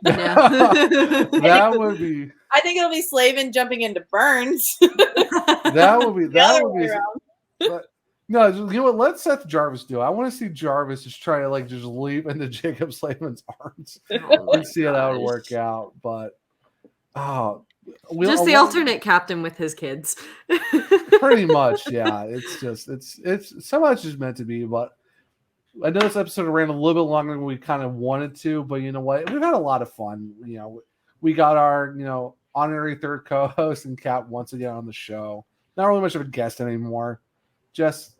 That would be. I think it'll be Slavin jumping into Burns. That would be. The That other would way be. around. But, no, you know what? Let Seth Jarvis do it. I want to see Jarvis just try to like just leap into Jacob Slavin's arms and see how that would work out. But just the alternate captain with his kids. Pretty much, yeah. It's just it's so much is meant to be. But I know this episode ran a little bit longer than we kind of wanted to. But you know what? We've had a lot of fun. You know, we got our honorary third co-host and Cap once again on the show. Not really much of a guest anymore. Just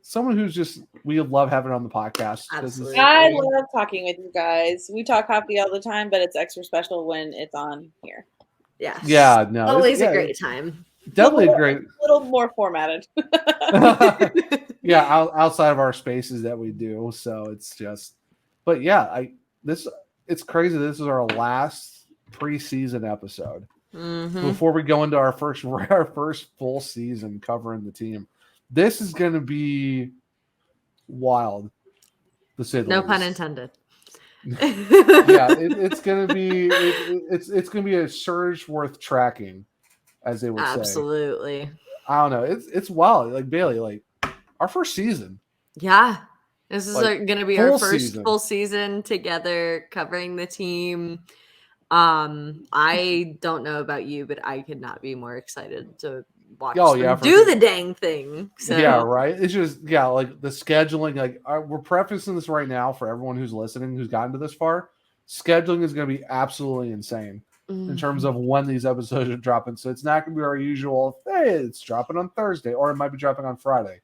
someone who's just we love having on the podcast. Absolutely. I love talking with you guys. We talk hockey all the time, but it's extra special when it's on here. Yes. Yeah, no. Always a great time. Definitely a little more formatted. Yeah, outside of our spaces that we do. So it's just but yeah, it's crazy. This is our last preseason episode. Before we go into our first full season covering the team. This is going to be wild, to say the No least. pun intended. Yeah, it's going to be it's going to be a surge worth tracking, as they would say. Absolutely. I don't know. It's wild. Like Bailey, like our first season. Yeah, this is Like, going to be our first season. full season together covering the team. I don't know about you, but I could not be more excited to watch them do the dang thing. So. Yeah, right. It's just like the scheduling. Like we're prefacing this right now for everyone who's listening, who's gotten to this far. Scheduling is going to be absolutely insane in terms of when these episodes are dropping. So it's not going to be our usual. Hey, it's dropping on Thursday, or it might be dropping on Friday.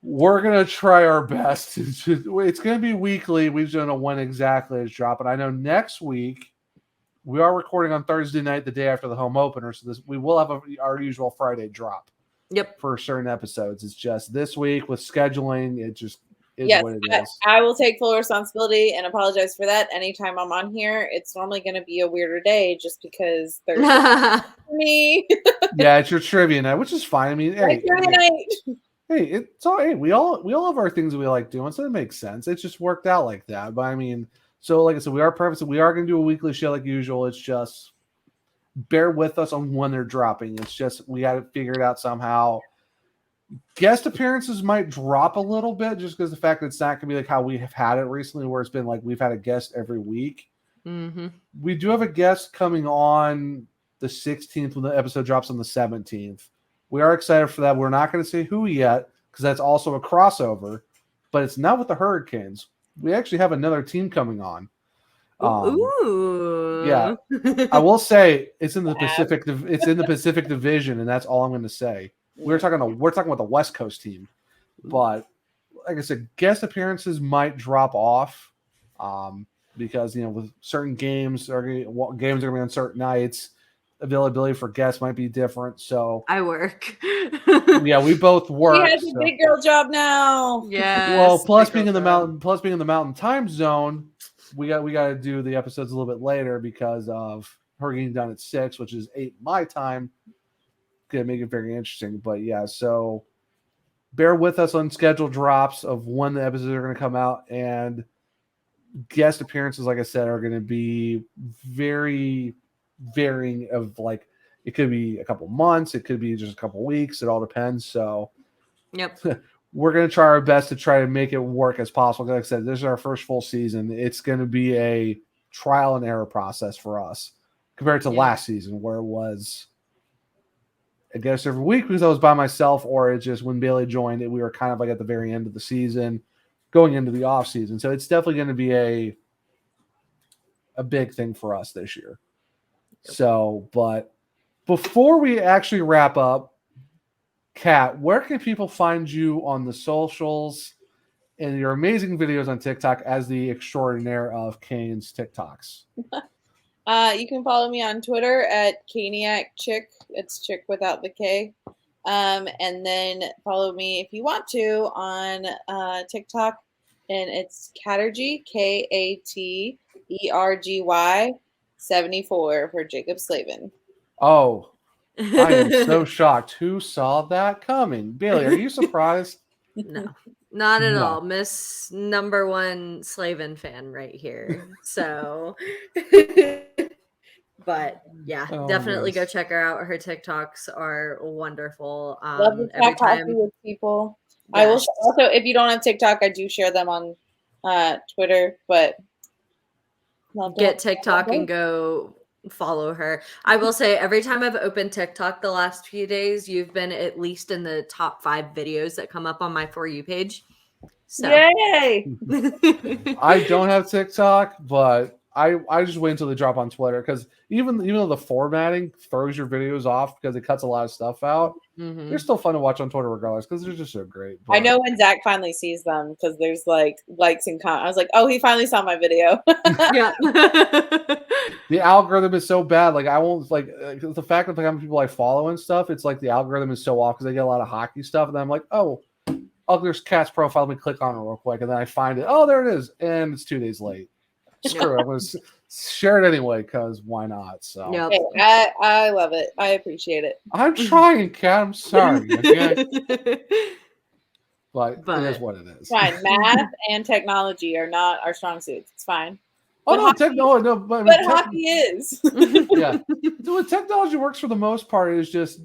We're going to try our best. It's going to be weekly. We just don't know when exactly it's dropping. I know next week we are recording on Thursday night, the day after the home opener. So we will have our usual Friday drop. Yep. For certain episodes. It's just this week with scheduling. It just is what it is. I will take full responsibility and apologize for that. Anytime I'm on here, it's normally going to be a weirder day just because there's me. Yeah, it's your trivia night, which is fine. I mean, it's all. Hey, we all have our things that we like doing, so it makes sense. It just worked out like that. But I mean, so like I said, we are prefacing. We are going to do a weekly show like usual. It's just bear with us on when they're dropping. It's just we got to figure it out somehow. Guest appearances might drop a little bit just because the fact that it's not going to be like how we have had it recently, where it's been like we've had a guest every week. We do have a guest coming on the 16th when the episode drops on the 17th. We are excited for that. We're not going to say who yet because that's also a crossover, but it's not with the Hurricanes. We actually have another team coming on. Ooh. Yeah, I will say it's in the Pacific. It's in the Pacific Division, and that's all I'm going to say. We're talking about the West Coast team, but like I said, guest appearances might drop off because with certain games are going to be on certain nights. Availability for guests might be different. So I work. Yeah, we both work. He has a big girl job now. Yeah. Well, plus being in the mountain time zone, we got to do the episodes a little bit later because of her getting done at 6, which is 8 my time. Gonna make it very interesting. But yeah, so bear with us on scheduled drops of when the episodes are going to come out, and guest appearances, like I said, are going to be very varying. Of like, it could be a couple months, it could be just a couple weeks. It all depends. So, yep, we're going to try our best to try to make it work as possible. Like I said, this is our first full season. It's going to be a trial and error process for us compared to last season, where it was I guess every week because I was by myself, or it's just when Bailey joined it, we were kind of like at the very end of the season, going into the off season. So it's definitely going to be a big thing for us this year. So, but before we actually wrap up, Kat, where can people find you on the socials and your amazing videos on TikTok as the Extraordinare of Kane's TikToks? You can follow me on Twitter at Kaniac Chick. It's Chick without the K. And then follow me if you want to on TikTok, and it's Katergy, Katergy 74 for Jacob Slavin. Oh, I am so shocked. Who saw that coming? Bailey, are you surprised? No. Not at No. all. Miss number one Slaven fan right here. So, but yeah, Oh, definitely go yes. check her out. Her TikToks are wonderful. Love to Every talk hockey time. with people. I will Yes. also, if you don't have TikTok, I do share them on Twitter, but Get TikTok and go follow her. I will say every time I've opened TikTok the last few days, you've been at least in the top 5 videos that come up on my For You page. So Yay! I don't have TikTok, but I just wait until they drop on Twitter because even though the formatting throws your videos off because it cuts a lot of stuff out, they're still fun to watch on Twitter regardless because they're just so great. I know when Zach finally sees them because there's like likes and comments. I was like, oh, he finally saw my video. Yeah. The algorithm is so bad. Like I won't like the fact that how many people I follow and stuff. It's like the algorithm is so off because they get a lot of hockey stuff, and then I'm like, oh, there's Cat's profile. Let me click on it real quick, and then I find it. Oh, there it is, and it's 2 days late. Screw it. I'm gonna share it anyway because why not? So Yep. Hey, I love it. I appreciate it. I'm trying, Cat. I'm sorry, okay? But it is what it is. Fine. Math and technology are not our strong suits. It's fine. Oh But no, hockey- technology. No, but hockey is. yeah. So what technology works for the most part is just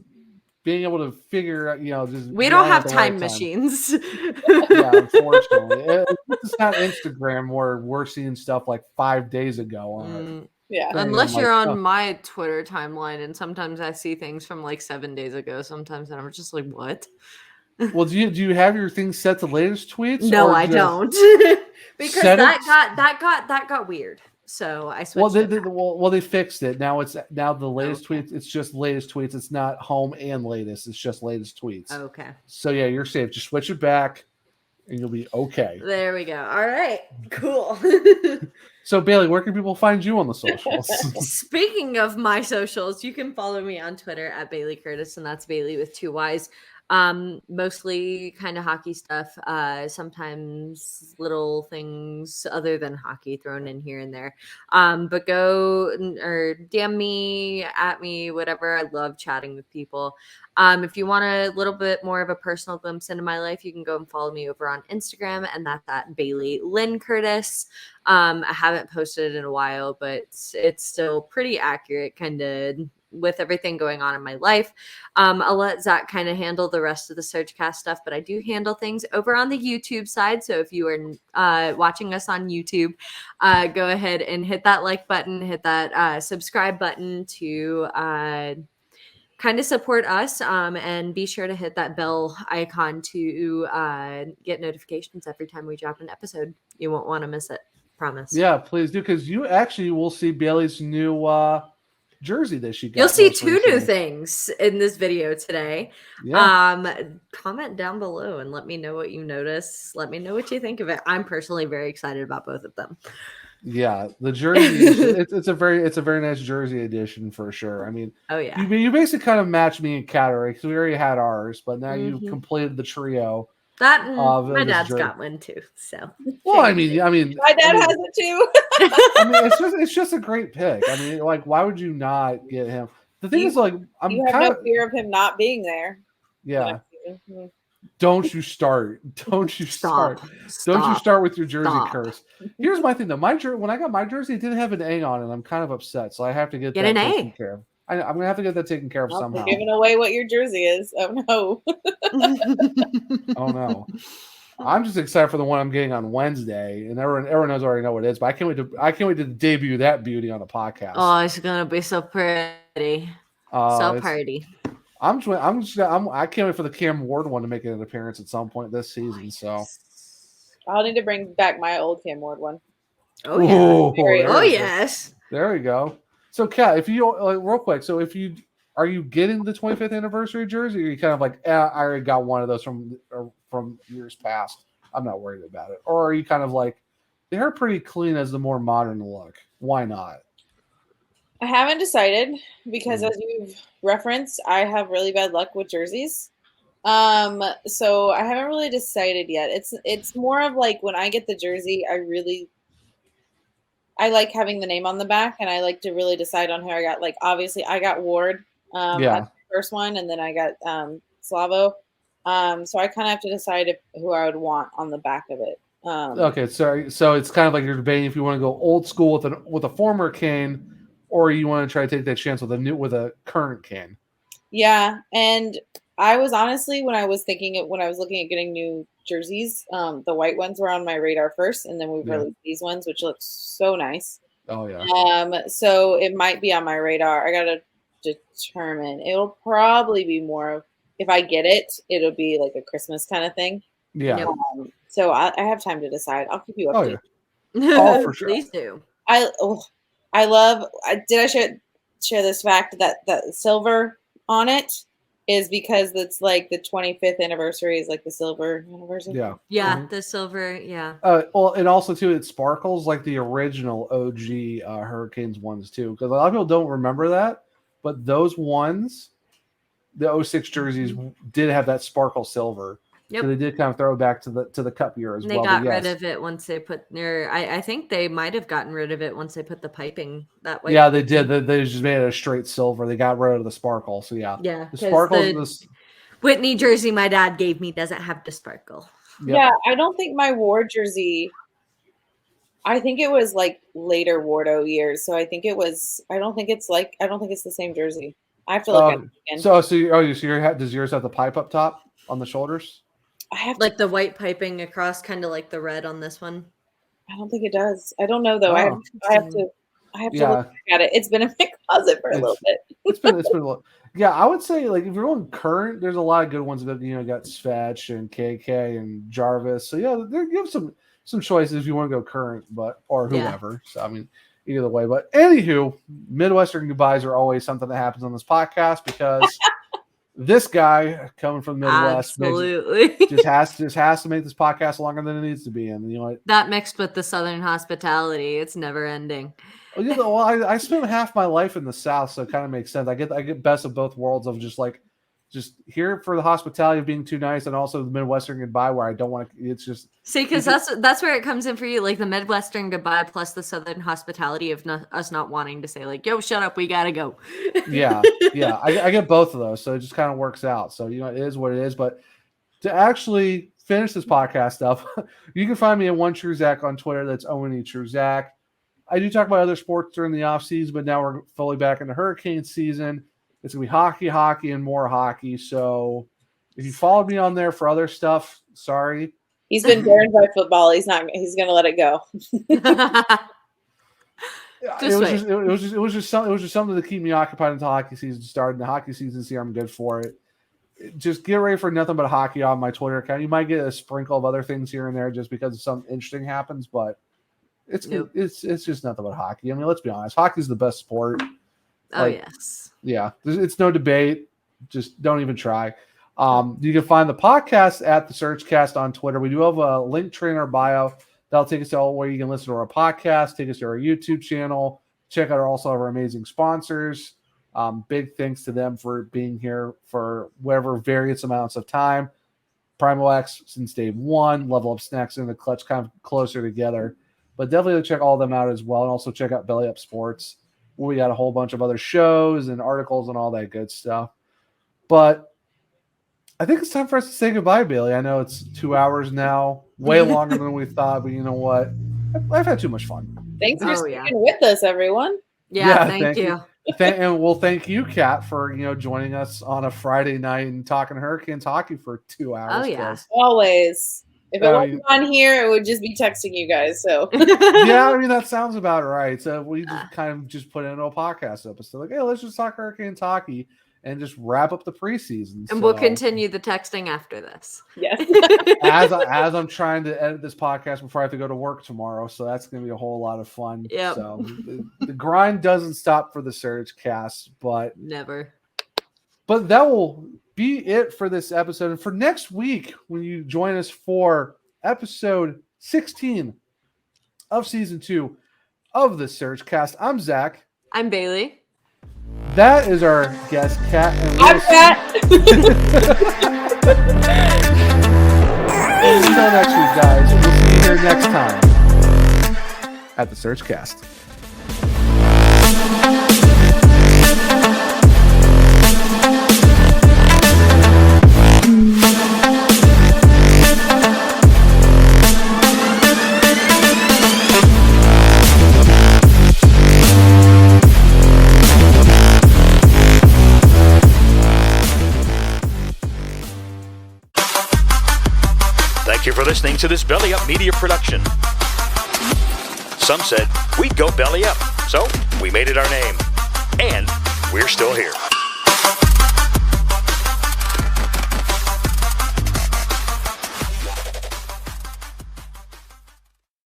being able to figure out, just We don't yell at have the time right machines. Yeah, unfortunately, it's not Instagram where we're seeing stuff like 5 days ago on it. Yeah. Unless I'm you're like, on oh. my Twitter timeline, and sometimes I see things from like 7 days ago. Sometimes, and I'm just like, what? Well, do you have your thing set to latest tweets? No, or I just don't, because set it? that got weird. So I switched. Well, they fixed it. Now the latest tweets. It's just latest tweets. It's not home and latest. It's just latest tweets. Okay. So yeah, you're safe. Just switch it back, and you'll be okay. There we go. All right. Cool. So Bailey, where can people find you on the socials? Speaking of my socials, you can follow me on Twitter at Bailey Curtis, and that's Bailey with 2 Y's. Mostly kind of hockey stuff. Sometimes little things other than hockey thrown in here and there. But go or DM me, at me, whatever. I love chatting with people. If you want a little bit more of a personal glimpse into my life, you can go and follow me over on Instagram, and that's at Bailey Lynn Curtis. I haven't posted it in a while, but it's still pretty accurate, kind of with everything going on in my life. I'll let Zach kind of handle the rest of the SurgeCast stuff, but I do handle things over on the YouTube side. So if you are watching us on YouTube, go ahead and hit that like button, hit that subscribe button to kind of support us, and be sure to hit that bell icon to get notifications every time we drop an episode. You won't want to miss it. Promise. Yeah, please do, because you actually will see Bailey's new jersey that she got. You'll see most 2 new recently. things in this video today. Yeah. Comment down below and let me know what you notice. Let me know what you think of it. I'm personally very excited about both of them. Yeah, the jersey it's a very nice jersey edition for sure. I mean, oh yeah, you basically kind of matched me and Cattery because we already had ours, but now you've completed the trio. That my dad's got one too. So well, I mean, my dad has it too. I mean, it's just a great pick. I mean, like, why would you not get him? The thing is, like, you have no fear of him not being there. Yeah. Don't you start. Don't you start. Don't you start with your jersey curse. Here's my thing though. When I got my jersey, it didn't have an A on it. I'm kind of upset, so I have to get that taken care of. I'm gonna have to get that taken care of somehow. You're giving away what your jersey is. Oh no. Oh no. I'm just excited for the one I'm getting on Wednesday, and everyone knows already know what it is. But I can't wait to debut that beauty on the podcast. Oh, it's gonna be so pretty. So pretty. I can't wait for the Cam Ward one to make an appearance at some point this season. So I'll need to bring back my old Cam Ward one. Oh yeah. Oh yes. There we go. So Kat, if you real quick, so are you getting the 25th anniversary jersey, or are you kind of like, I already got one of those from years past, I'm not worried about it? Or are you kind of like, they're pretty clean as the more modern look, why not? I haven't decided because as you've referenced, I have really bad luck with jerseys. So I haven't really decided yet. It's more of like when I get the jersey, I like having the name on the back, and I like to really decide on who I got. Like, obviously I got Ward, the first one, and then I got Slavo. So I kind of have to decide who I would want on the back of it. Okay, so it's kind of like you're debating if you want to go old school with a former cane, or you want to try to take that chance with a current cane. Yeah, and I was honestly when I was looking at getting new jerseys, the white ones were on my radar first, and then we've released these ones, which look so nice. Oh yeah. So it might be on my radar. I gotta determine. It'll probably be more if I get it. It'll be like a Christmas kind of thing. Yeah. So I have time to decide. I'll keep you updated. Oh, for sure. Please do. I love. Did I share this fact that the silver on it is because it's like the 25th anniversary is like the silver anniversary. Yeah. Yeah, Mm-hmm. the silver. Yeah. Well, and also too, it sparkles like the original OG Hurricanes ones too, because a lot of people don't remember that, but those ones, the 06 jerseys did have that sparkle silver. Yep. So they did kind of throw it back to the cup year as well. They got rid of it once they put their. I think they might have gotten rid of it once they put the piping that way. Yeah, they did. They just made it a straight silver. They got rid of the sparkle. So yeah, the sparkles. Whitney jersey my dad gave me doesn't have the sparkle. Yep. Yeah, I don't think my Ward jersey. I think it was like later Wardo years, so I think it was. I don't think it's the same jersey. I have to look at it again. Does yours have the pipe up top on the shoulders? I have like the white piping across, kind of like the red on this one. I don't think it does. I don't know though. I have to look at it. It's been in my closet for a little bit. it's been a little. Yeah, I would say like if you're going current, there's a lot of good ones that got Svetch and KK and Jarvis. So yeah, you have some choices if you want to go current, or whoever. So I mean, either way. But anywho, Midwestern goodbyes are always something that happens on this podcast because this guy coming from the Midwest just has to make this podcast longer than it needs to be. And you know what? That mixed with the Southern hospitality, it's never ending. Well, I spent half my life in the South, so it kind of makes sense. I get best of both worlds of just here for the hospitality of being too nice, and also the Midwestern goodbye where I don't want to. It's just because that's where it comes in for you, like the Midwestern goodbye plus the Southern hospitality of us not wanting to say like, "Yo, shut up, we gotta go." yeah, I get both of those, so it just kind of works out. So it is what it is. But to actually finish this podcast up, you can find me at One True Zach on Twitter. That's ONE True Zach. I do talk about other sports during the off season, but now we're fully back into hurricane season. It's going to be hockey, and more hockey. So if you followed me on there for other stuff, sorry. He's been burned by football. He's going to let it go. It was just something to keep me occupied until hockey season started. The hockey season's here. I'm good for it. Just get ready for nothing but hockey on my Twitter account. You might get a sprinkle of other things here and there just because something interesting happens, but it's just nothing but hockey. I mean, let's be honest. Hockey's the best sport. Yes. Yeah, it's no debate. Just don't even try. You can find the podcast at the SurgeCast on Twitter. We do have a link tree in our bio that'll take us to where you can listen to our podcast, take us to our YouTube channel, check out also our amazing sponsors. Big thanks to them for being here for whatever various amounts of time. Primal X since day one, Level Up Snacks in the Clutch, kind of closer together. But definitely check all of them out as well, and also check out Belly Up Sports. We got a whole bunch of other shows and articles and all that good stuff. But I think it's time for us to say goodbye, Bailey. I know it's 2 hours now, way longer than we thought, but you know what? I've had too much fun. Thanks for sticking with us, everyone. Yeah, thank you. And we'll thank you, Kat, for joining us on a Friday night and talking Hurricanes hockey for 2 hours. Oh yeah, always. If it wasn't on here, it would just be texting you guys. So yeah, I mean that sounds about right. So we just kind of just put into a podcast episode, like, hey, let's just talk Hurricanes hockey and just wrap up the preseason. And we'll continue the texting after this. Yes. as I'm trying to edit this podcast before I have to go to work tomorrow, so that's going to be a whole lot of fun. Yep. So the grind doesn't stop for the SurgeCast, but never. But that will be it for this episode. And for next week, when you join us for episode 16 of season 2 of the SurgeCast, I'm Zach. I'm Bailey. That is our guest, Kat. I'm Kat. Until next week, guys. We'll see you here next time at the SurgeCast. listening to this Belly Up Media production. Some said we'd go belly up, so we made it our name. And we're still here.